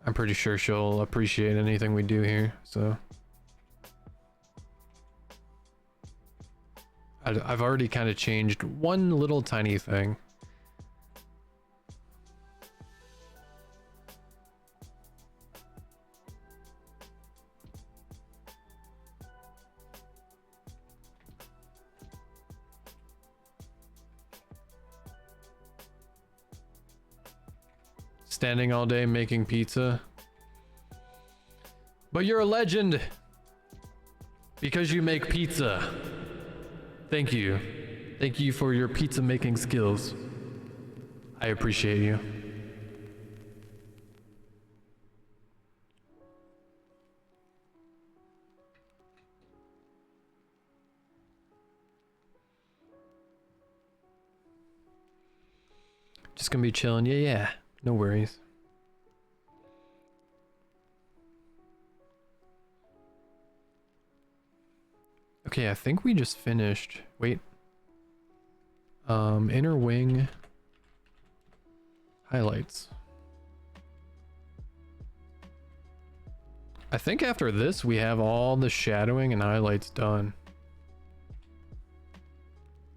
I'm pretty sure she'll appreciate anything we do here, so. I've already kind of changed one little tiny thing. Standing all day making pizza. But you're a legend because you make pizza. Thank you. Thank you for your pizza making skills. I appreciate you. Just gonna be chilling. Yeah. No worries. Okay, I think we just finished. Wait. Inner wing highlights. I think after this we have all the shadowing and highlights done.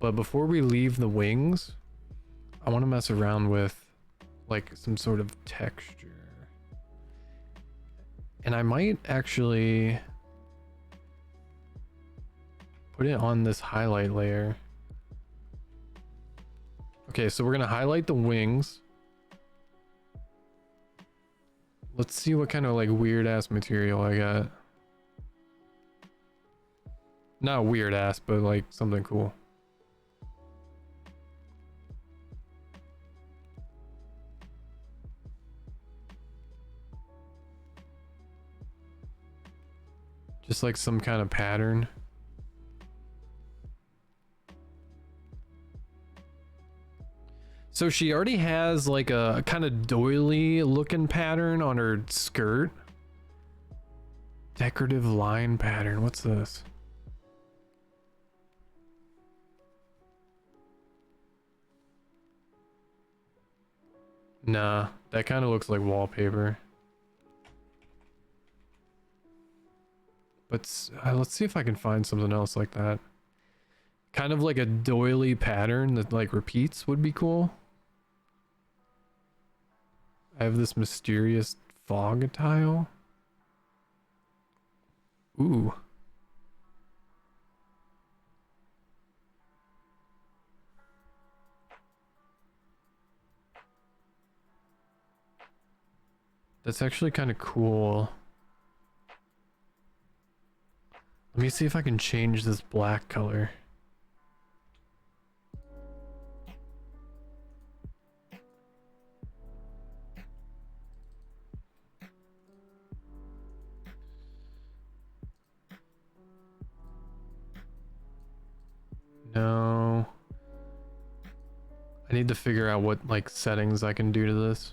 But before we leave the wings, I want to mess around with like some sort of texture. And I might actually put it on this highlight layer. Okay, so we're gonna highlight the wings. Let's see what kind of like weird ass material I got. Not weird ass, but like something cool. Just like some kind of pattern. So she already has like a kind of doily looking pattern on her skirt. Decorative line pattern. What's this? Nah, that kind of looks like wallpaper. But let's see if I can find something else like that. Kind of like a doily pattern that like repeats would be cool. I have this mysterious fog tile. Ooh. That's actually kind of cool. Let me see if I can change this black color. No. I need to figure out what like settings I can do to this.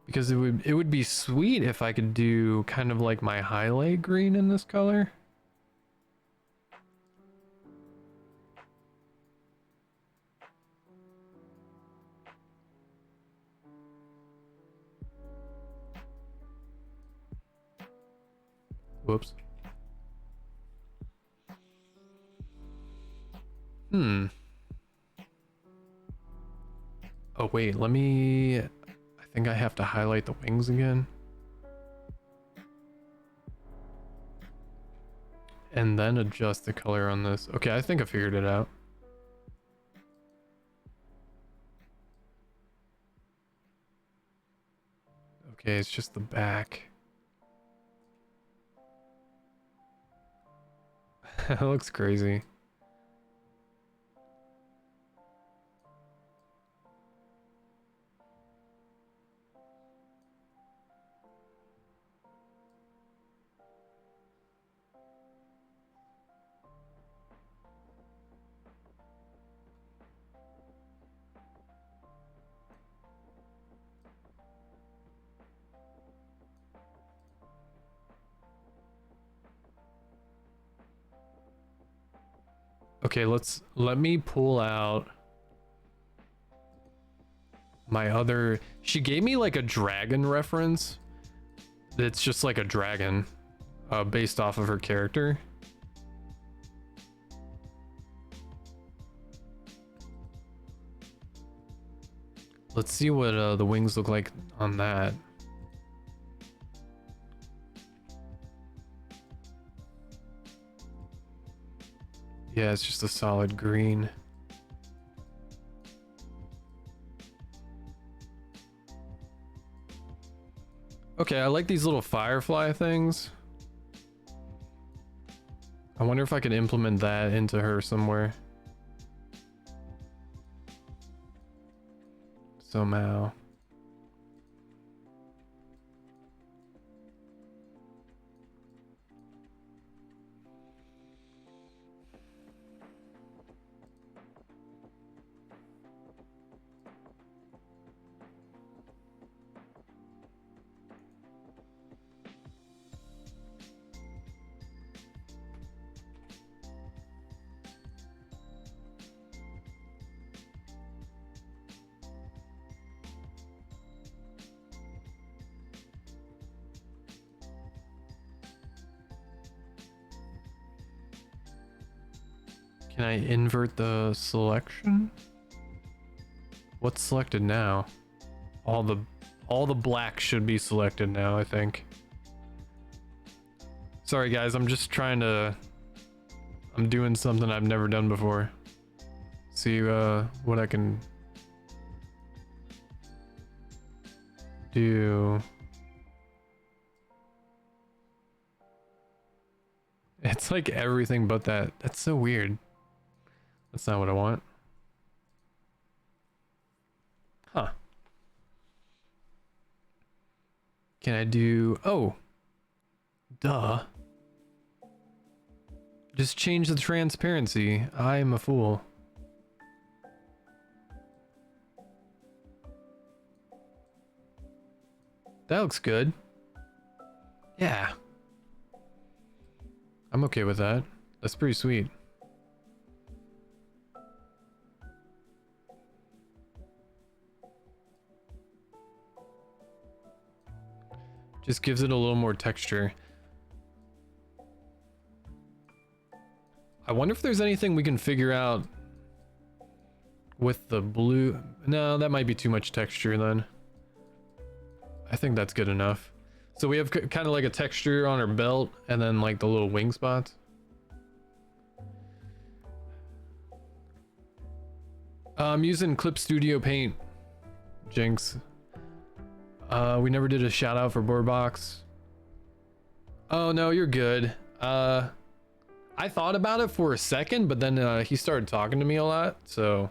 Because it would be sweet if I could do kind of like my highlight green in this color. Whoops. Oh wait, let me... I think I have to highlight the wings again. And then adjust the color on this. Okay, I think I figured it out. Okay, it's just the back. That looks crazy. Okay, let me pull out my other... She gave me like a dragon reference. It's just like a dragon based off of her character. Let's see what the wings look like on that. Yeah, it's just a solid green. Okay, I like these little firefly things. I wonder if I can implement that into her somewhere. Somehow. Can I invert the selection? What's selected now? All the black should be selected now, I think. Sorry guys, I'm just trying to... I'm doing something I've never done before. See what I can do. It's like everything but that. That's so weird. That's not what I want. Huh. Can I do... Oh. Duh. Just change the transparency. I am a fool. That looks good. Yeah. I'm okay with that. That's pretty sweet. Just gives it a little more texture. I wonder if there's anything we can figure out with the blue. No, that might be too much texture then. I think that's good enough. So we have kind of like a texture on her belt and then like the little wing spots. I'm using Clip Studio Paint, Jinx. We never did a shout out for Boardbox. Oh no, you're good. I thought about it for a second, but then he started talking to me a lot, so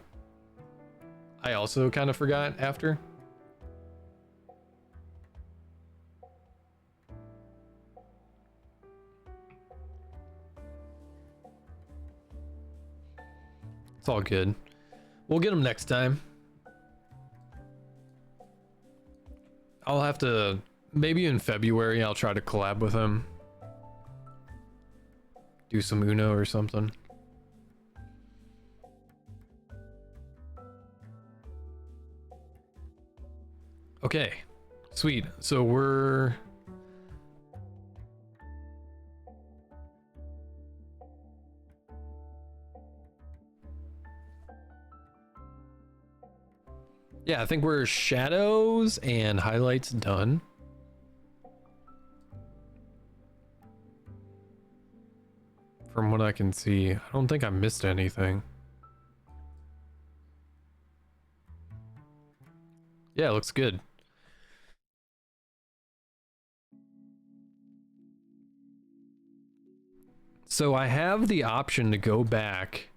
I also kind of forgot after. It's all good. We'll get him next time. I'll have to, maybe in February, I'll try to collab with him. Do some Uno or something. Okay, sweet. So we're... Yeah, I think we're shadows and highlights done. From what I can see, I don't think I missed anything. Yeah, it looks good. So I have the option to go back,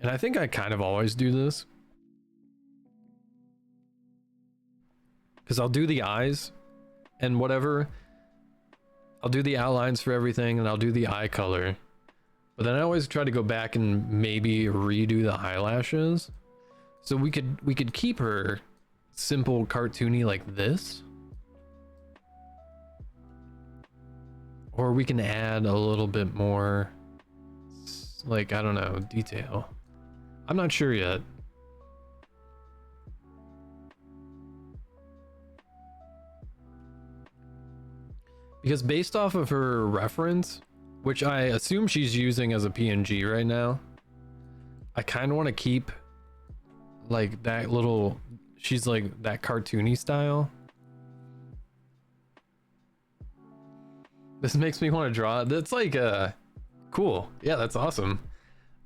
and I think I kind of always do this. Because I'll do the eyes and whatever. I'll do the outlines for everything and I'll do the eye color. But then I always try to go back and maybe redo the eyelashes. So we could keep her simple cartoony like this. Or we can add a little bit more, like, I don't know, detail. I'm not sure yet. Because based off of her reference, which I assume she's using as a PNG right now, I kind of want to keep like that little, she's like that cartoony style. This makes me want to draw. That's like cool. Yeah, that's awesome.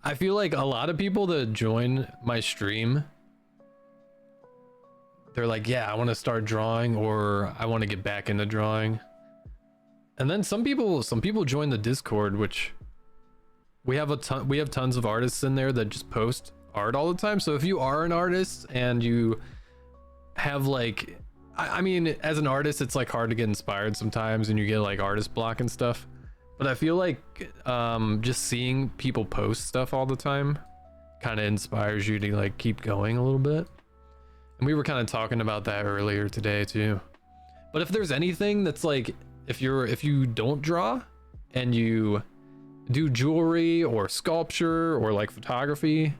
I feel like a lot of people that join my stream, they're like, yeah, I want to start drawing, or I want to get back into drawing. And then some people join the Discord, which we have tons of artists in there that just post art all the time. So if you are an artist and you have like, I mean, as an artist, it's like hard to get inspired sometimes and you get like artist block and stuff. But I feel like just seeing people post stuff all the time kind of inspires you to like keep going a little bit. And we were kind of talking about that earlier today too. But if there's anything that's like, if you don't draw and you do jewelry or sculpture or like photography,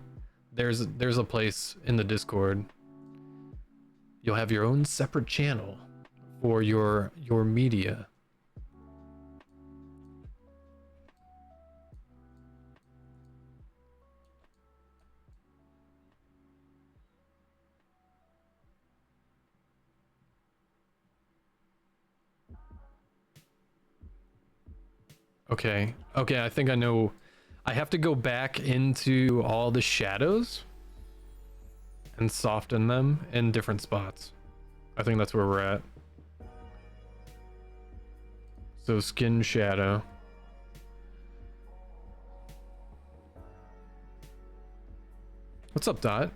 there's a place in the Discord. You'll have your own separate channel for your media. Okay, I think I know. I have to go back into all the shadows and soften them in different spots. I think that's where we're at. So skin shadow. What's up, Dot?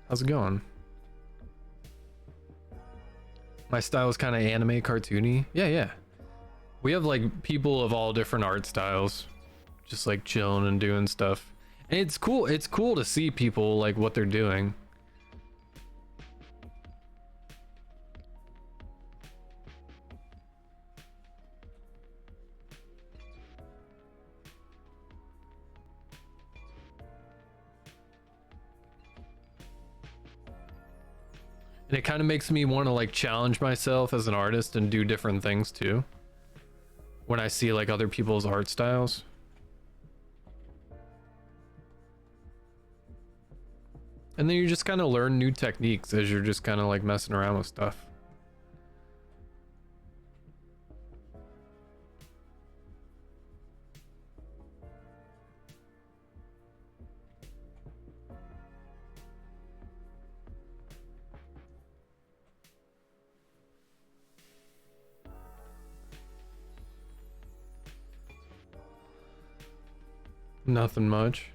How's it going? My style is kind of anime cartoony. Yeah. We have like people of all different art styles, just like chilling and doing stuff. And it's cool to see people like what they're doing. And it kind of makes me want to like challenge myself as an artist and do different things too. When I see like other people's art styles. And then you just kind of learn new techniques as you're just kind of like messing around with stuff. Nothing much.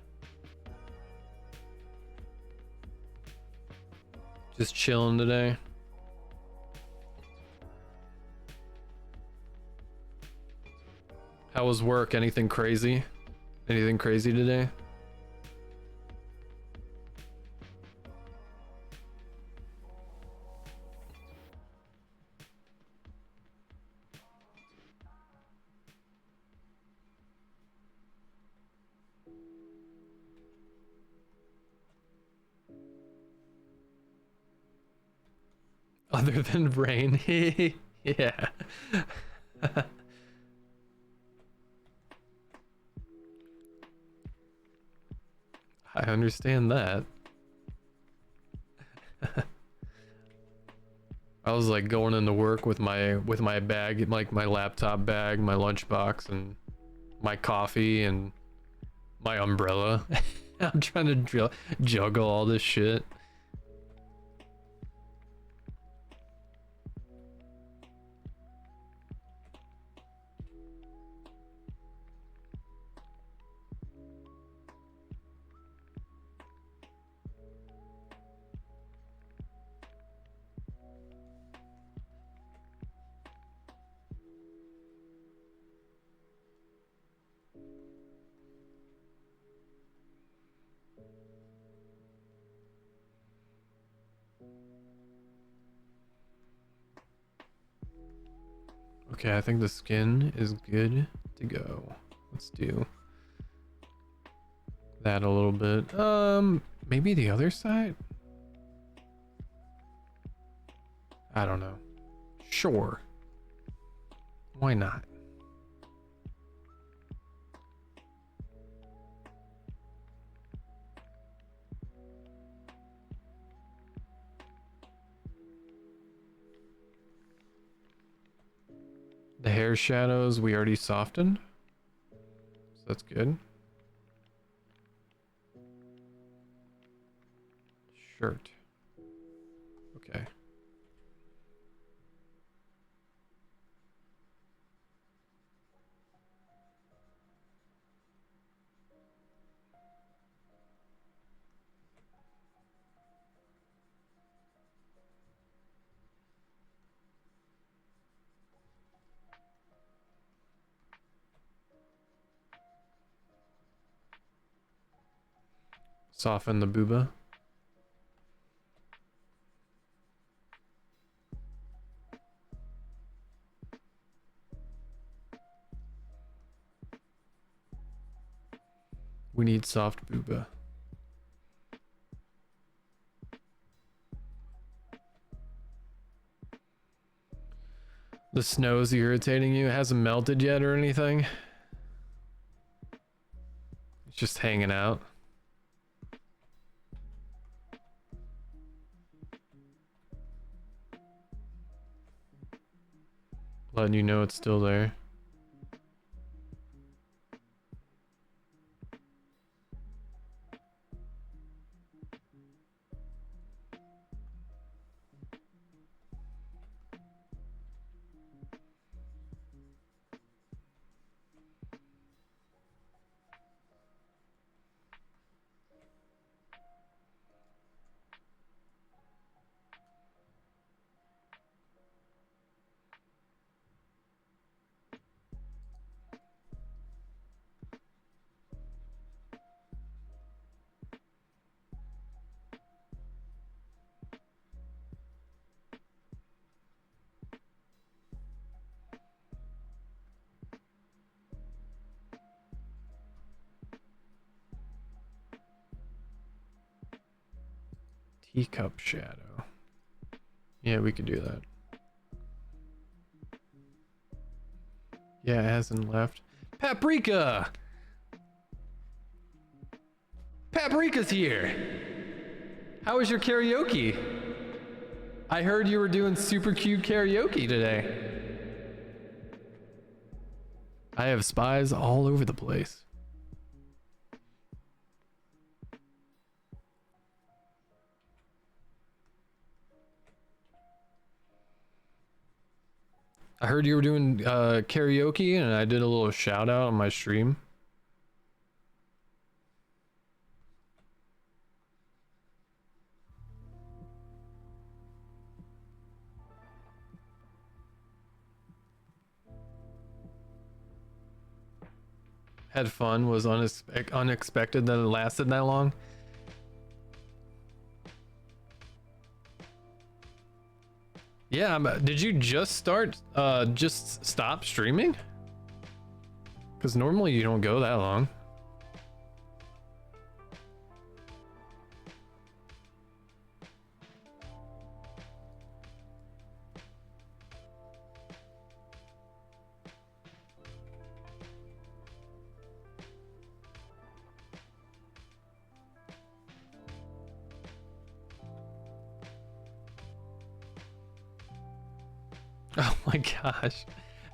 Just chilling today. How was work? Anything crazy? Anything crazy today? Other than rain? Yeah. I understand that. I was like going into work with my bag, like my laptop bag, my lunchbox, and my coffee and my umbrella. I'm trying to juggle all this shit. Okay, I think the skin is good to go. Let's do that a little bit. Maybe the other side? I don't know. Sure. Why not? The hair shadows we already softened, so that's good. Shirt. Okay. Soften the booba. We need soft booba. The snow's irritating you? It hasn't melted yet or anything? It's just hanging out. Letting you know it's still there. Teacup shadow. Yeah, we could do that. Yeah, it hasn't left. Paprika! Paprika's here! How was your karaoke? I heard you were doing super cute karaoke today. I have spies all over the place. I heard you were doing karaoke and I did a little shout out on my stream. Had fun, was unexpected that it lasted that long. Yeah, did you just stop streaming? Because normally you don't go that long. Oh my gosh.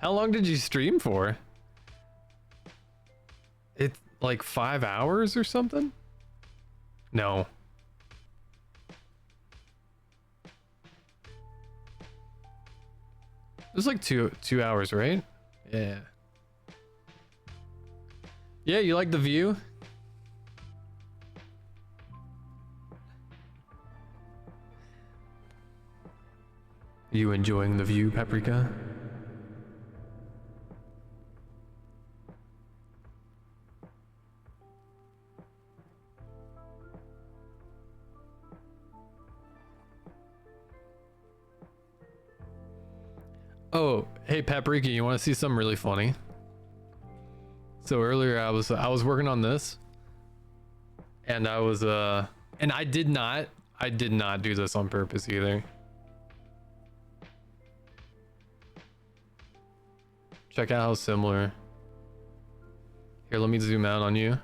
How long did you stream for? It's like 5 hours or something? No. It was like two hours, right? Yeah. Yeah, you like the view? You enjoying the view, Paprika? Oh, hey Paprika, you want to see something really funny? So earlier I was working on this, and I did not do this on purpose either. Check out how similar. Here, let me zoom out on you.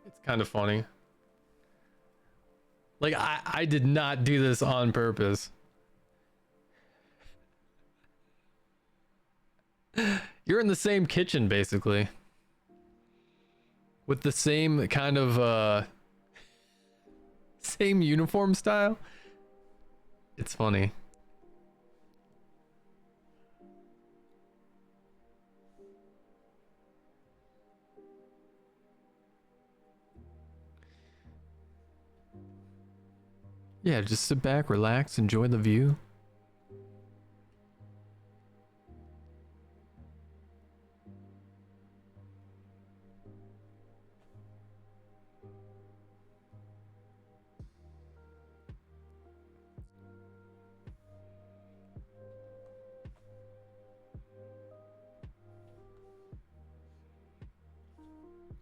It's kind of funny. Like, I did not do this on purpose. You're in the same kitchen, basically. With the same kind of, same uniform style. It's funny. Yeah, just sit back, relax, enjoy the view.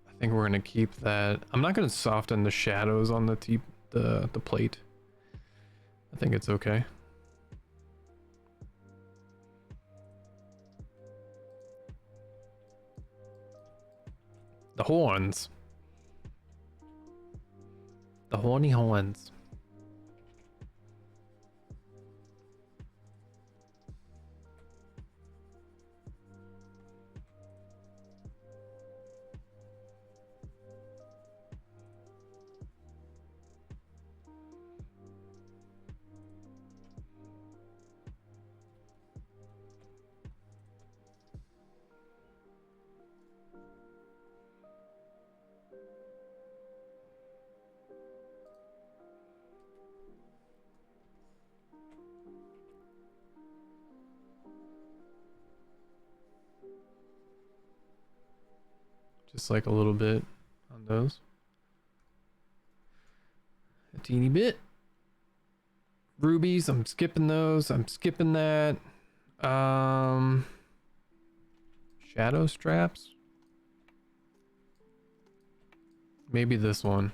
I think we're gonna keep that. I'm not gonna soften the shadows on the plate. I think it's okay. The horns. The horny horns. Just like a little bit on those. A teeny bit. Rubies, I'm skipping those. I'm skipping that. Shadow straps. maybe this one.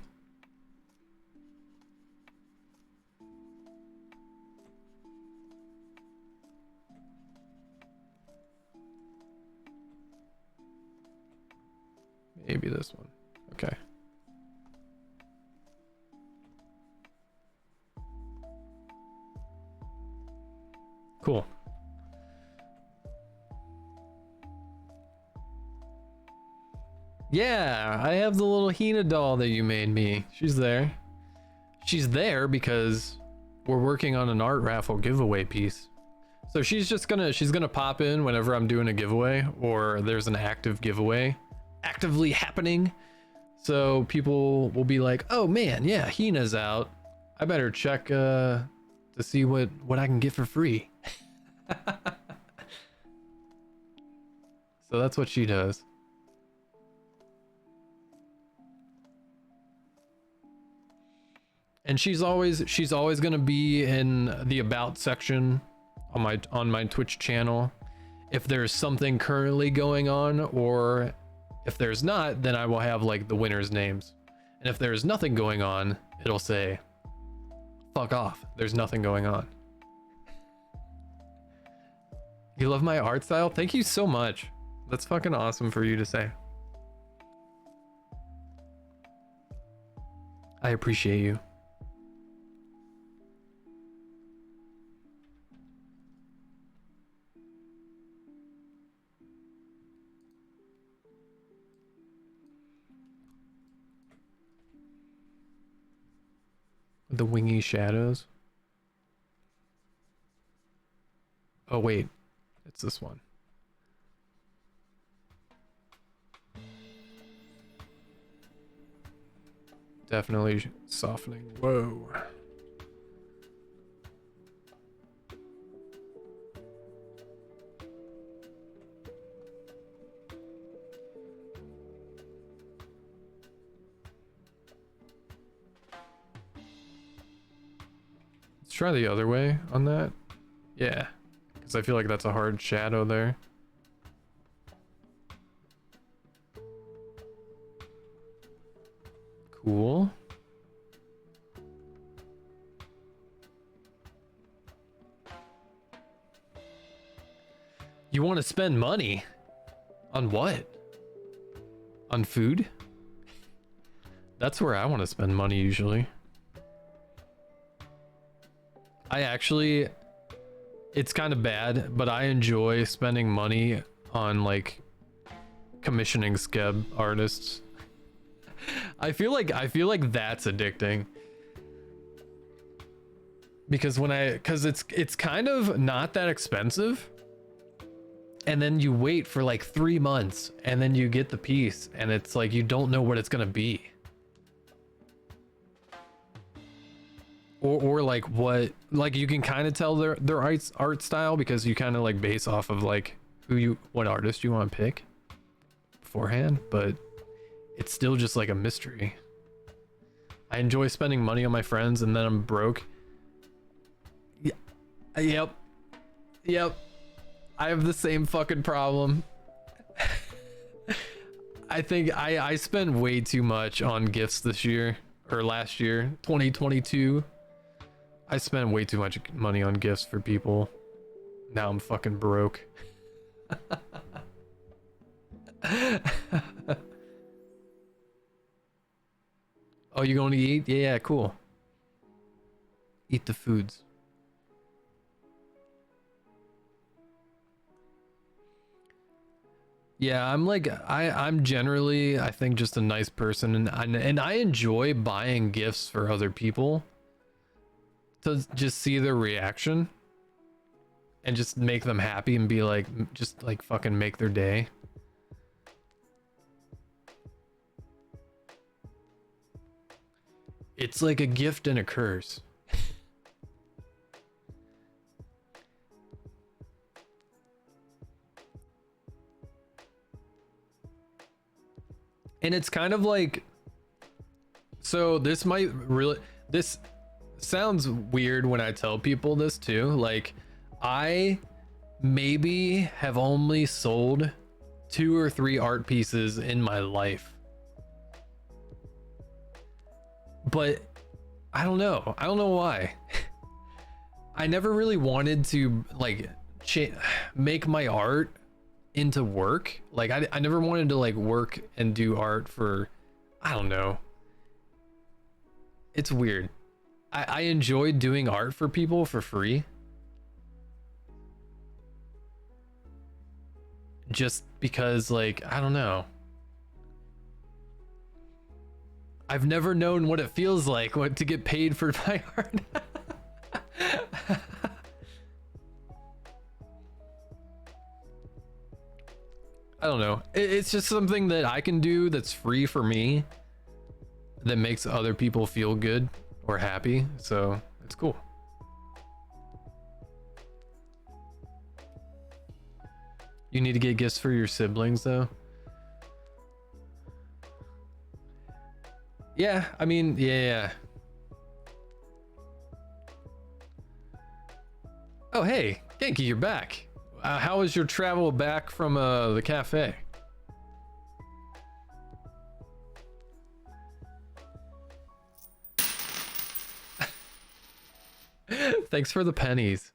Maybe this one. Okay. Cool. Yeah, I have the little Hina doll that you made me. She's there. She's there because we're working on an art raffle giveaway piece. So she's gonna pop in whenever I'm doing a giveaway or there's an active giveaway actively happening. So people will be like, oh man, yeah, Hina's out. I better check to see what I can get for free. So that's what she does. And she's always gonna be in the about section on my Twitch channel. If there's something currently going on, or if there's not, then I will have like the winners' names. And if there's nothing going on, it'll say, fuck off, there's nothing going on. You love my art style? Thank you so much. That's fucking awesome for you to say. I appreciate you. The wingy shadows. Oh wait, it's this one. Definitely softening. Whoa. Let's try the other way on that. Yeah, because I feel like that's a hard shadow there. Cool. You want to spend money? On what? On food? That's where I want to spend money usually. I actually, it's kind of bad, but I enjoy spending money on like commissioning skeb artists. I feel like that's addicting. Because it's kind of not that expensive. And then you wait for like 3 months and then you get the piece and it's like you don't know what it's gonna be. Or like what, like you can kind of tell their art style because you kind of like base off of like what artist you want to pick beforehand, but it's still just like a mystery. I enjoy spending money on my friends and then I'm broke. Yeah. Yep. I have the same fucking problem. I think I spent way too much on gifts this year or last year, 2022. I spent way too much money on gifts for people. Now I'm fucking broke. Oh, you going to eat? Yeah, cool. Eat the foods. Yeah, I'm generally, I think, just a nice person, and I enjoy buying gifts for other people to just see their reaction and just make them happy and be like, just like fucking make their day. It's like a gift and a curse. And it's kind of like, so this sounds weird when I tell people this too. Like, I maybe have only sold 2 or 3 art pieces in my life. but I don't know. I don't know why. I never really wanted to like make my art into work. Like I never wanted to like work and do art for, I don't know. It's weird. I enjoyed doing art for people for free. Just because, like, I don't know. I've never known what it feels like to get paid for my art. I don't know. It's just something that I can do that's free for me, that makes other people feel good or happy, so it's cool. You need to get gifts for your siblings though. Yeah, I mean, yeah. Oh hey, Genki, you're back. How was your travel back from the cafe? Thanks for the pennies.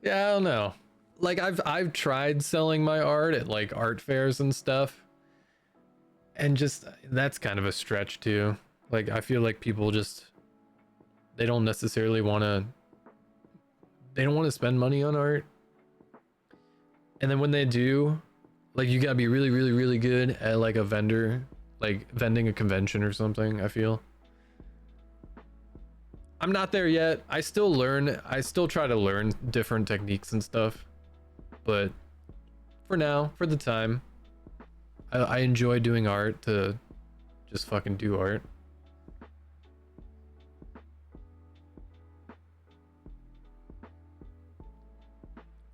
Yeah, I don't know. Like I've tried selling my art at like art fairs and stuff. And just that's kind of a stretch too. Like I feel like people just they don't want to spend money on art. And then when they do, like you gotta be really, really, really good at like a vendor, like vending a convention or something, I feel. I'm not there yet. I still try to learn different techniques and stuff. But for now, for the time, I enjoy doing art to just fucking do art.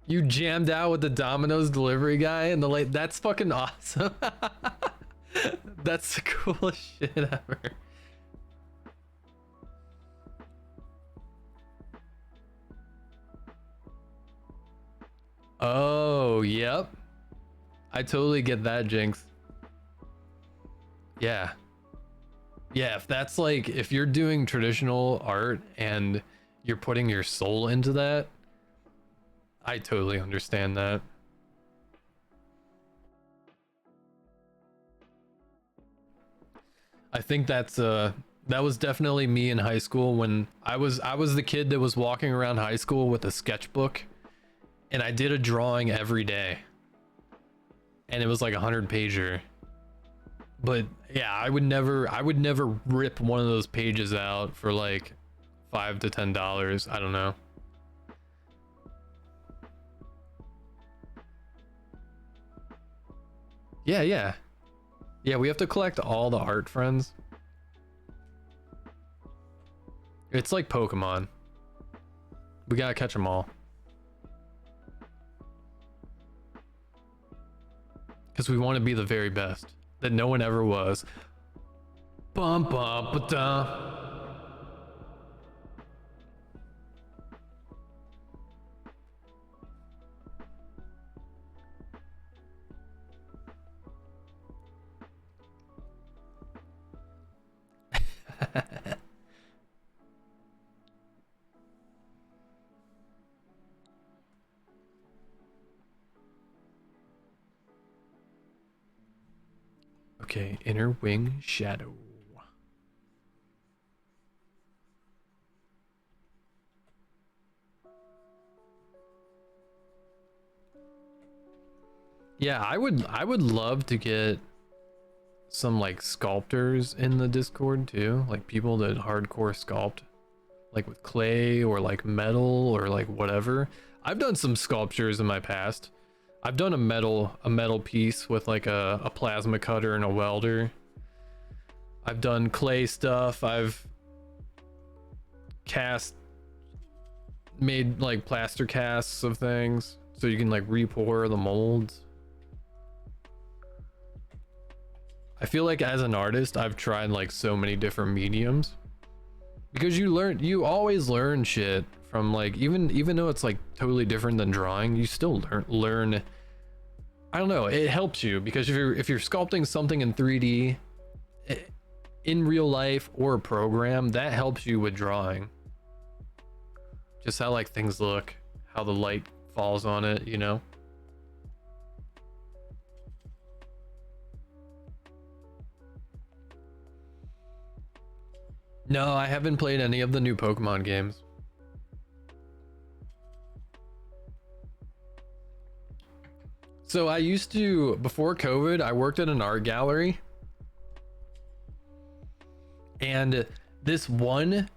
You jammed out with the Domino's delivery guy and the late. That's fucking awesome. That's the coolest shit ever. Oh, yep. I totally get that, Jinx. Yeah. Yeah, if that's like, if you're doing traditional art and you're putting your soul into that, I totally understand that. I think that was definitely me in high school when I was the kid that was walking around high school with a sketchbook and I did a drawing every day. And it was like 100-pager. But yeah, I would never rip one of those pages out for like $5 to $10. I don't know. Yeah, we have to collect all the art friends. It's like Pokemon. We gotta catch them all. Because we want to be the very best that no one ever was. Bum bum ba-dum. Okay, inner wing shadow. Yeah, I would love to get some like sculptors in the Discord too, like people that hardcore sculpt like with clay or like metal or like whatever. I've done some sculptures in my past. I've done a metal piece with like a plasma cutter and a welder. I've done clay stuff. I've made like plaster casts of things so you can like repour the molds. I feel like as an artist, I've tried like so many different mediums because you always learn shit from like even though it's like totally different than drawing, you still learn. I don't know, it helps you because if you're sculpting something in 3D in real life or a program, that helps you with drawing. Just how like things look, how the light falls on it, you know. No, I haven't played any of the new Pokemon games. So I used to, before COVID, I worked at an art gallery. And this one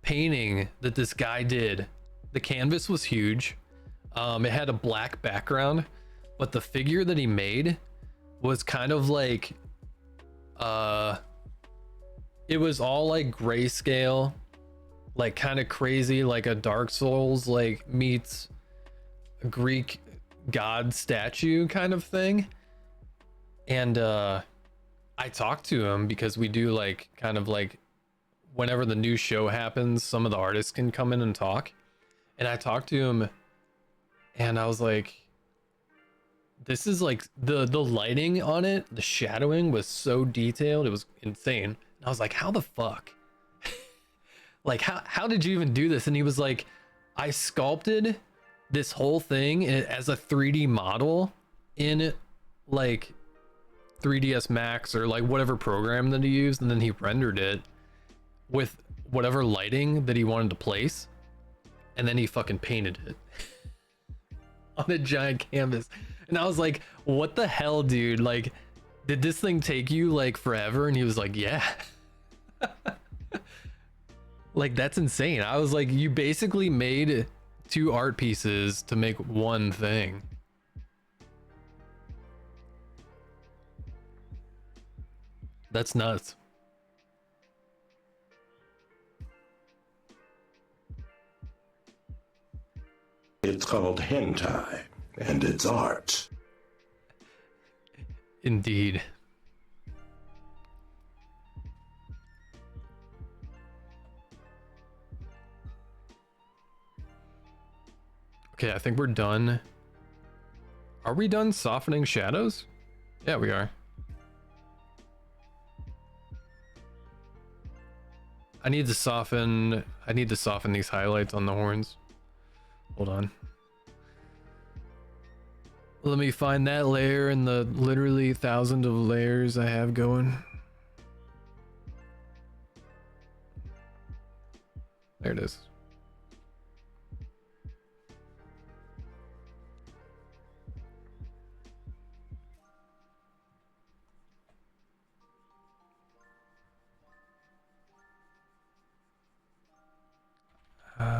painting that this guy did, the canvas was huge. It had a black background, but the figure that he made was kind of like, it was all like grayscale, like kind of crazy, like a Dark Souls like meets a Greek god statue kind of thing. And I talked to him because we do like kind of like whenever the new show happens, some of the artists can come in and talk. And I talked to him and I was like, this is like the lighting on it, the shadowing was so detailed, it was insane. And I was like, how the fuck? Like how did you even do this? And he was like, I sculpted this whole thing as a 3D model in like 3ds Max or like whatever program that he used, and then he rendered it with whatever lighting that he wanted to place, and then he fucking painted it on a giant canvas. And I was like, what the hell, dude? Like, did this thing take you like forever? And he was like, yeah. Like, that's insane. I was like, you basically made 2 art pieces to make one thing. That's nuts. It's called hentai, and it's art. Indeed. Okay, I think we're done. Are we done softening shadows? Yeah, we are. I need to soften these highlights on the horns. Hold on. Let me find that layer in the literally thousands of layers I have going. There it is.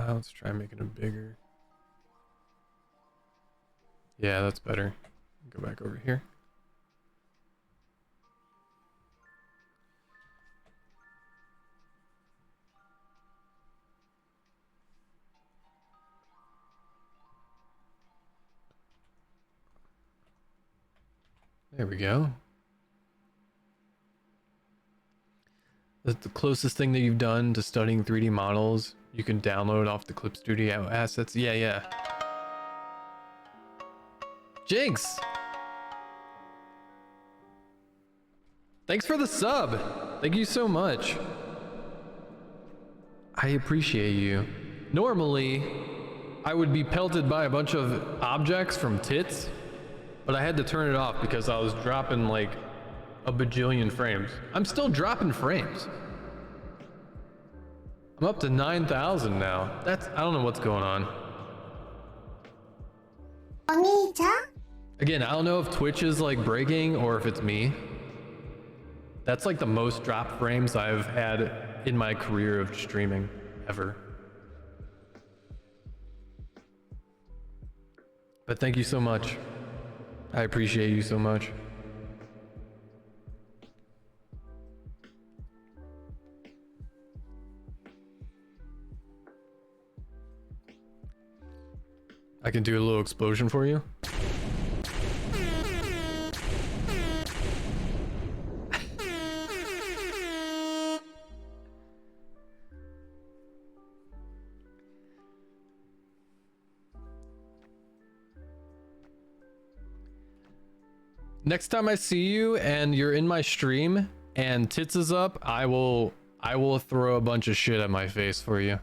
Let's try making it bigger. Yeah, that's better. Go back over here. There we go. That's the closest thing that you've done to studying 3D models. You can download off the Clip Studio assets. Yeah, yeah. Jinx! Thanks for the sub. Thank you so much. I appreciate you. Normally, I would be pelted by a bunch of objects from tits, but I had to turn it off because I was dropping like a bajillion frames. I'm still dropping frames. I'm up to 9,000 now. I don't know what's going on. Oni-chan? Again, I don't know if Twitch is like breaking or if it's me. That's like the most drop frames I've had in my career of streaming ever. But thank you so much. I appreciate you so much. I can do a little explosion for you. Next time I see you and you're in my stream and tits is up, I will throw a bunch of shit at my face for you.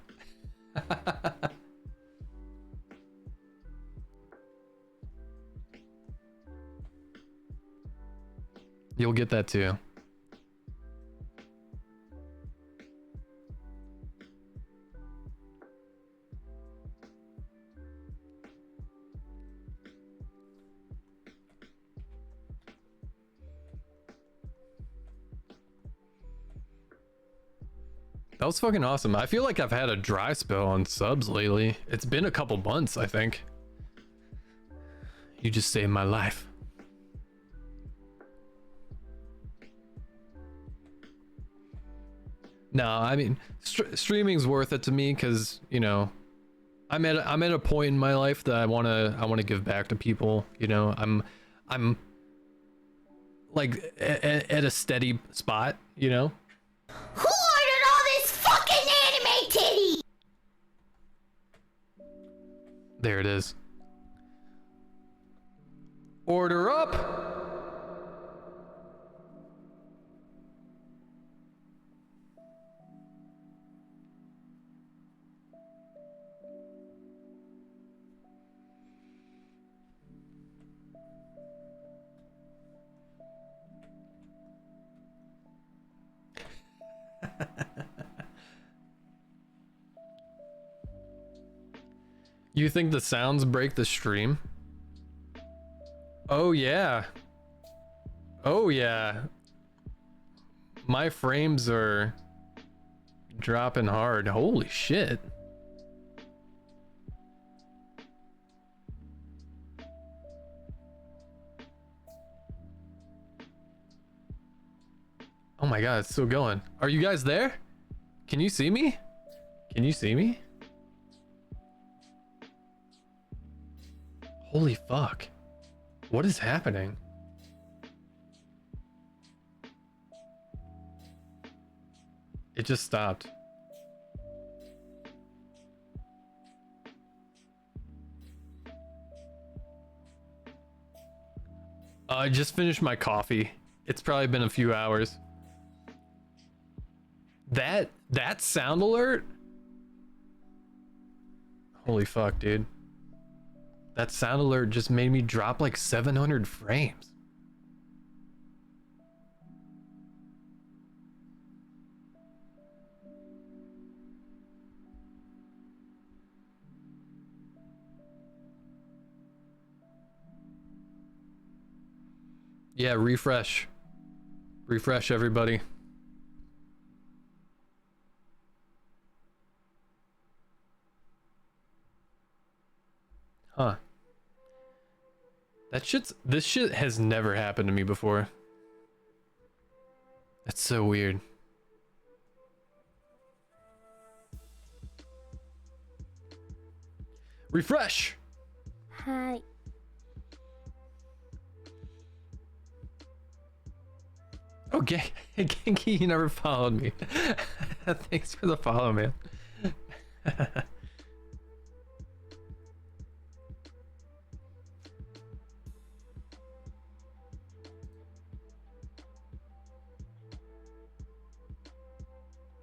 You'll get that too. That was fucking awesome. I feel like I've had a dry spell on subs lately. It's been a couple months, I think. You just saved my life. No, I mean, streaming's worth it to me because, you know, I'm at a point in my life that I wanna give back to people. You know, I'm like at a steady spot. You know. Who ordered all this fucking anime titty? There it is. Order up. You think the sounds break the stream? Oh yeah. Oh yeah. My frames are dropping hard. Holy shit. Oh my god, it's still going. Are you guys there? Can you see me? Can you see me? Holy fuck. What is happening? It just stopped. I just finished my coffee. It's probably been a few hours. That sound alert? Holy fuck, dude. That sound alert just made me drop like 700 frames. Yeah, refresh. Refresh, everybody. Huh. This shit has never happened to me before. That's so weird. Refresh. Hi. Okay, Genki, you never followed me. Thanks for the follow, man.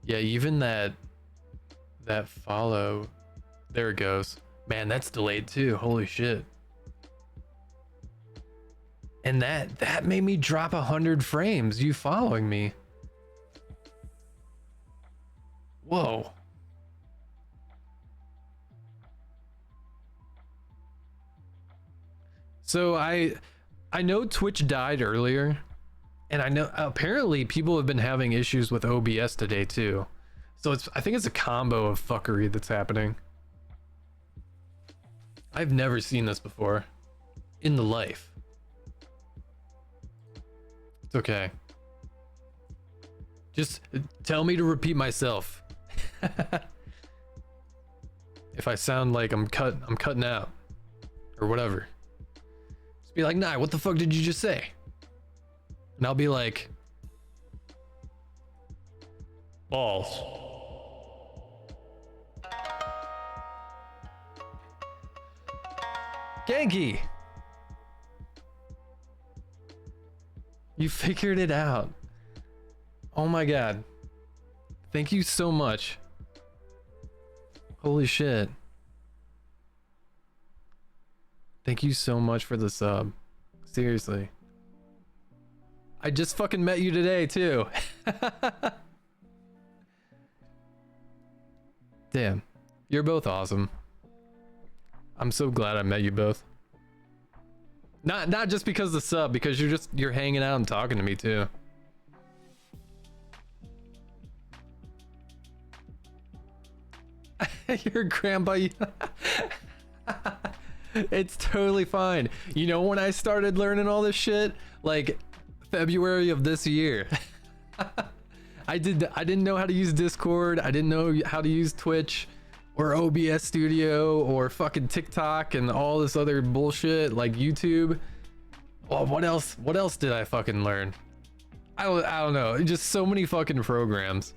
Yeah, even that follow, there it goes. Man, that's delayed too. Holy shit. And that made me drop 100 frames, you following me. Whoa. So I know Twitch died earlier, and I know apparently people have been having issues with OBS today too. So I think it's a combo of fuckery that's happening. I've never seen this before in the life. It's okay. Just tell me to repeat myself. If I sound like I'm cutting out or whatever. Just be like, nah, what the fuck did you just say? And I'll be like, balls. Genki. You figured it out. Oh my god. Thank you so much. Holy shit. Thank you so much for the sub. Seriously. I just fucking met you today too. Damn. You're both awesome. I'm so glad I met you both. Not just because of the sub, because you're hanging out and talking to me too. Your grandpa. It's totally fine. You know when I started learning all this shit? Like February of this year. I didn't know how to use Discord. I didn't know how to use Twitch or OBS Studio or fucking TikTok and all this other bullshit like YouTube. Well, what else did I fucking learn? I don't know. Just so many fucking programs.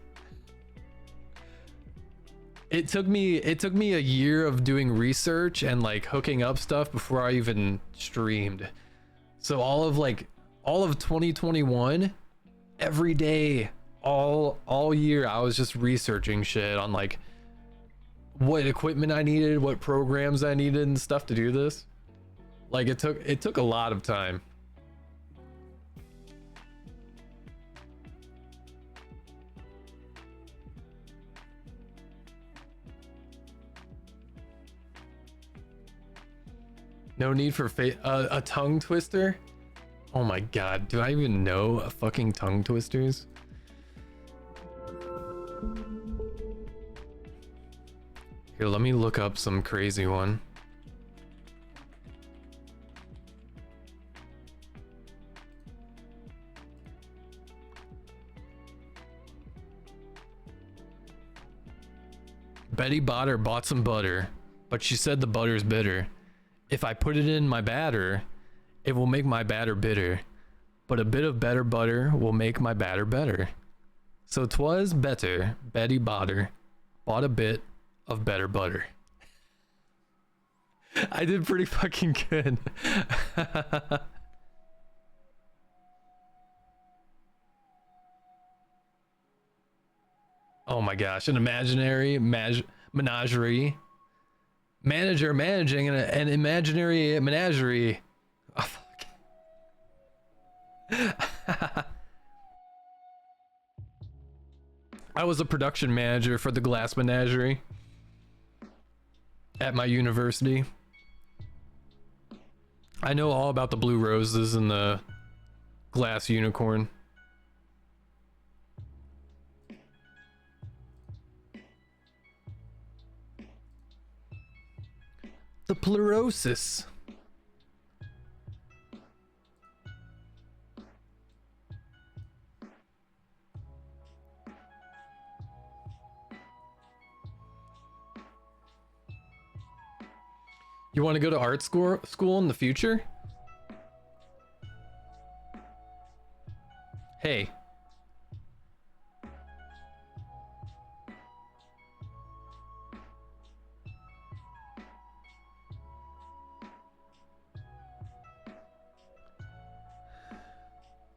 It took me a year of doing research and like hooking up stuff before I even streamed. So all of 2021, every day, all year, I was just researching shit on like what equipment I needed, what programs I needed and stuff to do this. Like it took a lot of time. No need for a tongue twister? Oh my god, do I even know a fucking tongue twisters? Here, let me look up some crazy one. Betty Botter bought some butter, but she said the butter's bitter. If I put it in my batter, it will make my batter bitter. But a bit of better butter will make my batter better. So 'twas better Betty Botter bought a bit of better butter. I did pretty fucking good. Oh my gosh, an imaginary menagerie. Manager managing an imaginary menagerie. Oh, fuck. I was a production manager for the Glass Menagerie at my university. I know all about the blue roses and the glass unicorn. The pleurosis. You want to go to art school in the future? Hey.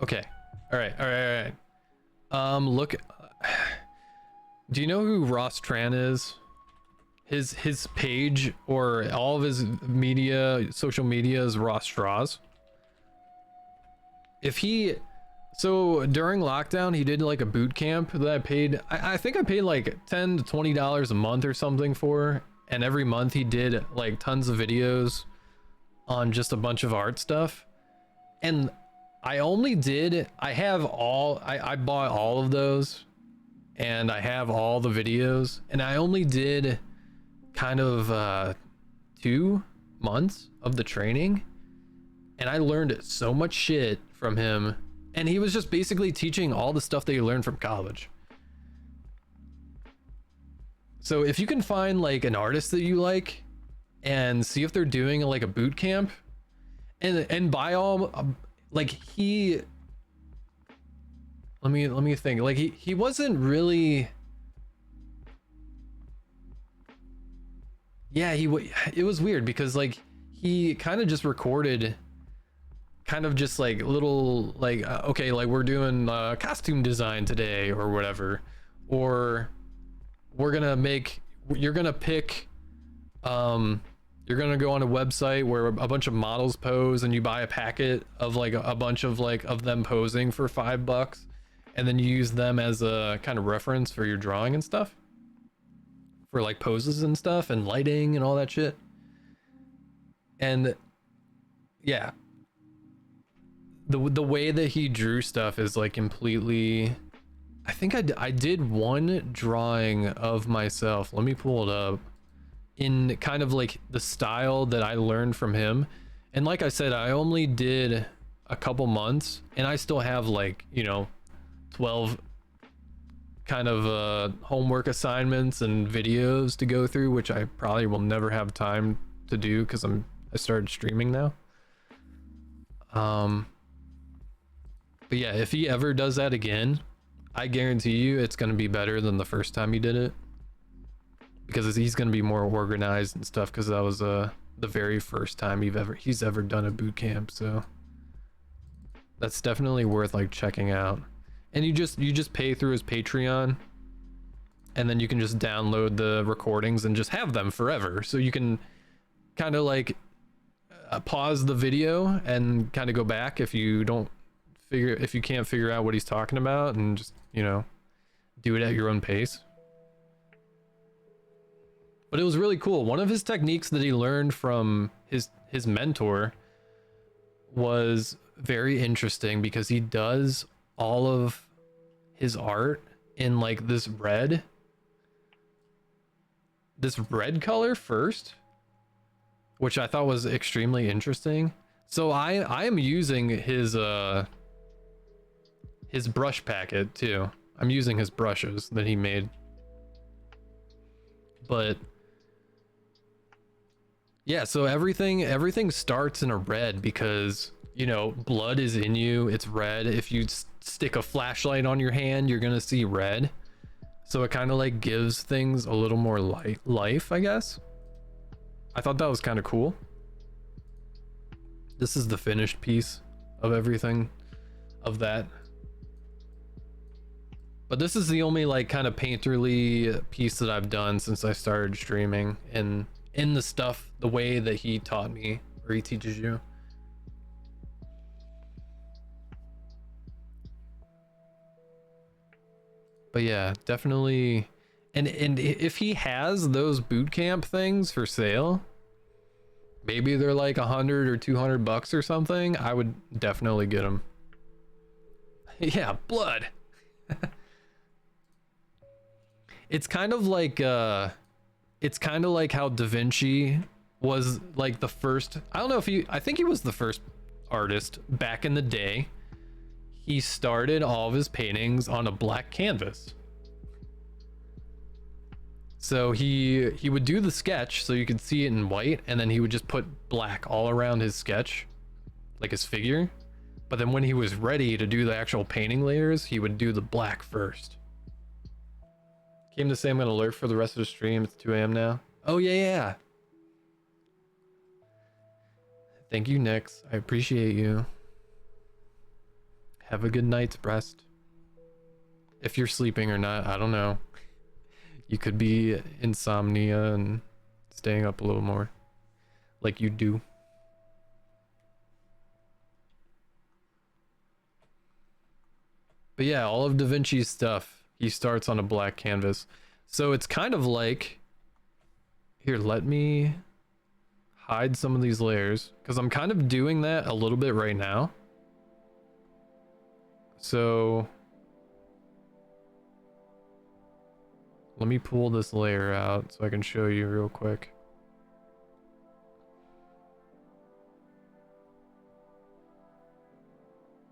Okay. All right. Look. Do you know who Ross Tran is? His page or all of his media, social media is Ross Straws. So during lockdown, he did like a boot camp that I paid. I think I paid like $10 to $20 a month or something for. And every month he did like tons of videos on just a bunch of art stuff. And I bought all of those and I have all the videos, and I only did kind of 2 months of the training, and I learned so much shit from him, and he was just basically teaching all the stuff that you learned from college. So if you can find like an artist that you like and see if they're doing like a boot camp, and by all like he let me think, like he wasn't really, yeah, it was weird because like he kind of just recorded kind of just like little like okay, like we're doing costume design today or whatever, or you're gonna pick you're gonna go on a website where a bunch of models pose and you buy a packet of like a bunch of like of them posing for $5, and then you use them as a kind of reference for your drawing and stuff, for like poses and stuff and lighting and all that shit. And yeah, the way that he drew stuff is like completely, I think I did one drawing of myself, let me pull it up, in kind of like the style that I learned from him. And like I said, I only did a couple months and I still have like, you know, 12 kind of homework assignments and videos to go through, which I probably will never have time to do because I started streaming now. But yeah, if he ever does that again, I guarantee you it's going to be better than the first time he did it, because he's going to be more organized and stuff, because that was the very first time he's ever done a boot camp. So that's definitely worth like checking out. And you just pay through his Patreon, and then you can just download the recordings and just have them forever, so you can kind of like pause the video and kind of go back if you can't figure out what he's talking about, and just, you know, do it at your own pace. But it was really cool. One of his techniques that he learned from his mentor was very interesting, because he does all of his art in like this red color first, which I thought was extremely interesting. So I am using his brush packet too. I'm using his brushes that he made. But yeah, so everything starts in a red because, you know, blood is in you, it's red. If you stick a flashlight on your hand, you're gonna see red. So it kind of like gives things a little more life, I guess. I thought that was kind of cool. This is the finished piece of everything of that. But this is the only like kind of painterly piece that I've done since I started streaming, and in the stuff, the way that he taught me, or he teaches you. But yeah, definitely. And if he has those boot camp things for sale, maybe they're like $100 or $200 or something, I would definitely get them. Yeah, blood. It's kind of like how Da Vinci was like the first. I don't know if I think he was the first artist back in the day. He started all of his paintings on a black canvas. So he would do the sketch so you could see it in white, and then he would just put black all around his sketch, like his figure. But then when he was ready to do the actual painting layers, he would do the black first. Came to say I'm gonna lurk for the rest of the stream. It's 2 a.m. now. Oh yeah. Thank you, Nix. I appreciate you. Have a good night's rest. If you're sleeping or not, I don't know. You could be insomnia and staying up a little more, like you do. But yeah, all of Da Vinci's stuff, he starts on a black canvas. So it's kind of like, here, let me hide some of these layers, because I'm kind of doing that a little bit right now. So let me pull this layer out so I can show you real quick.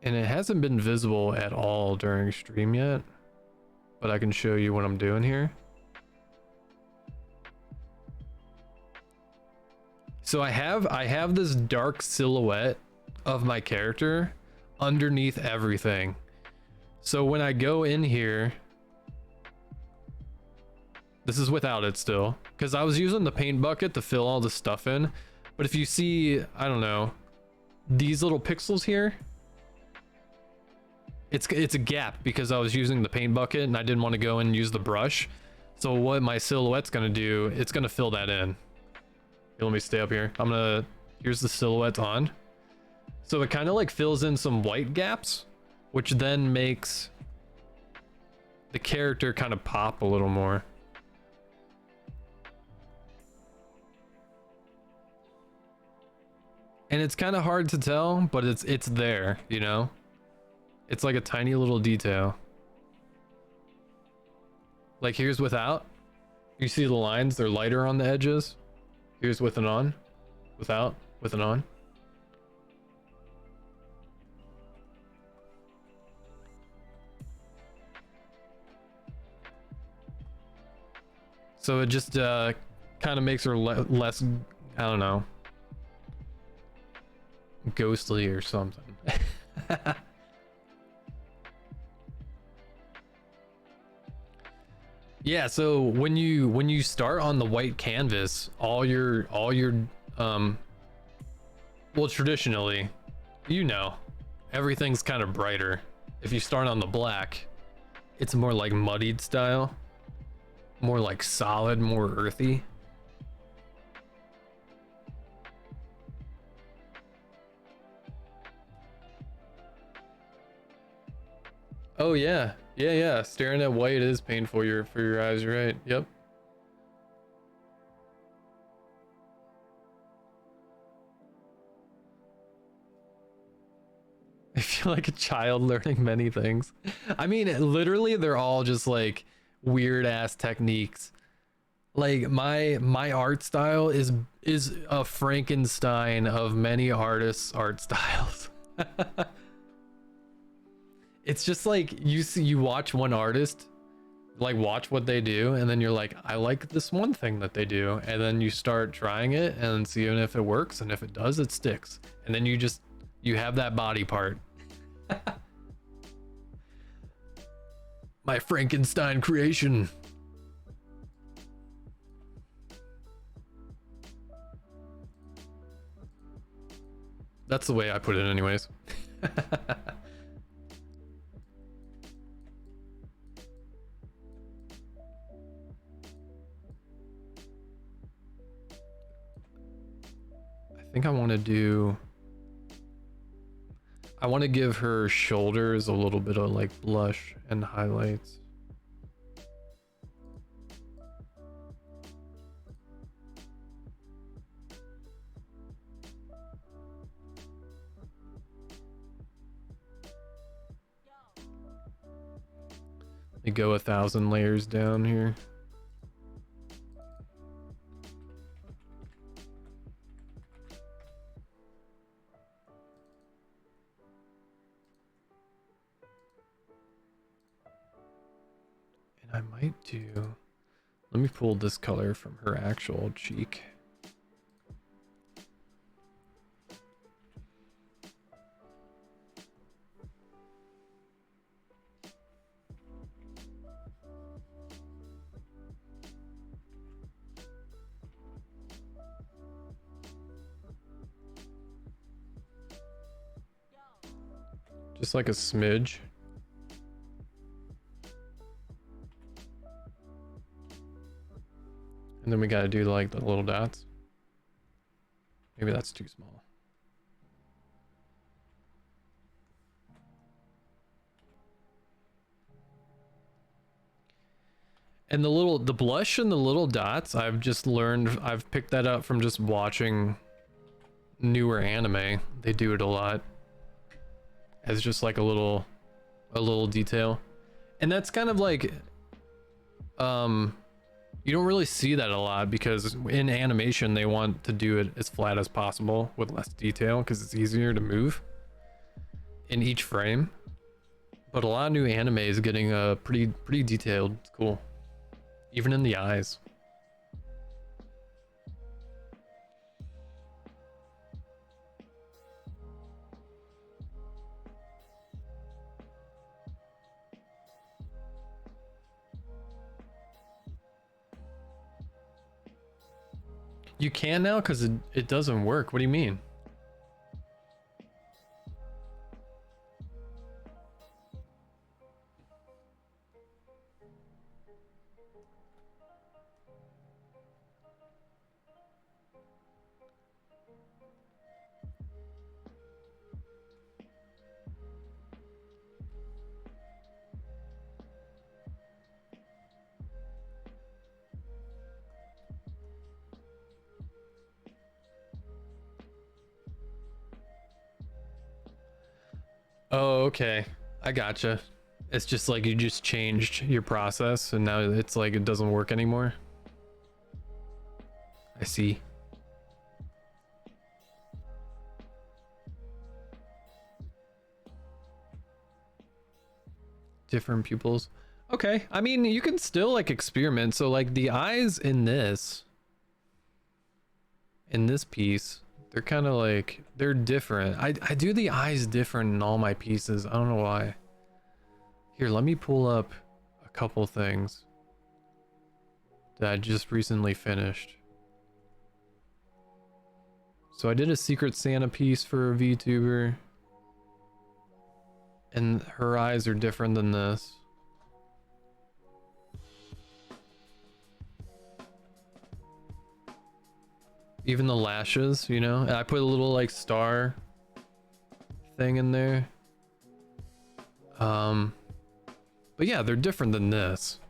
And it hasn't been visible at all during stream yet, but I can show you what I'm doing here. So I have this dark silhouette of my character underneath everything. So when I go in here, this is without it still, because I was using the paint bucket to fill all the stuff in. But if you see, I don't know, these little pixels here, it's a gap because I was using the paint bucket and I didn't want to go and use the brush. So what my silhouette's gonna do, it's gonna fill that in. Here, let me stay up here. Here's the silhouette on. So it kind of like fills in some white gaps, which then makes the character kind of pop a little more. And it's kind of hard to tell, but it's there, you know? It's like a tiny little detail. Like here's without. You see the lines, they're lighter on the edges. Here's with and on. Without, with and on. So it just kind of makes her less, I don't know, ghostly or something. Yeah, so when you start on the white canvas, all your well, traditionally, you know, everything's kind of brighter. If you start on the black, it's more like muddied style, more like solid, more earthy. Oh yeah. Yeah. Staring at white is painful for your eyes, you're right. Yep. I feel like a child learning many things. I mean, literally they're all just like weird ass techniques. Like my art style is a Frankenstein of many artists' art styles. It's just like you watch one artist, like watch what they do, and then you're like, I like this one thing that they do, and then you start trying it and seeing if it works, and if it does, it sticks, and then you have that body part. My Frankenstein creation. That's the way I put it anyways. I think I want to give her shoulders a little bit of like blush and highlights. Let me go 1,000 layers down here. I might do, let me pull this color from her actual cheek. Just like a smidge. And then we gotta do like the little dots. Maybe that's too small. And the blush and the little dots, I've picked that up from just watching newer anime. They do it a lot as just like a little detail. And that's kind of like, you don't really see that a lot because in animation they want to do it as flat as possible with less detail because it's easier to move in each frame. But a lot of new anime is getting pretty detailed. It's cool, even in the eyes. You can now because it doesn't work. What do you mean? Oh, okay. I gotcha. It's just like you just changed your process and now it's like it doesn't work anymore. I see. Different pupils. Okay, I mean, you can still like experiment. So like the eyes in this piece, they're kind of like, they're different. I do the eyes different in all my pieces. I don't know why. Here, let me pull up a couple things that I just recently finished. So I did a Secret Santa piece for a VTuber, and her eyes are different than this. Even the lashes, you know, and I put a little like star thing in there. But yeah, they're different than this.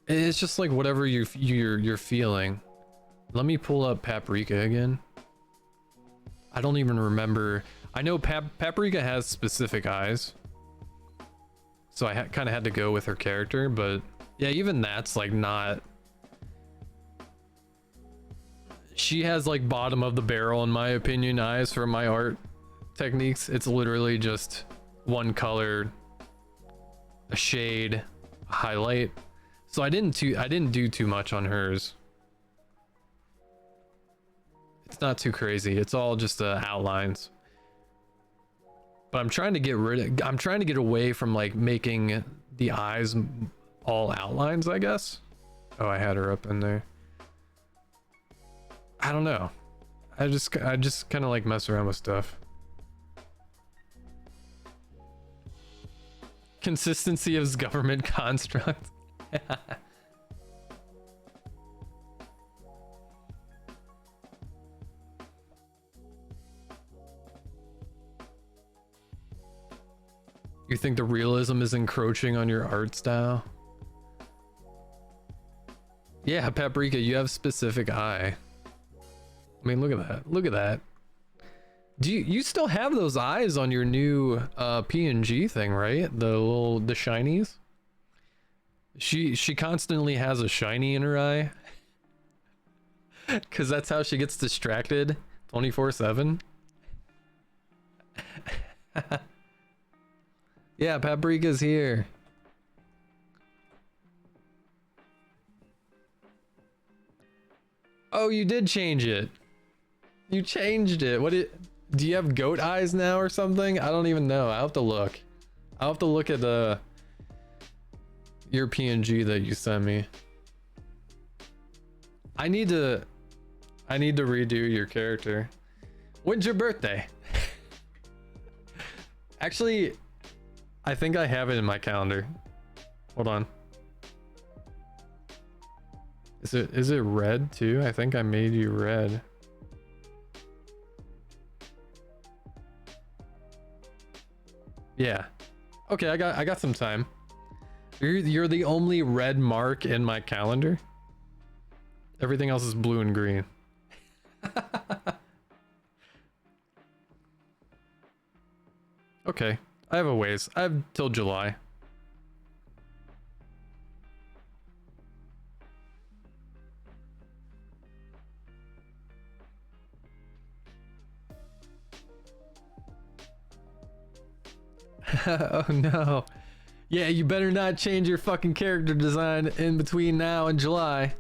It's just like whatever you're feeling. Let me pull up Paprika again. I don't even remember. I know Paprika has specific eyes, so I kind of had to go with her character. But yeah, even that's like not. She has like bottom of the barrel in my opinion eyes for my art techniques. It's literally just one color, a shade, a highlight. So I didn't do too much on hers. It's not too crazy. It's all just outlines. But I'm trying to get away from like making the eyes all outlines, I guess. Oh, I had her up in there. I don't know. I just kind of like mess around with stuff. Consistency of government construct. You think the realism is encroaching on your art style? Yeah, Paprika, you have specific eye. I mean, look at that. Look at that. Do you still have those eyes on your new PNG thing, right? The shinies? She constantly has a shiny in her eye. Cause that's how she gets distracted 24/7. Yeah, Paprika's here. Oh, you did change it. You changed it. Do you have goat eyes now or something? I don't even know. I'll have to look. I'll have to look at your PNG that you sent me. I need to redo your character. When's your birthday? Actually, I think I have it in my calendar. Hold on. Is it red too? I think I made you red. Yeah. Okay, I got some time. You're the only red mark in my calendar. Everything else is blue and green. Okay, I have a ways. I have till July. Oh no. Yeah, you better not change your fucking character design in between now and July.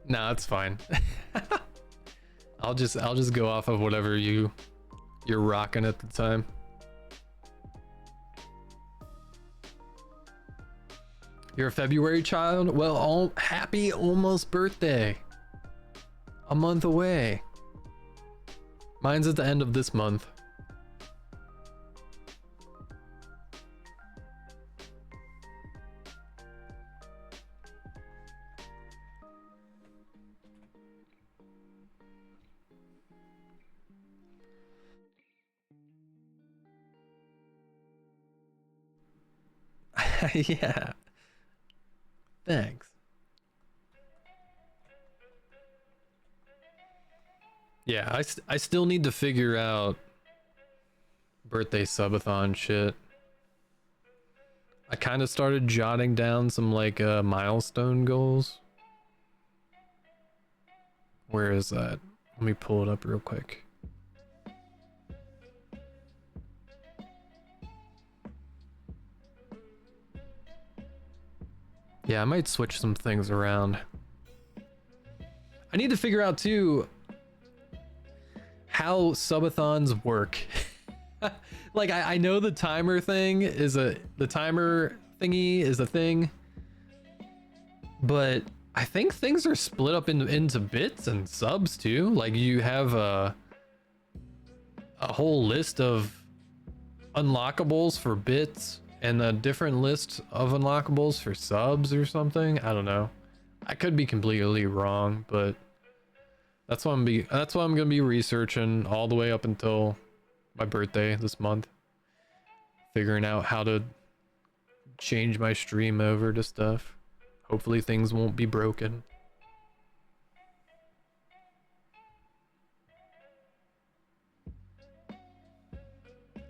Nah, it's fine. I'll just go off of whatever you're rocking at the time. You're a February child? Well, happy almost birthday. A month away. Mine's at the end of this month. Yeah. Thanks. Yeah, I still need to figure out birthday subathon shit. I kind of started jotting down some like milestone goals. Where is that? Let me pull it up real quick. Yeah, I might switch some things around. I need to figure out too how subathons work. Like I know the timer thing is the timer thingy is a thing, but I think things are split up into bits and subs too. Like you have a whole list of unlockables for bits and a different list of unlockables for subs or something. I don't know. I could be completely wrong, but that's what I'm gonna be researching all the way up until my birthday this month. Figuring out how to change my stream over to stuff. Hopefully things won't be broken.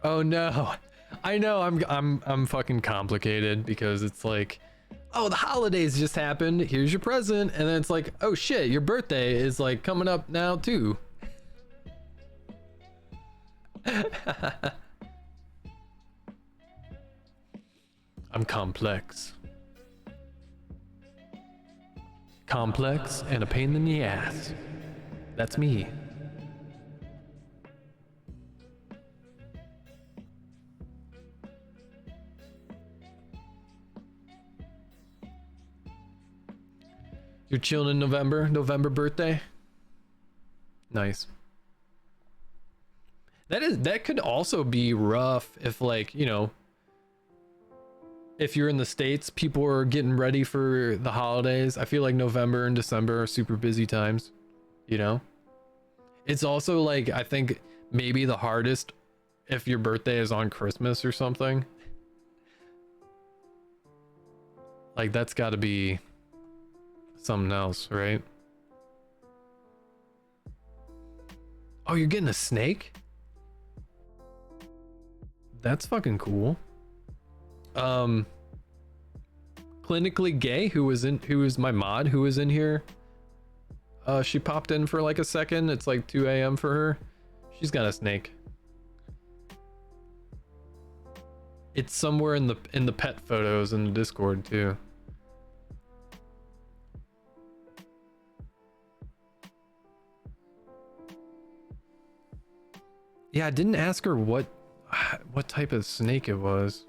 Oh no. I know I'm fucking complicated because it's like, oh, the holidays just happened. Here's your present. And then it's like, oh shit, your birthday is like coming up now too. I'm complex. Complex and a pain in the ass. That's me. You're chilling in November birthday? Nice. That could also be rough if, like, you know, if you're in the States, people are getting ready for the holidays. I feel like November and December are super busy times, you know? It's also like, I think maybe the hardest if your birthday is on Christmas or something. Like that's gotta be something else, right? Oh, you're getting a snake? That's fucking cool. Clinically Gay, who was my mod, who was in here. She popped in for like a second. It's like 2 a.m. for her. She's got a snake. It's somewhere in the pet photos in the Discord too. Yeah, I didn't ask her what type of snake it was.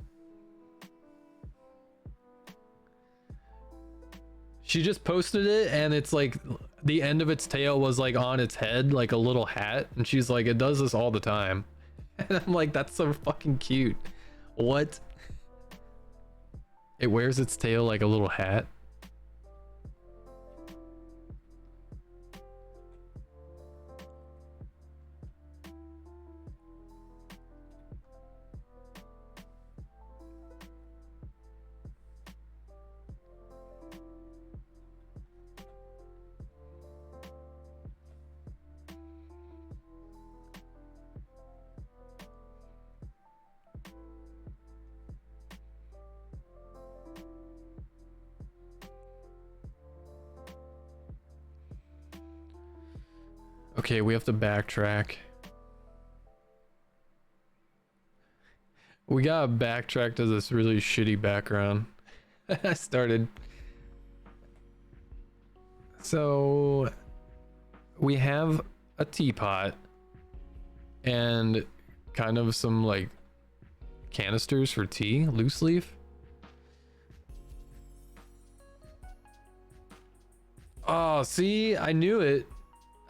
She just posted it and it's like the end of its tail was like on its head, like a little hat. And she's like, it does this all the time. And I'm like, that's so fucking cute. What? It wears its tail like a little hat. Okay, we have to backtrack. We gotta backtrack to this really shitty background. I started. So we have a teapot and kind of some like canisters for tea, loose leaf. Oh, see, I knew it.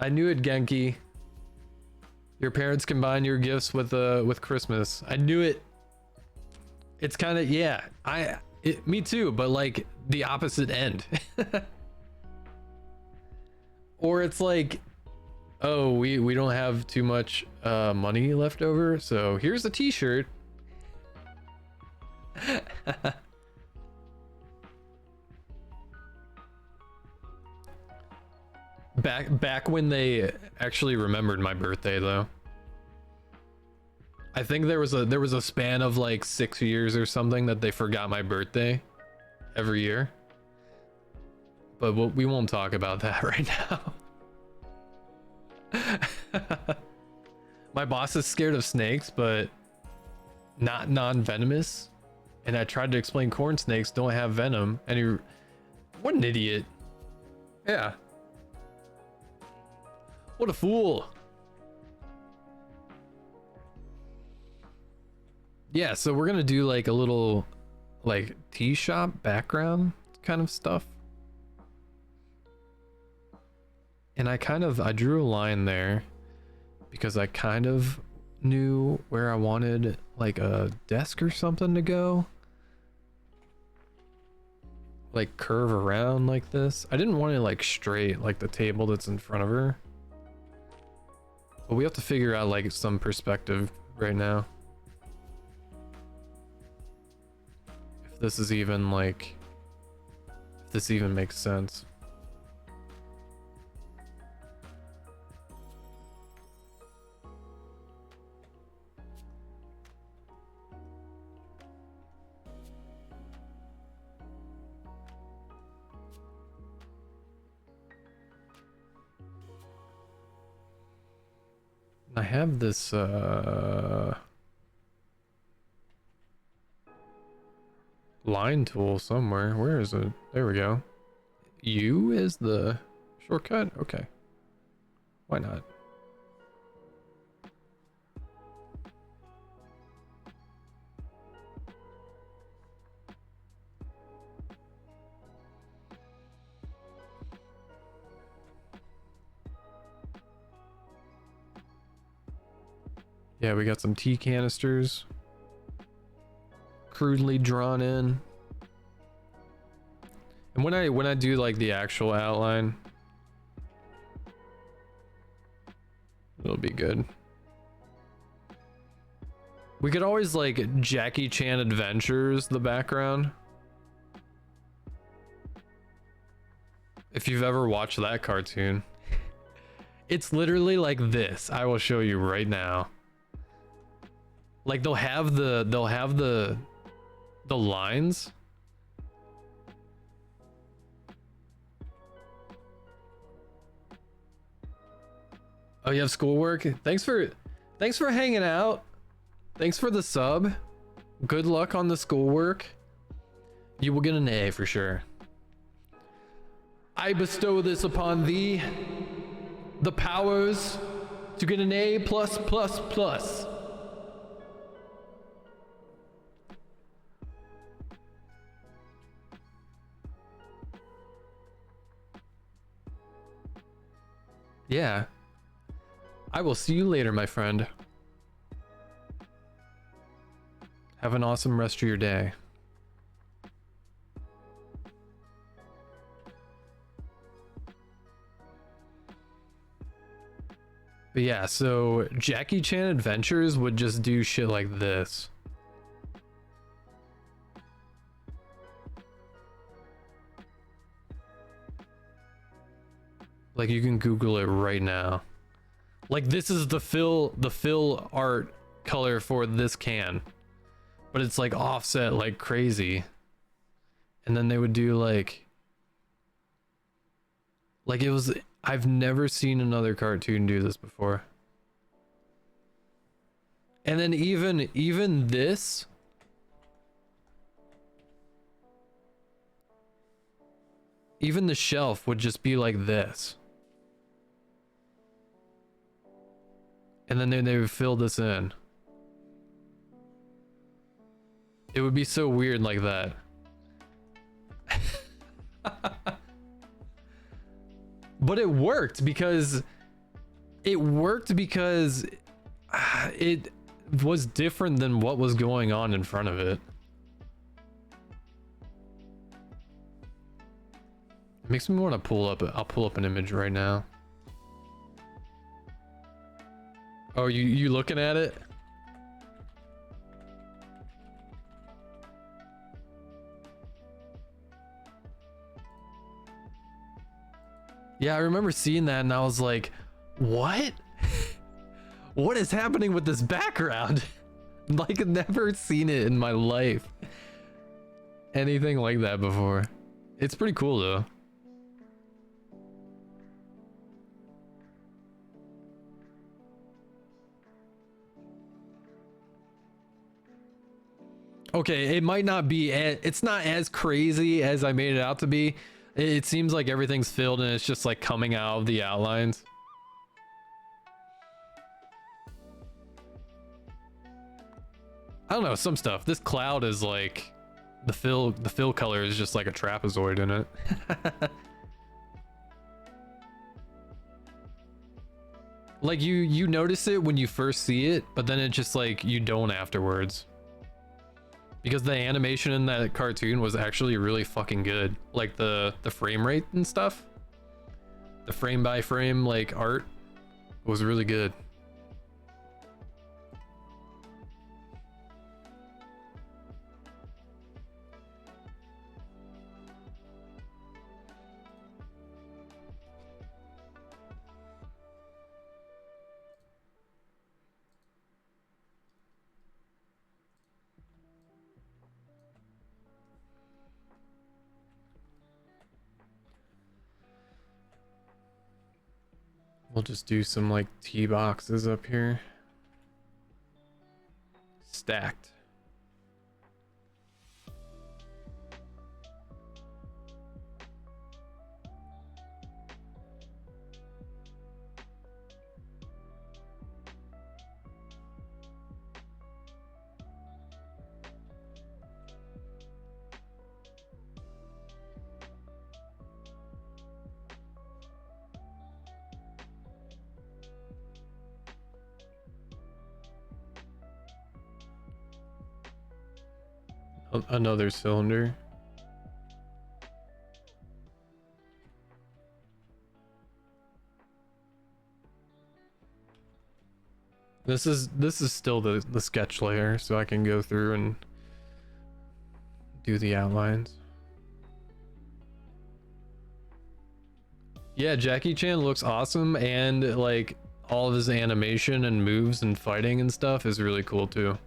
I knew it, Genki. Your parents combine your gifts with Christmas. I knew it. It's kind of, yeah. Me too, but like the opposite end. Or it's like, oh, we don't have too much money left over, so here's a t-shirt. Back when they actually remembered my birthday though. I think there was a span of like 6 years or something that they forgot my birthday every year. But we won't talk about that right now. My boss is scared of snakes, but not non-venomous. And I tried to explain corn snakes don't have venom, and he, what an idiot. Yeah. What a fool. Yeah, so we're gonna do like a little like tea shop background kind of stuff. And I drew a line there because I kind of knew where I wanted like a desk or something to go. Like curve around like this. I didn't want it like straight like the table that's in front of her. But we have to figure out like some perspective right now. If this is even like, if this even makes sense. I have this line tool somewhere. Where is it? There we go. U is the shortcut? Okay. Why not? Yeah, we got some tea canisters crudely drawn in. And when I do like the actual outline, it'll be good. We could always like Jackie Chan Adventures the background. If you've ever watched that cartoon. It's literally like this. I will show you right now. Like they'll have the lines. Oh, you have schoolwork? Thanks for hanging out. Thanks for the sub. Good luck on the schoolwork. You will get an A for sure. I bestow this upon thee. The powers to get an A+++. Yeah. I will see you later, my friend. Have an awesome rest of your day. But yeah, so Jackie Chan Adventures would just do shit like this. Like you can Google it right now. Like this is the fill art color for this can. But it's like offset like crazy. And then they would do like it was, I've never seen another cartoon do this before. And then even this, even the shelf would just be like this. And then they would fill this in. It would be so weird like that. But it worked because it was different than what was going on in front of it. It makes me want to pull up, I'll pull up an image right now. Oh, you looking at it? Yeah, I remember seeing that and I was like, what? What is happening with this background? Like, never seen it in my life. Anything like that before. It's pretty cool though. Okay, it might not be, it's not as crazy as I made it out to be. It seems like everything's filled and it's just like coming out of the outlines. I don't know, some stuff. This cloud is like, the fill color is just like a trapezoid in it. Like you notice it when you first see it, but then it just like, you don't afterwards. Because the animation in that cartoon was actually really fucking good. Like the frame rate and stuff. The frame by frame like art was really good. We'll just do some like T boxes up here. Stacked. Another cylinder. This is still the sketch layer, so I can go through and do the outlines. Yeah, Jackie Chan looks awesome, and like all of his animation and moves and fighting and stuff is really cool too.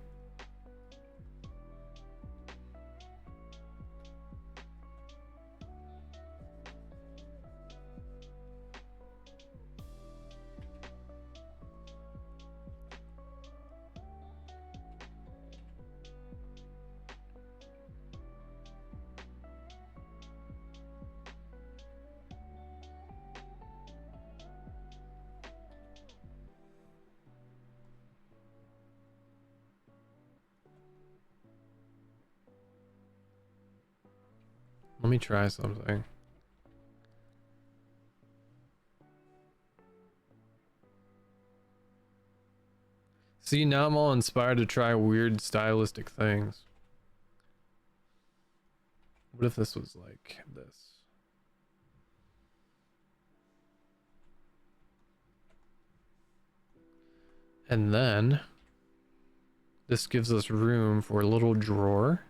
Let me try something. See, now I'm all inspired to try weird stylistic things. What if this was like this? And then this gives us room for a little drawer.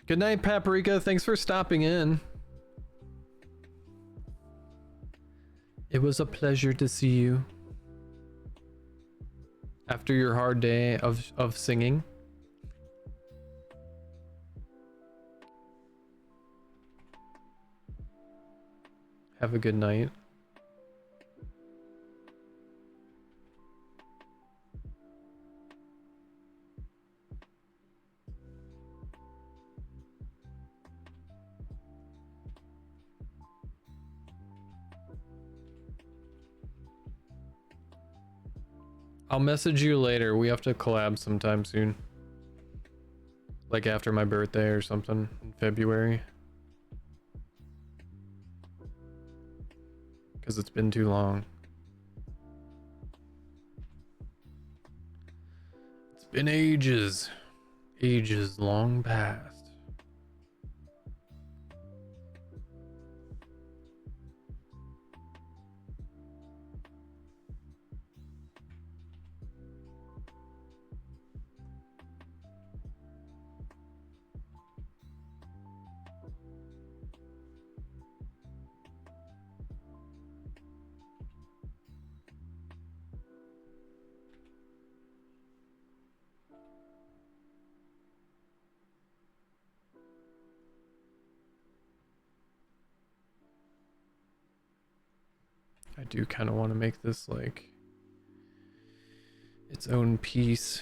Good night, Paprika. Thanks for stopping in. It was a pleasure to see you. After your hard day of singing. Have a good night. I'll message you later. We have to collab sometime soon. Like after my birthday or something in February. Because it's been too long. It's been ages. Ages long past. I do kind of want to make this like its own piece.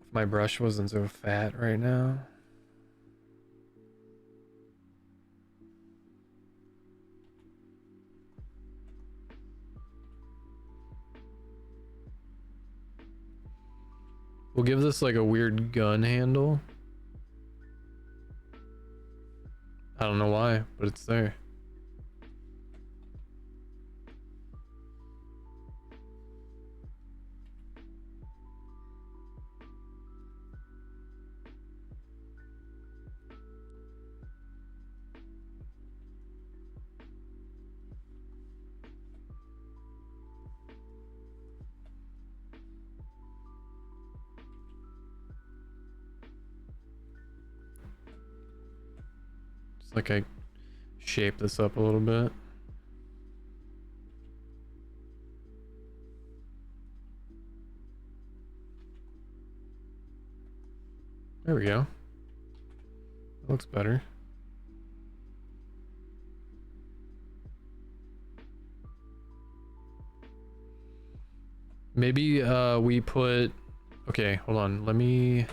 If my brush wasn't so fat right now. We'll give this like a weird gun handle. I don't know why, but it's there. Just like I shape this up a little bit. There we go. That looks better. Maybe we put, okay, hold on, let me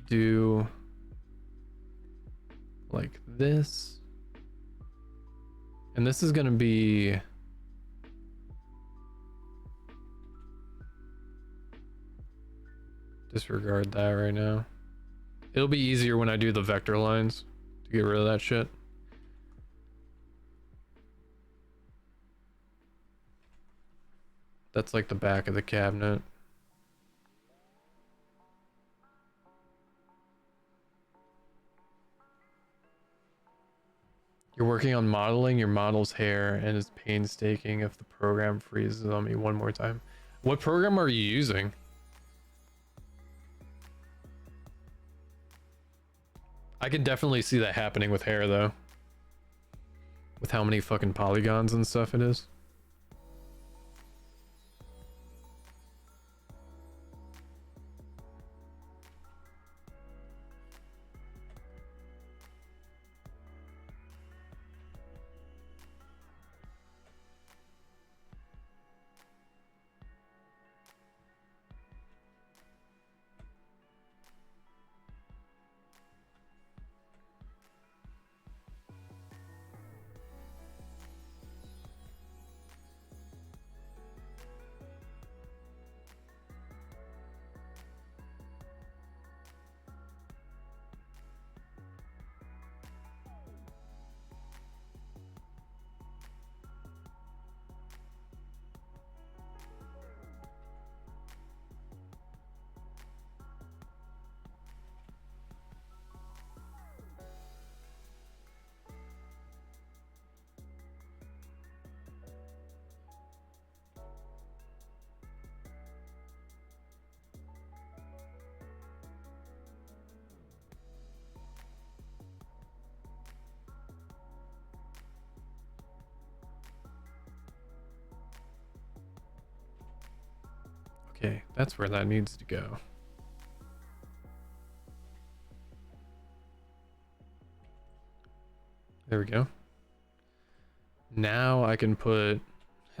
do like this, and this is gonna be disregard that right now. It'll be easier when I do the vector lines to get rid of that shit. That's like the back of the cabinet. You're working on modeling your model's hair and is painstaking if the program freezes on me one more time. What program are you using? I can definitely see that happening with hair though. With how many fucking polygons and stuff it is. Okay, that's where that needs to go. There we go. Now I can put...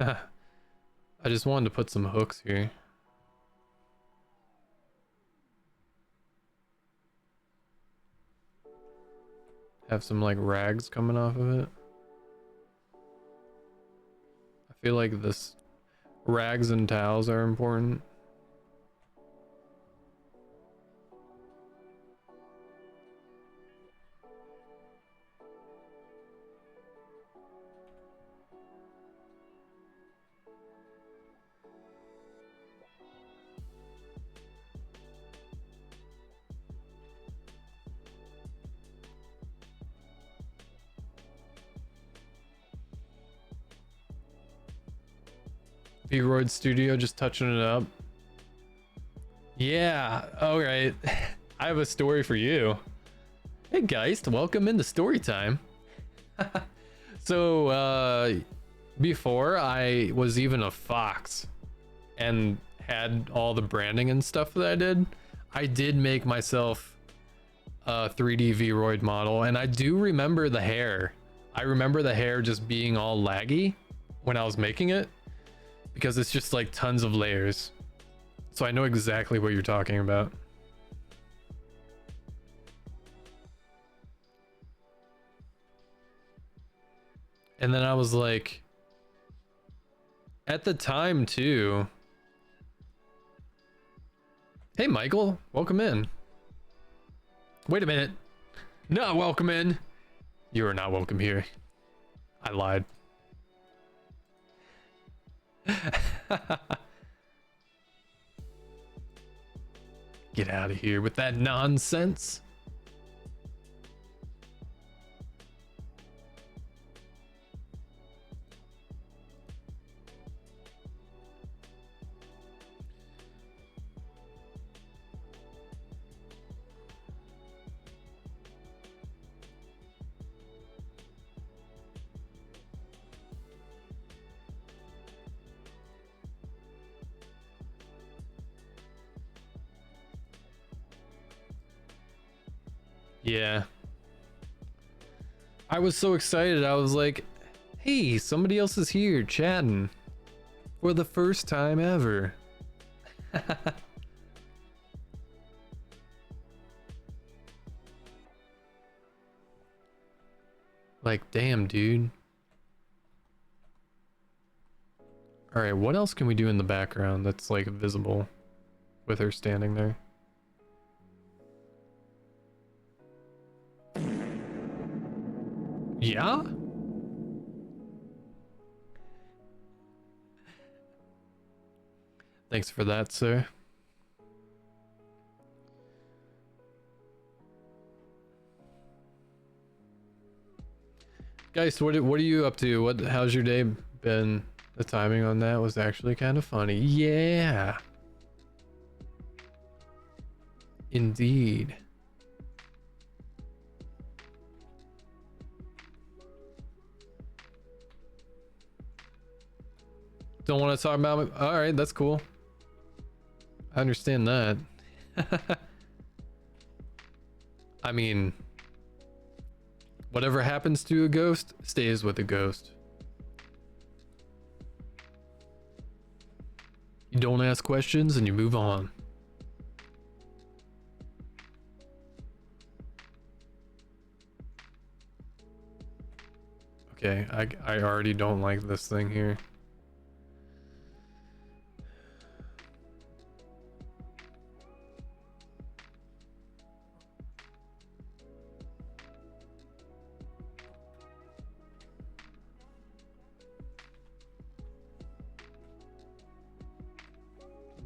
I just wanted to put some hooks here. Have some like rags coming off of it. I feel like this rags and towels are important. B-Roid Studio just touching it up. Yeah, all right. I have a story for you. Hey guys, welcome into story time. So before I was even a fox and had all the branding and stuff that I did make myself 3D Vroid model, and I do remember the hair. I remember the hair just being all laggy when I was making it, because it's just like tons of layers. So I know exactly what you're talking about. And then I was like, at the time too. Hey Michael, welcome in. Wait a minute. Not welcome in. You are not welcome here. I lied. Get out of here with that nonsense. Yeah. I was so excited. I was like, hey, somebody else is here chatting for the first time ever. Like, damn, dude. All right, what else can we do in the background that's like visible with her standing there? Yeah? Thanks for that, sir. Guys, what are you up to? How's your day been? The timing on that was actually kind of funny. Yeah. Indeed. Don't want to talk about it. All right, that's cool. I understand that. I mean, whatever happens to a ghost stays with a ghost. You don't ask questions and you move on. Okay, I already don't like this thing here.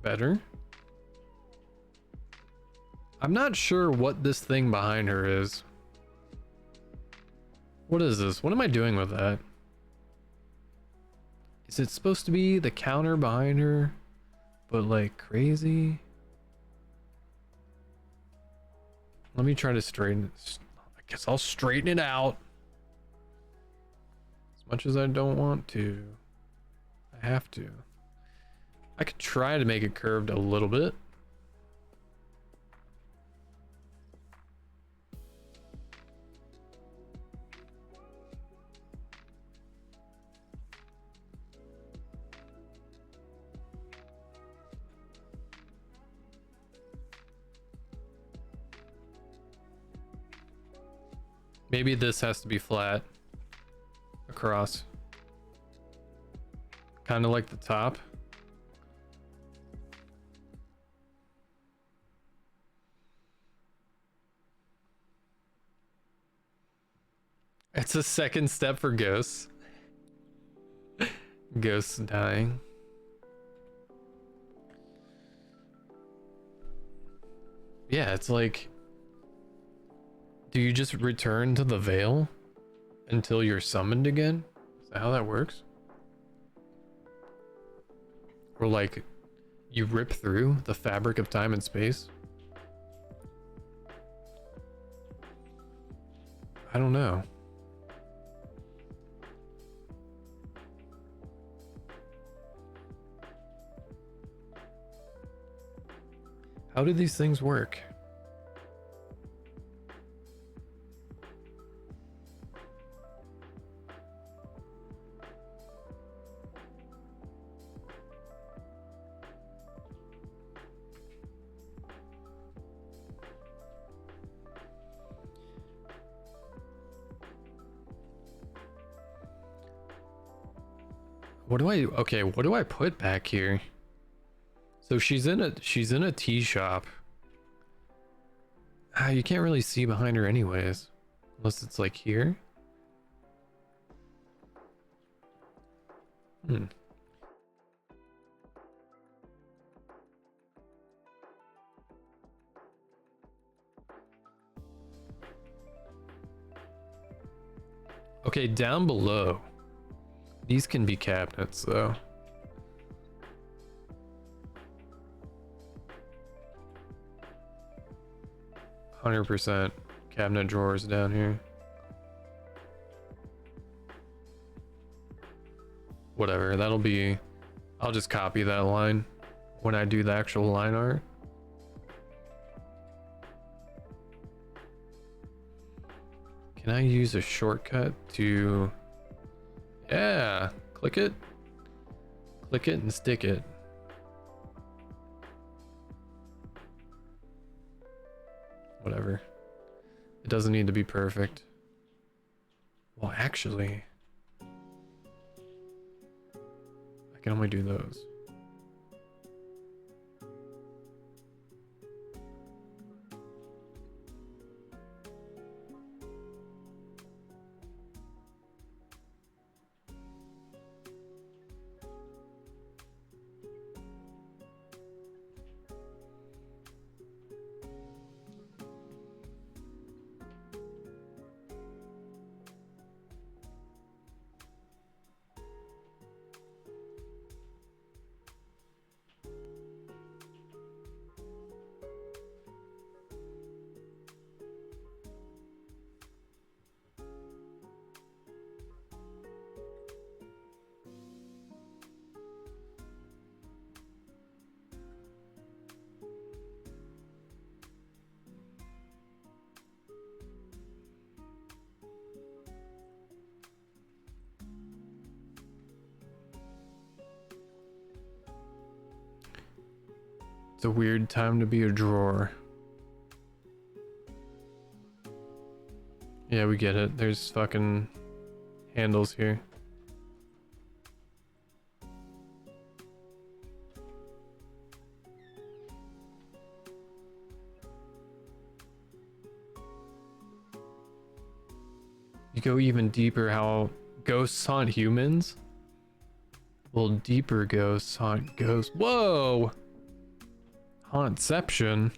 Better. I'm not sure what this thing behind her is. What is this? What am I doing with that? Is it supposed to be the counter behind her, but like crazy? Let me try to straighten it. I guess I'll straighten it out. As much as I don't want to, I have to. I could try to make it curved a little bit. Maybe this has to be flat across. Kind of like the top. It's a second step for ghosts. Ghosts dying. Yeah, it's like, do you just return to the veil until you're summoned again? Is that how that works? Or like, you rip through the fabric of time and space? I don't know. How do these things work? Okay, what do I put back here? So she's in a tea shop. Ah, you can't really see behind her anyways. Unless it's like here. Hmm. Okay, down below. These can be cabinets though. %, cabinet drawers down here. Whatever, that'll be... I'll just copy that line when I do the actual line art. Can I use a shortcut to... Yeah, click it and stick it. Whatever. It doesn't need to be perfect. Well, actually, I can only do those. It's a weird time to be a drawer. Yeah, we get it. There's fucking handles here. You go even deeper how ghosts haunt humans? Well, deeper ghosts haunt ghosts. Whoa! Hauntception.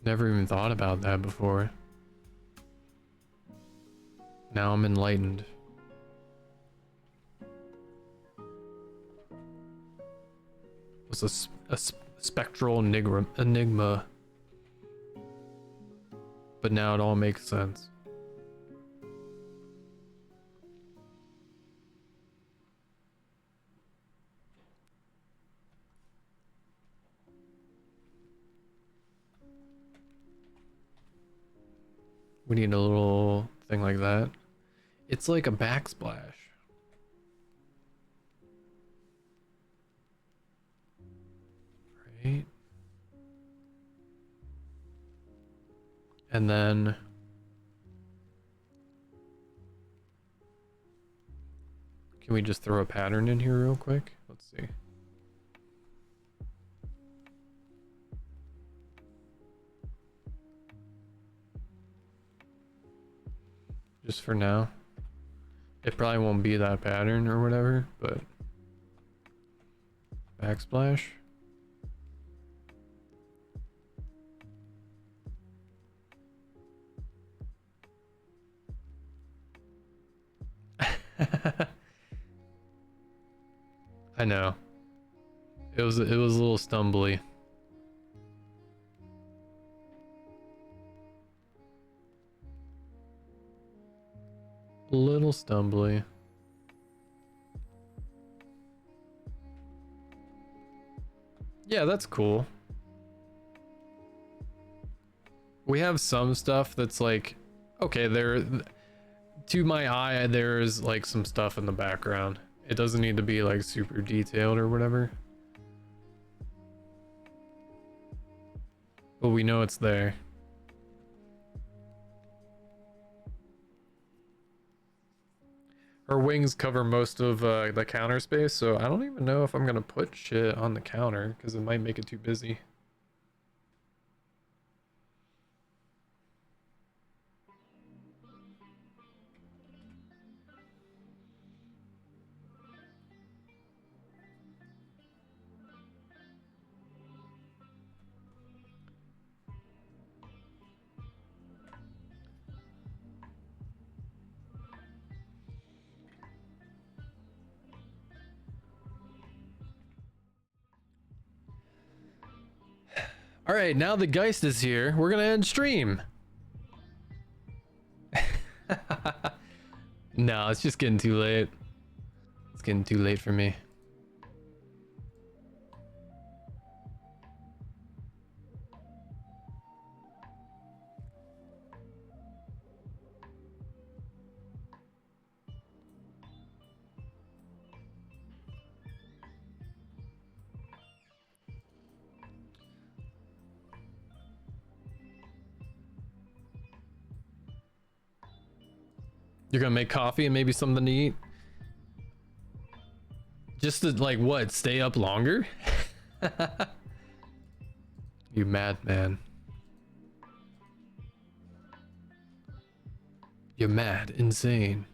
Never even thought about that before. Now I'm enlightened. It was a spectral enigma. But now it all makes sense. We need a little thing like that. It's like a backsplash. Right? And then can we just throw a pattern in here real quick? Let's see. Just for now. It probably won't be that pattern or whatever, but backsplash. I know. It was a little stumbly. A little stumbly. Yeah, that's cool. We have some stuff that's like, okay, there, to my eye, there's like some stuff in the background. It doesn't need to be like super detailed or whatever. But we know it's there. Her wings cover most of the counter space, so I don't even know if I'm gonna put shit on the counter because it might make it too busy. All right, now the Geist is here. We're gonna end stream. No, it's just getting too late. It's getting too late for me. You're gonna make coffee and maybe something to eat? Just to, like, what, stay up longer? You madman. You're mad, insane.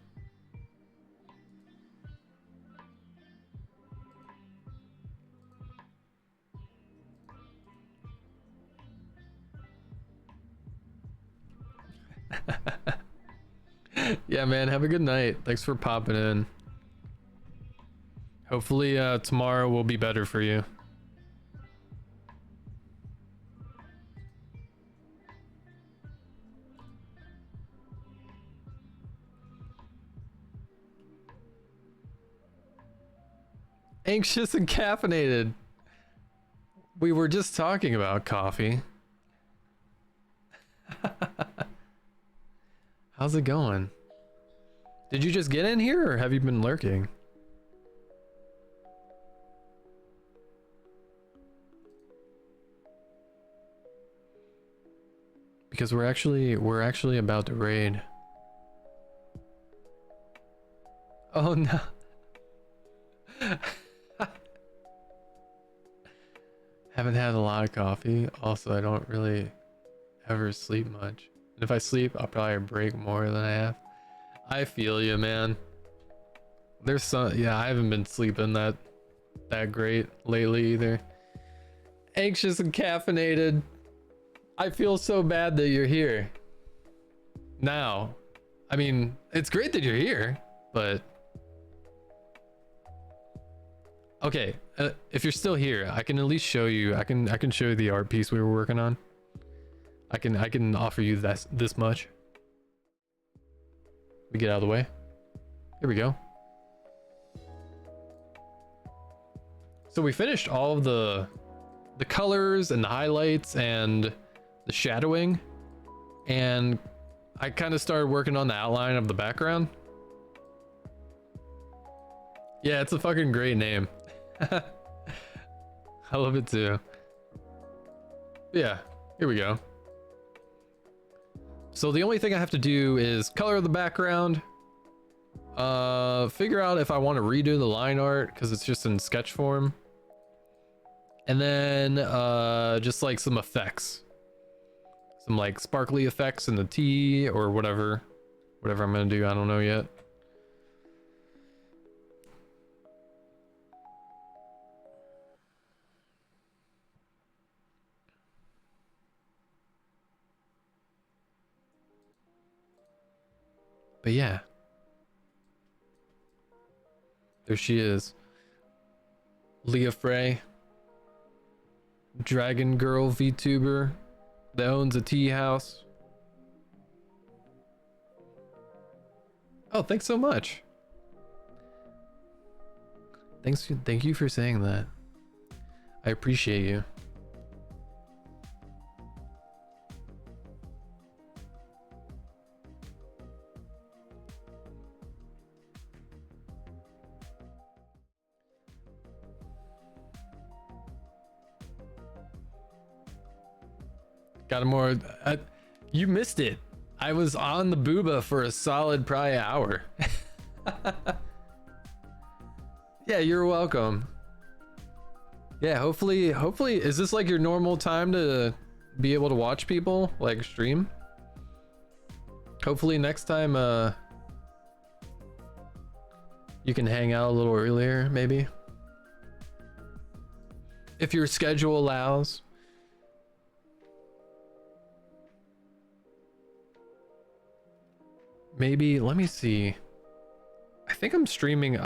Yeah, man, have a good night. Thanks for popping in. Hopefully tomorrow will be better for you. Anxious and caffeinated. We were just talking about coffee. How's it going? Did you just get in here or have you been lurking? Because we're actually about to raid. Oh no. Haven't had a lot of coffee. Also, I don't really ever sleep much. And if I sleep, I'll probably break more than I have. I feel you, man. There's some, yeah, I haven't been sleeping that great lately either. Anxious and caffeinated. I feel so bad that you're here. Now, I mean, it's great that you're here, but okay, if you're still here, I can at least show you. I can show you the art piece we were working on. I can offer you this much. We get out of the way. Here we go. So we finished all of the colors and the highlights and the shadowing, and I kind of started working on the outline of the background. Yeah, it's a fucking great name. I love it too. Yeah, here we go. So the only thing I have to do is color the background, figure out if I want to redo the line art because it's just in sketch form, and then just like some effects, some like sparkly effects in the T or whatever I'm gonna do. I don't know yet. But yeah, there she is, Leah Frey, Dragon Girl VTuber that owns a tea house. Oh, thanks so much. Thank you for saying that. I appreciate you. Got more. You missed it. I was on the booba for a solid probably hour. Yeah, you're welcome. Yeah, hopefully, is this like your normal time to be able to watch people, like stream? Hopefully next time, you can hang out a little earlier, maybe. If your schedule allows. Maybe, let me see. I think I'm streaming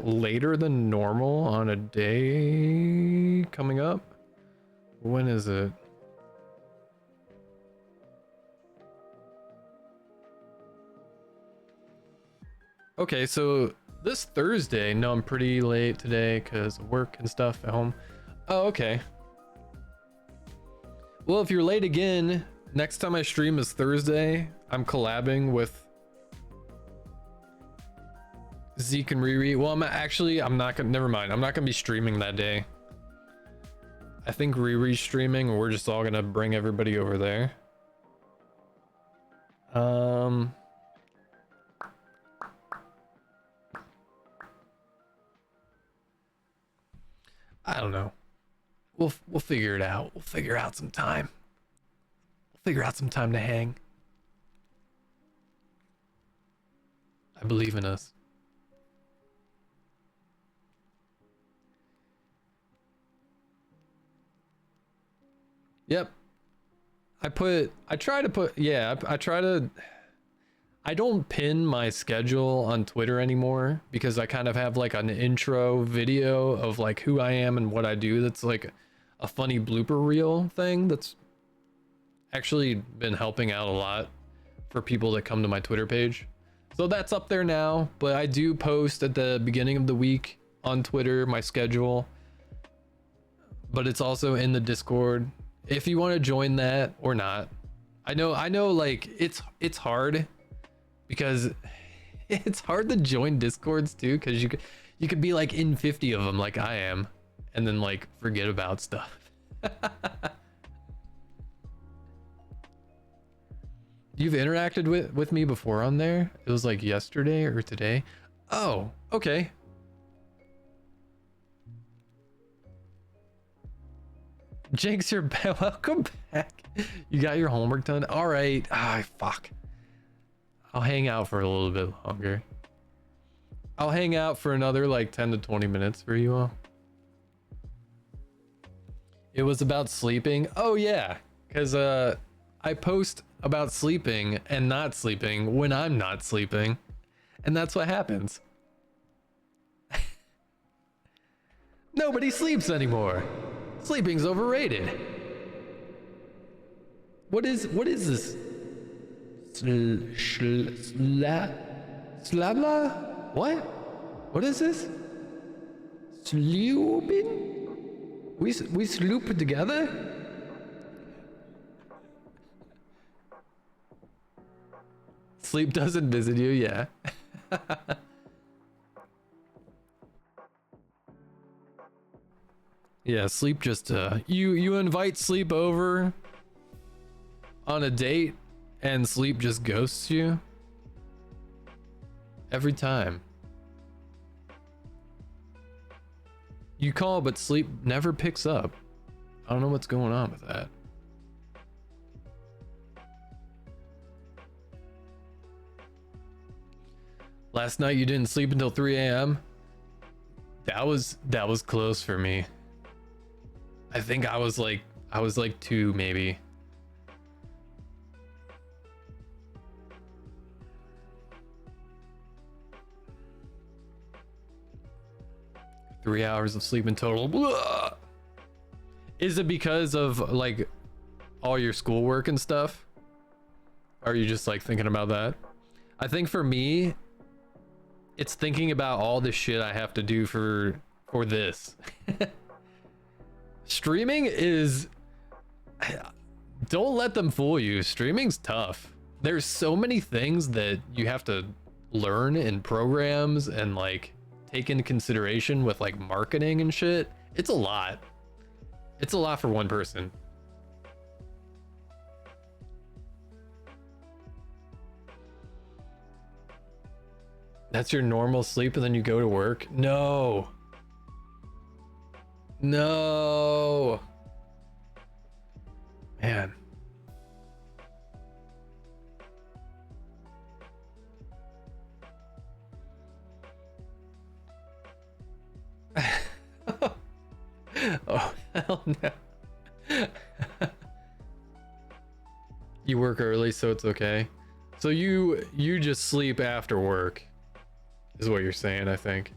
later than normal on a day coming up. When is it? Okay, so this Thursday, no, I'm pretty late today because of work and stuff at home. Oh, okay. Well, if you're late again, next time I stream is Thursday. I'm collabing with Zeke and Riri. Well, I'm not gonna, never mind. I'm not gonna be streaming that day. I think Riri's streaming and we're just all gonna bring everybody over there. I don't know. We'll figure it out. We'll figure out some time. We'll figure out some time to hang. I believe in us. Yep. I don't pin my schedule on Twitter anymore because I kind of have like an intro video of like who I am and what I do. That's like a funny blooper reel thing that's actually been helping out a lot for people that come to my Twitter page. So that's up there now, but I do post at the beginning of the week on Twitter, my schedule, but it's also in the Discord. If you want to join that or not. I know like it's hard because it's hard to join Discords too, because you could be like in 50 of them like I am and then like forget about stuff. You've interacted with me before on there? It was like yesterday or today. Oh, okay. Jinx, you're back. Welcome back. You got your homework done? All right. Ah, fuck. I'll hang out for a little bit longer. I'll hang out for another like 10 to 20 minutes for you all. It was about sleeping. Oh yeah, because I post about sleeping and not sleeping when I'm not sleeping, and that's what happens. Nobody sleeps anymore. Sleeping's overrated. What is this? Slabla? What? What is this? Slooping? We sloop together? Sleep doesn't visit you, yeah. Yeah, sleep just you invite sleep over on a date and sleep just ghosts you every time. You call but sleep never picks up. I don't know what's going on with that. Last night you didn't sleep until 3 a.m. That was close for me. I think I was like 2 maybe. Three hours of sleep in total. Blah! Is it because of like all your schoolwork and stuff? Or are you just like thinking about that? I think for me, it's thinking about all the shit I have to do for this. Streaming is, don't let them fool you. Streaming's tough. There's so many things that you have to learn in programs and like take into consideration with like marketing and shit. It's a lot. It's a lot for one person. That's your normal sleep and then you go to work? No. No. Man. Oh, hell no. You work early, so it's okay. So you just sleep after work, is what you're saying, I think.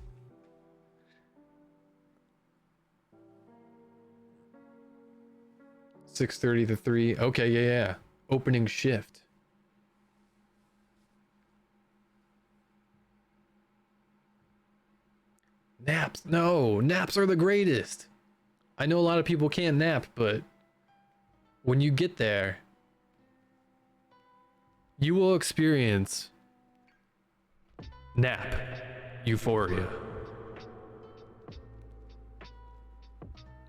"6:30 to 3. Okay, yeah. Opening shift. Naps. No, naps are the greatest. I know a lot of people can't nap, but when you get there, you will experience nap euphoria.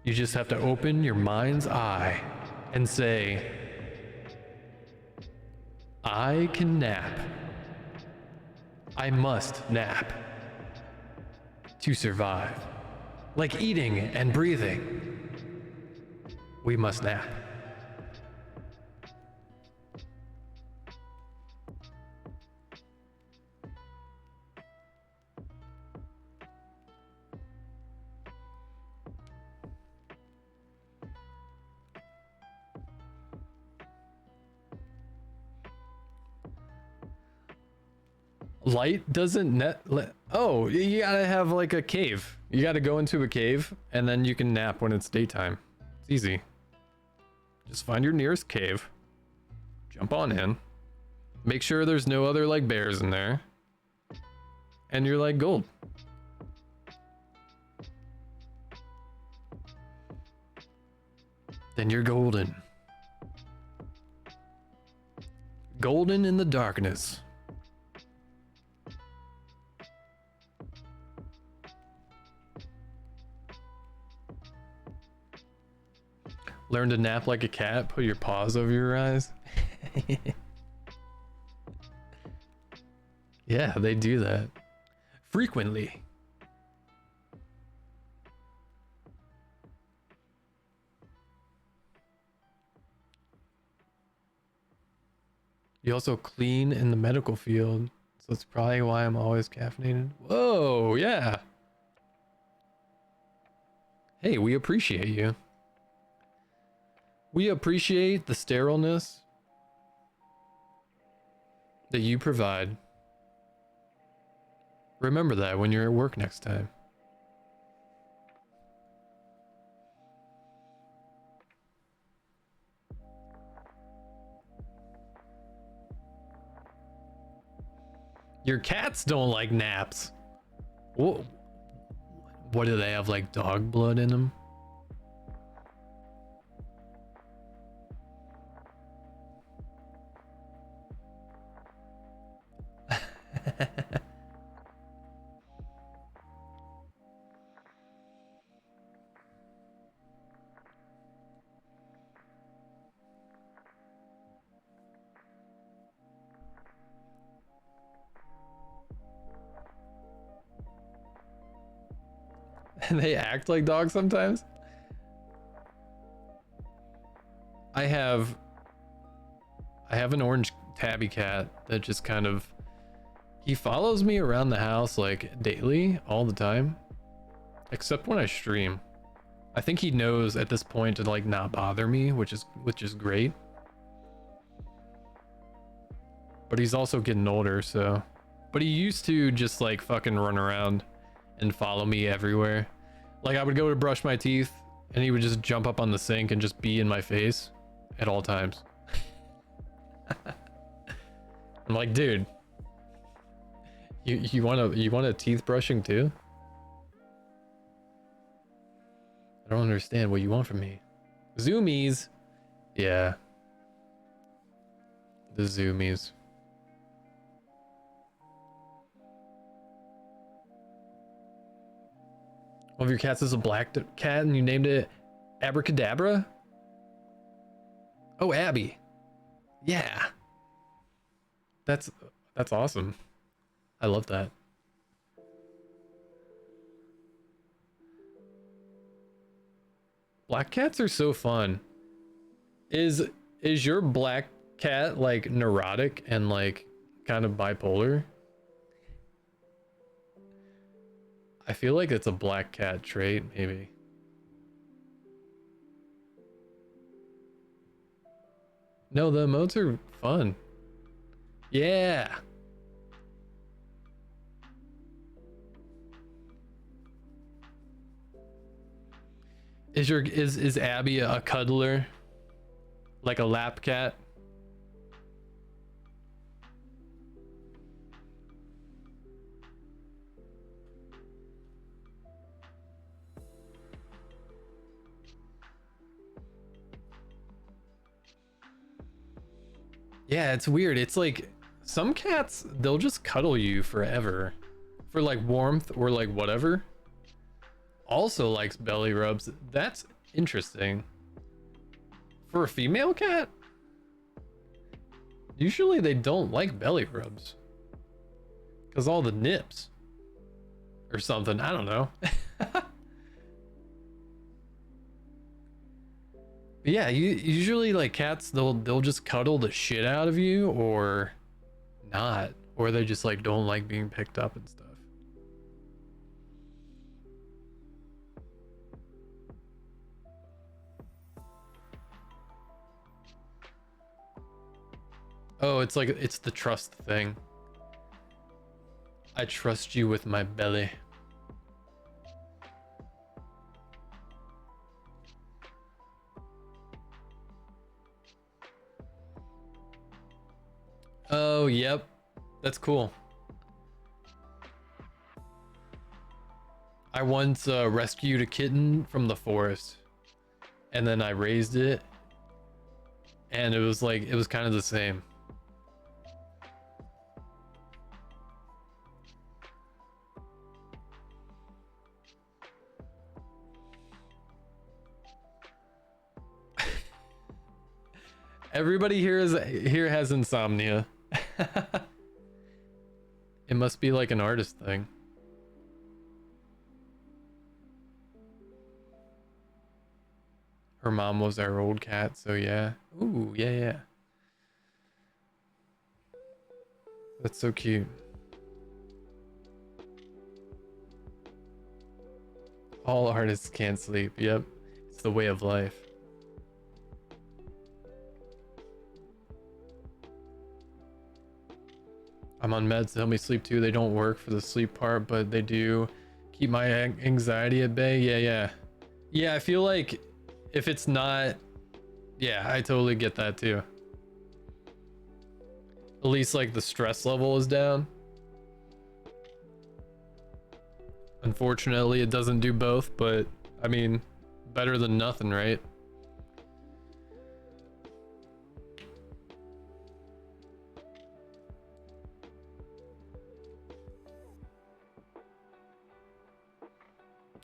You just have to open your mind's eye and say, I can nap. I must nap to survive. Like eating and breathing. We must nap. Light doesn't oh, you gotta have like a cave. You gotta go into a cave and then you can nap when it's daytime. It's easy. Just find your nearest cave, jump on in, make sure there's no other like bears in there, and you're like gold. Then you're golden. Golden in the darkness. Learn to nap like a cat, put your paws over your eyes. Yeah, they do that frequently. You also clean in the medical field, so that's probably why I'm always caffeinated. Whoa, yeah. Hey, we appreciate you. We appreciate the sterileness that you provide. Remember that when you're at work next time. Your cats don't like naps. What do they have, like dog blood in them? They act like dogs sometimes. I have an orange tabby cat that just kind of, he follows me around the house like daily, all the time, except when I stream. I think he knows at this point to like not bother me, which is great. But he's also getting older, so. But he used to just like fucking run around and follow me everywhere. Like I would go to brush my teeth and he would just jump up on the sink and just be in my face at all times. I'm like, dude, you want a teeth brushing too? I don't understand what you want from me. Zoomies. Yeah. The zoomies. One of your cats is a black cat and you named it Abracadabra? Oh, Abby. Yeah. That's awesome. I love that. Black cats are so fun. Is your black cat like neurotic and like kind of bipolar? I feel like it's a black cat trait, maybe. No, the emotes are fun. Yeah. Is Abby a cuddler? Like a lap cat? Yeah, it's weird. It's like some cats, they'll just cuddle you forever for like warmth or like whatever. Also likes belly rubs. That's interesting. For a female cat, usually they don't like belly rubs because all the nips or something. I don't know. Yeah, usually like cats, they'll just cuddle the shit out of you or not, or they just like don't like being picked up and stuff. Oh, it's like it's the trust thing. I trust you with my belly. Oh, yep. That's cool. I once rescued a kitten from the forest and then I raised it and it was kind of the same. Everybody here has insomnia. It must be like an artist thing. Her mom was our old cat, so yeah. Ooh, yeah. That's so cute. All artists can't sleep. Yep. It's the way of life. I'm on meds to help me sleep too. They don't work for the sleep part, but they do keep my anxiety at bay. Yeah, I feel like if it's not, yeah, I totally get that too. At least like the stress level is down. Unfortunately, it doesn't do both, but I mean, better than nothing, right?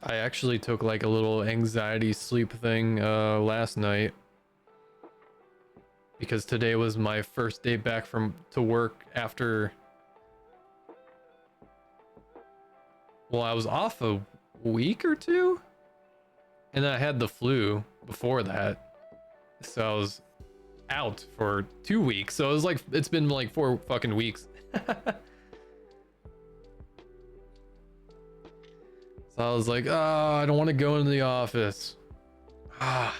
I actually took like a little anxiety sleep thing last night because today was my first day back to work after, well, I was off a week or two and then I had the flu before that, so I was out for 2 weeks. So it was like, it's been like 4 fucking weeks. So I was like, oh, I don't want to go into the office. Ah.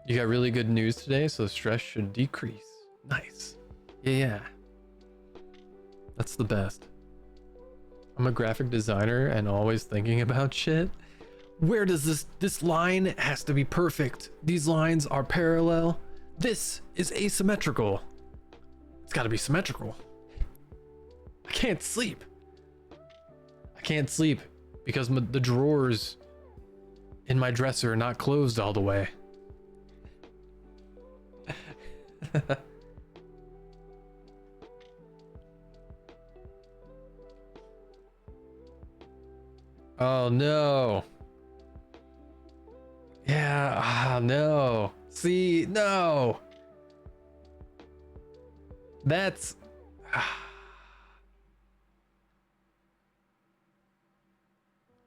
You got really good news today, so stress should decrease. Nice. Yeah. That's the best. I'm a graphic designer and always thinking about shit. Where does this line has to be perfect. These lines are parallel. This is asymmetrical. It's got to be symmetrical. I can't sleep. I can't sleep because the drawers in my dresser are not closed all the way. Oh no. Yeah, no. See, no. That's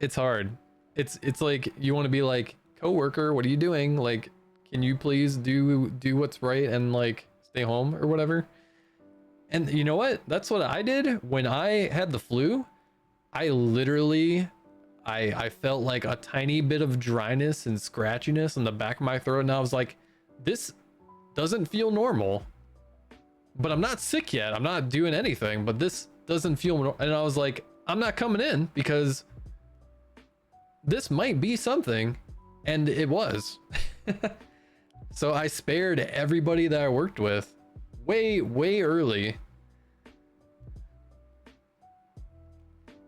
It's hard. It's like you want to be like, coworker, what are you doing? Like, can you please do what's right and like stay home or whatever? And you know what? That's what I did when I had the flu. I literally I felt like a tiny bit of dryness and scratchiness in the back of my throat, and I was like, this doesn't feel normal. But I'm not sick yet. I'm not doing anything, but this doesn't feel, and I was like, I'm not coming in because this might be something, and it was. So I spared everybody that I worked with way early.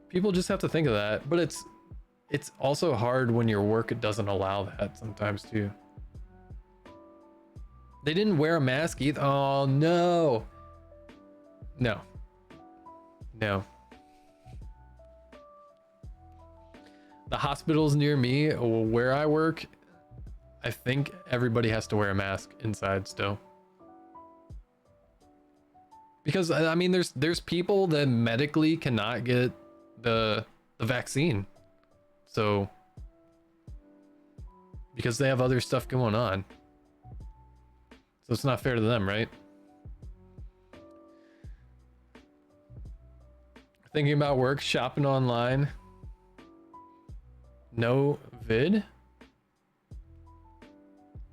People just have to think of that, but it's also hard when your work doesn't allow that sometimes too. They didn't wear a mask either. Oh no. No. The hospitals near me, where I work, I think everybody has to wear a mask inside still. Because I mean, there's people that medically cannot get the vaccine. So because they have other stuff going on. So it's not fair to them, right? Thinking about work, shopping online. No vid?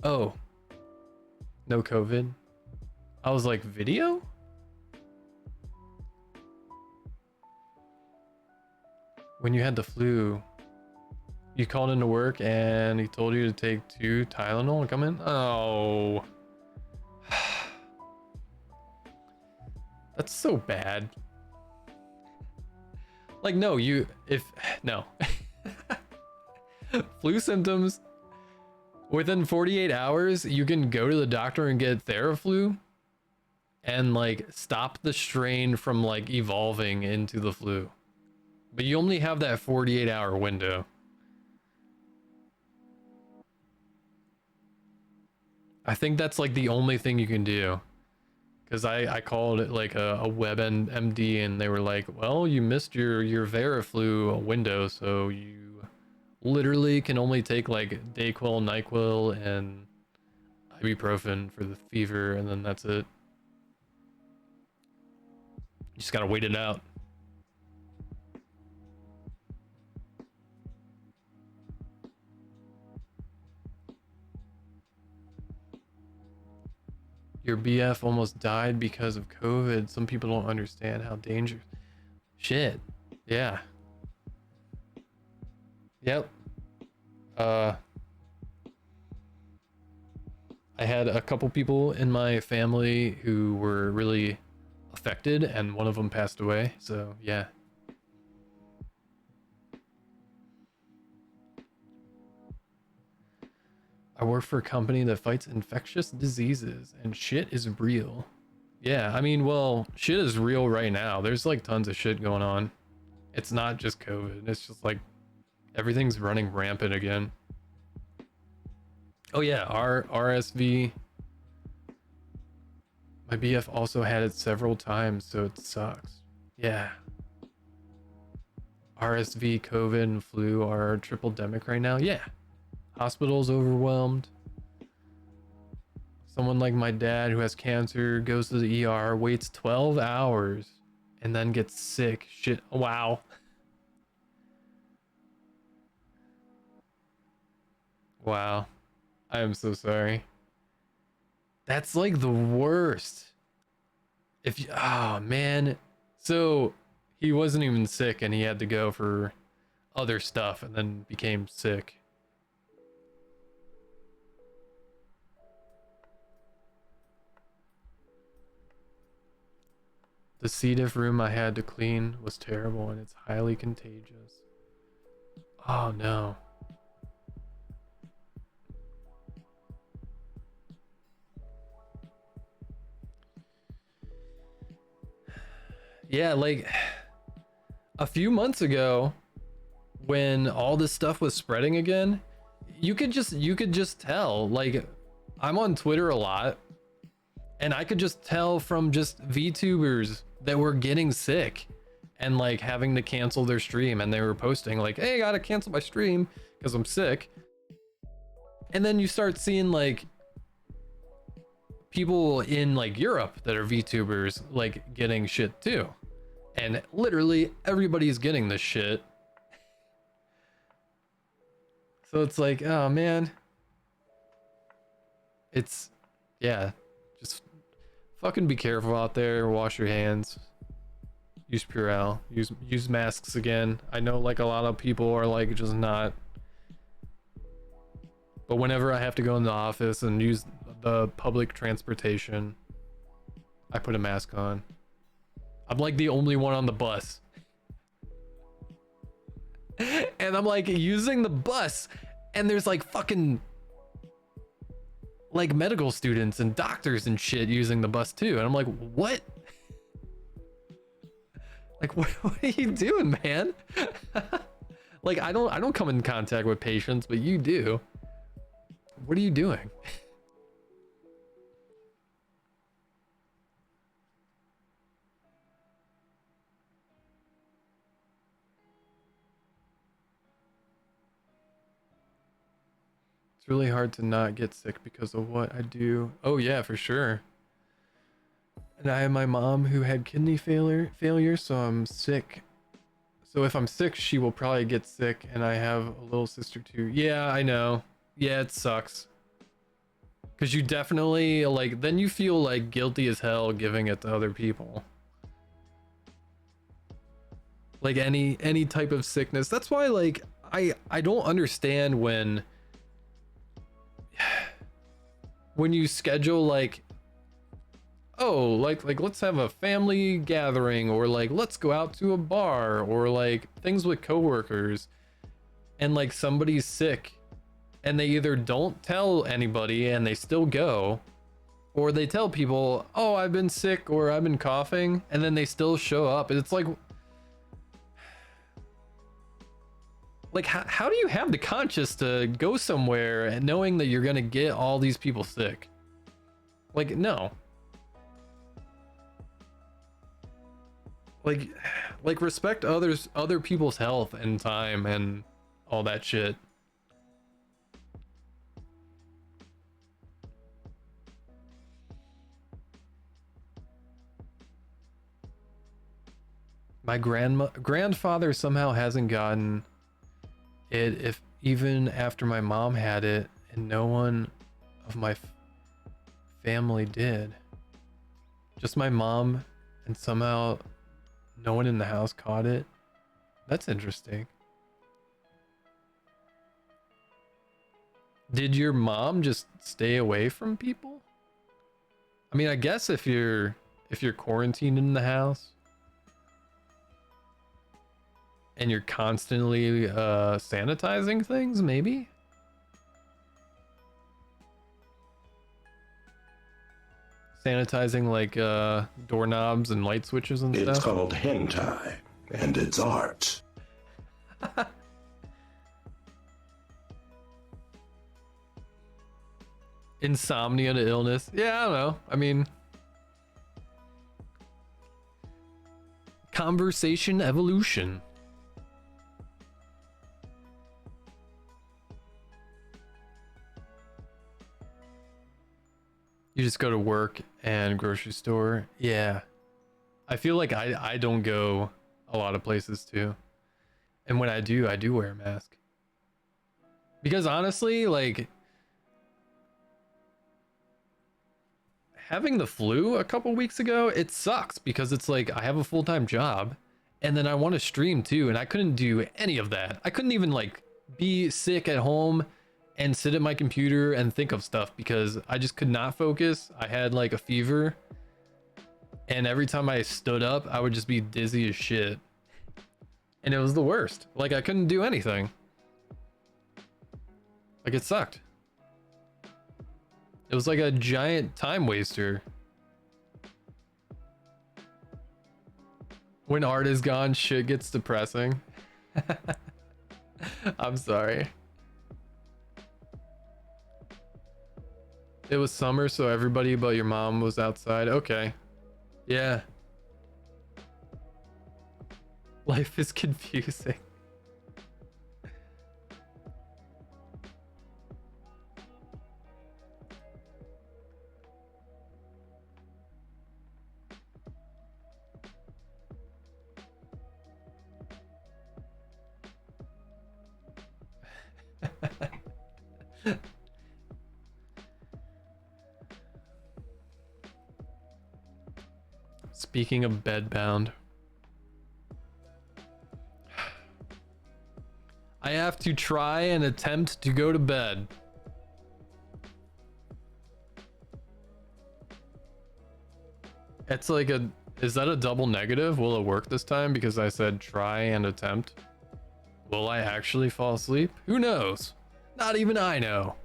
Oh. No COVID? I was like, video? When you had the flu, you called into work and he told you to take 2 Tylenol and come in? Oh. That's so bad. Like, no, no. Flu symptoms, within 48 hours, you can go to the doctor and get Theraflu and like stop the strain from like evolving into the flu. But you only have that 48-hour window. I think that's like the only thing you can do. Because I called it like a WebMD and they were like, well, you missed your Veriflu window, so you literally can only take like Dayquil, NyQuil, and ibuprofen for the fever, and then that's it. You just gotta wait it out. Your BF almost died because of COVID. Some people don't understand how dangerous. Shit. Yeah. Yep. I had a couple people in my family who were really affected, and one of them passed away. So, yeah. I work for a company that fights infectious diseases, and shit is real. Yeah, I mean, well, shit is real right now. There's like tons of shit going on. It's not just COVID. It's just like everything's running rampant again. Oh yeah, RSV. My BF also had it several times, so it sucks. Yeah. RSV, COVID, and flu are triple-demic right now. Yeah. Hospital's overwhelmed. Someone like my dad who has cancer goes to the ER, waits 12 hours, and then gets sick. Shit. Wow. Wow. I am so sorry. That's like the worst. If you, oh man. So he wasn't even sick and he had to go for other stuff and then became sick. The C. diff room I had to clean was terrible and it's highly contagious. Oh no. Yeah, like a few months ago when all this stuff was spreading again, you could just tell. Like, I'm on Twitter a lot and I could just tell from just VTubers that were getting sick, and like having to cancel their stream, and they were posting like, hey, I gotta cancel my stream because I'm sick. And then you start seeing like people in like Europe that are VTubers like getting shit too. And literally everybody's getting this shit. So it's like, oh man. It's, yeah, just fucking be careful out there. Wash your hands. Use Purell. Use masks again. I know like a lot of people are like just not. But whenever I have to go in the office and use the public transportation, I put a mask on. I'm like the only one on the bus. And I'm like using the bus, and there's like fucking like medical students and doctors and shit using the bus too. And I'm like, what? Like, what are you doing, man? Like, I don't come in contact with patients, but you do. What are you doing? It's really hard to not get sick because of what I do. Oh yeah, for sure. And I have my mom who had kidney failure, so I'm sick. So if I'm sick, she will probably get sick, and I have a little sister too. Yeah, I know. Yeah, it sucks. Cause you definitely like, then you feel like guilty as hell giving it to other people. Like any type of sickness. That's why like I don't understand when you schedule like, oh, like let's have a family gathering, or like let's go out to a bar, or like things with coworkers, and like somebody's sick and they either don't tell anybody and they still go, or they tell people, oh, I've been sick or I've been coughing, and then they still show up. And it's like how do you have the conscience to go somewhere and knowing that you're gonna get all these people sick? Like, no. Like respect other people's health and time and all that shit. My grandfather somehow hasn't gotten it, if even after my mom had it, and no one of my family did. Just my mom, and somehow no one in the house caught it. That's interesting. Did your mom just stay away from people? I mean, I guess if you're quarantined in the house and you're constantly sanitizing things, maybe? Sanitizing like doorknobs and light switches and It's stuff? called hentai, and it's art. Insomnia to illness. Yeah, I don't know. I mean, conversation evolution. You just go to work and grocery store. Yeah. I feel like I don't go a lot of places too. And when I do wear a mask. Because honestly, like, having the flu a couple weeks ago, it sucks because it's like I have a full-time job and then I want to stream too, and I couldn't do any of that. I couldn't even like be sick at home and sit at my computer and think of stuff because I just could not focus. I had like a fever, and every time I stood up, I would just be dizzy as shit. And it was the worst. Like, I couldn't do anything. Like, it sucked. It was like a giant time waster. When art is gone, shit gets depressing. I'm sorry. It was summer, so everybody but your mom was outside. Okay. Yeah. Life is confusing. Speaking of bedbound, I have to try and attempt to go to bed. It's like a, is that a double negative? Will it work this time because I said try and attempt? Will I actually fall asleep? Who knows? Not even I know.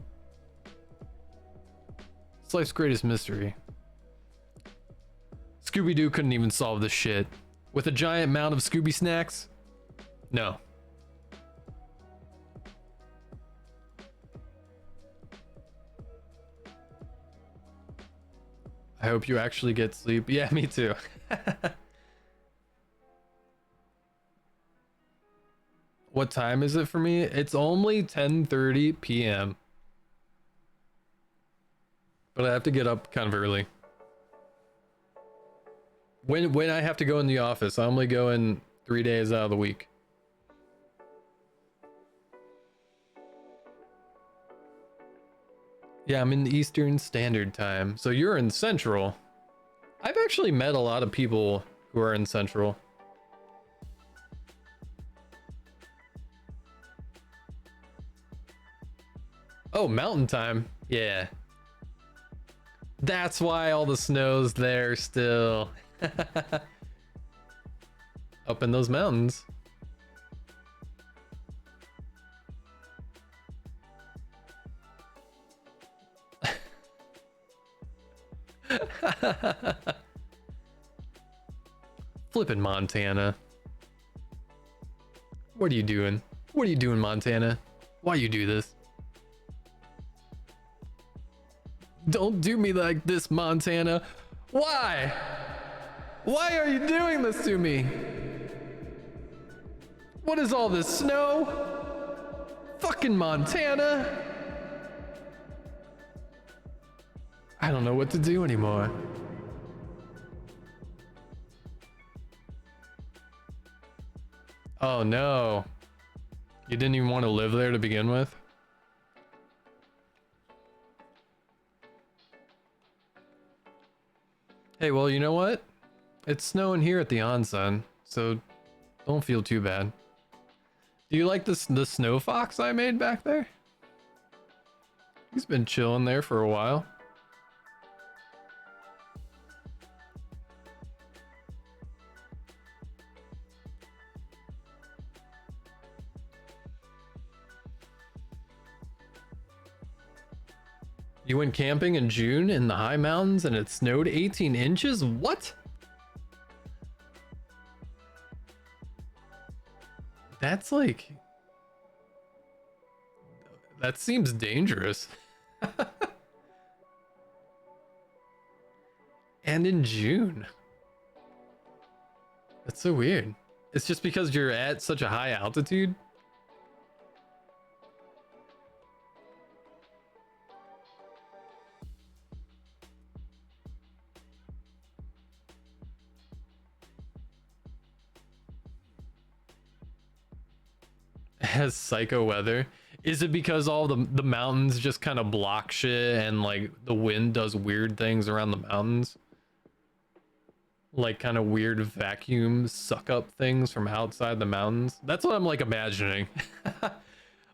It's life's greatest mystery. Scooby-Doo couldn't even solve this shit. With a giant mound of Scooby snacks? No. I hope you actually get sleep. Yeah, me too. What time is it for me? It's only 10:30 p.m. But I have to get up kind of early. When I have to go in the office, I only go in 3 days out of the week. Yeah, I'm in Eastern Standard Time. So you're in Central. I've actually met a lot of people who are in Central. Oh, Mountain Time. Yeah. That's why all the snow's there still. Up in those mountains. Flippin' Montana. What are you doing? What are you doing, Montana? Why you do this? Don't do me like this, Montana. Why? Why are you doing this to me? What is all this snow? Fucking Montana. I don't know what to do anymore. Oh no. You didn't even want to live there to begin with? Hey, well, you know what? It's snowing here at the onsen, so don't feel too bad. Do you like the snow fox I made back there? He's been chilling there for a while. You went camping in June in the high mountains and it snowed 18 inches? What? That's like... That seems dangerous. And in June. That's so weird. It's just because you're at such a high altitude? Has psycho weather. Is it because all the mountains just kind of block shit and like the wind does weird things around the mountains? Like kind of weird vacuums suck up things from outside the mountains? That's what I'm like imagining.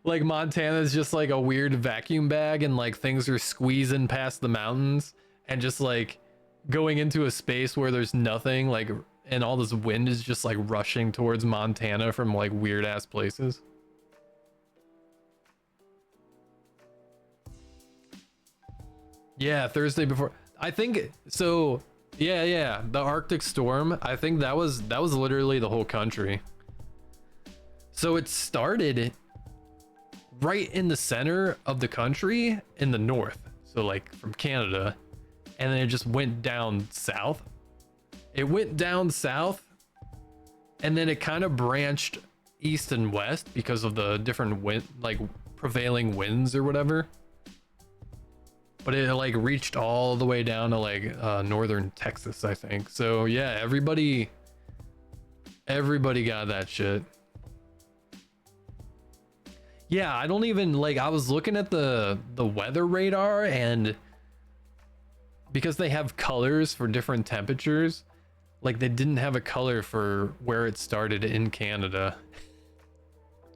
Like Montana's just like a weird vacuum bag and like things are squeezing past the mountains and just like going into a space where there's nothing, like, and all this wind is just like rushing towards Montana from like weird ass places. Yeah, Thursday before. I think so. Yeah, the Arctic storm. I think that was literally the whole country. So it started right in the center of the country in the north. So like from Canada, and then it just went down south. It went down south and then it kind of branched east and west because of the different wind, like prevailing winds or whatever. But it like reached all the way down to like northern Texas, I think. So yeah, everybody got that shit. Yeah, I don't even like, I was looking at the weather radar, and because they have colors for different temperatures, like they didn't have a color for where it started in Canada.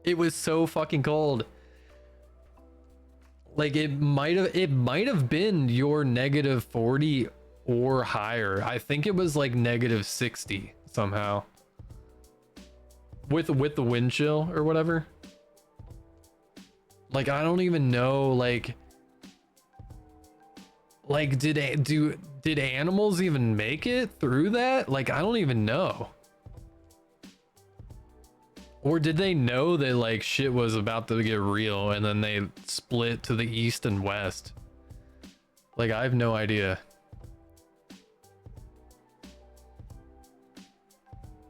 It was so fucking cold. Like it might have been your -40 or higher. I think it was like -60 somehow. With the wind chill or whatever. Like I don't even know, like did animals even make it through that? Like I don't even know. Or did they know that like shit was about to get real and then they split to the east and west? Like I have no idea.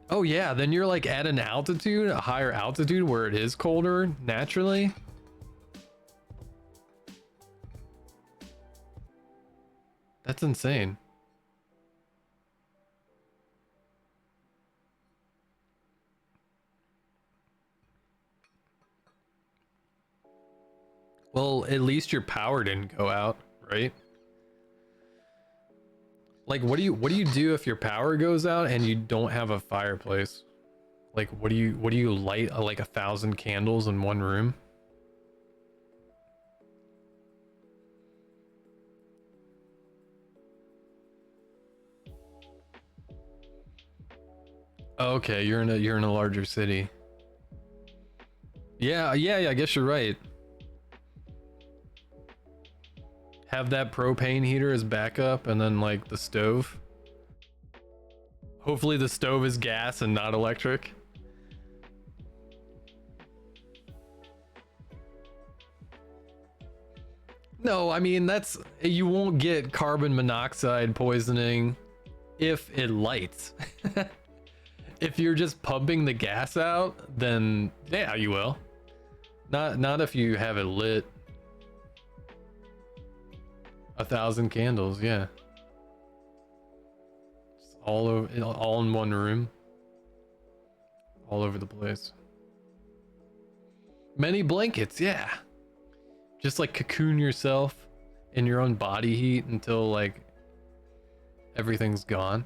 Oh yeah, then you're like at an altitude, a higher altitude where it is colder naturally. That's insane. Well, at least your power didn't go out, right? Like what do you do if your power goes out and you don't have a fireplace? Like what do you light like 1,000 candles in one room? Okay, you're in a larger city. Yeah, I guess you're right. Have that propane heater as backup, and then like the stove. Hopefully the stove is gas and not electric. No, I mean you won't get carbon monoxide poisoning if it lights. If you're just pumping the gas out, then yeah, you will. Not if you have it lit. 1,000 candles, yeah. Just all in one room. All over the place. Many blankets, yeah. Just like cocoon yourself in your own body heat until like everything's gone.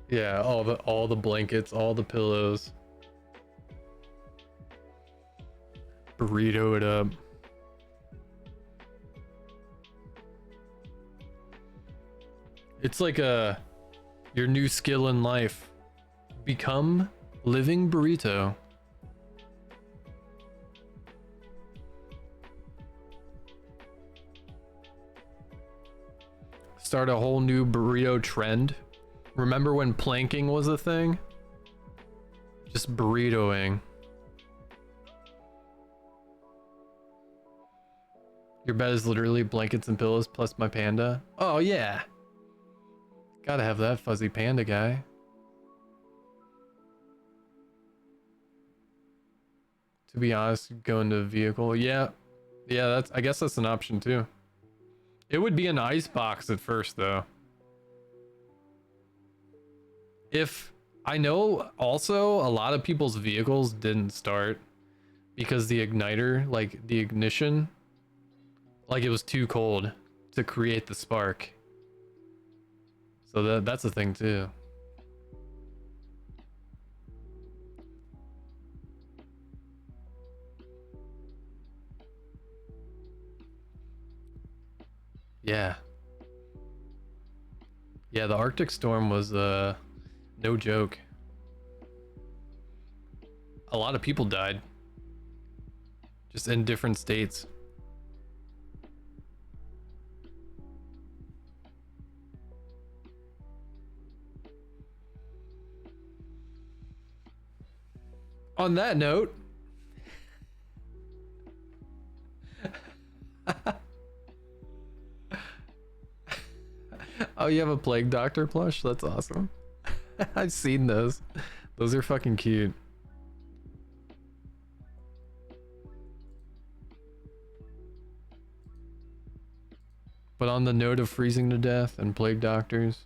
Yeah, all the blankets, all the pillows. Burrito it up. It's like your new skill in life. Become living burrito. Start a whole new burrito trend. Remember when planking was a thing? Just burritoing. Your bed is literally blankets and pillows plus my panda. Oh yeah. Gotta have that fuzzy panda guy. To be honest, go into a vehicle. Yeah, I guess that's an option too. It would be an ice box at first though. If I know also a lot of people's vehicles didn't start because the igniter, like the ignition, like it was too cold to create the spark. So that's a thing too. Yeah. Yeah, the Arctic storm was no joke. A lot of people died. Just in different states. On that note, Oh, you have a Plague Doctor plush? That's awesome. I've seen those. Those are fucking cute. But on the note of freezing to death and Plague Doctors,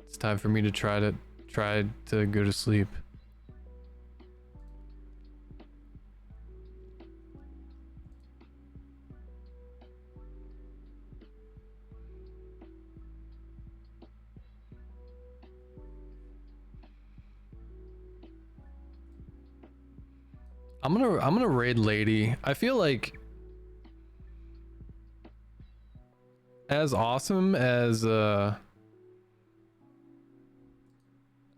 it's time for me to try to go to sleep. I'm gonna raid Lady. I feel like as awesome as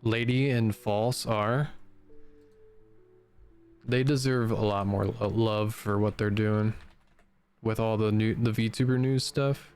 Lady and False are, they deserve a lot more love for what they're doing with all the VTuber news stuff.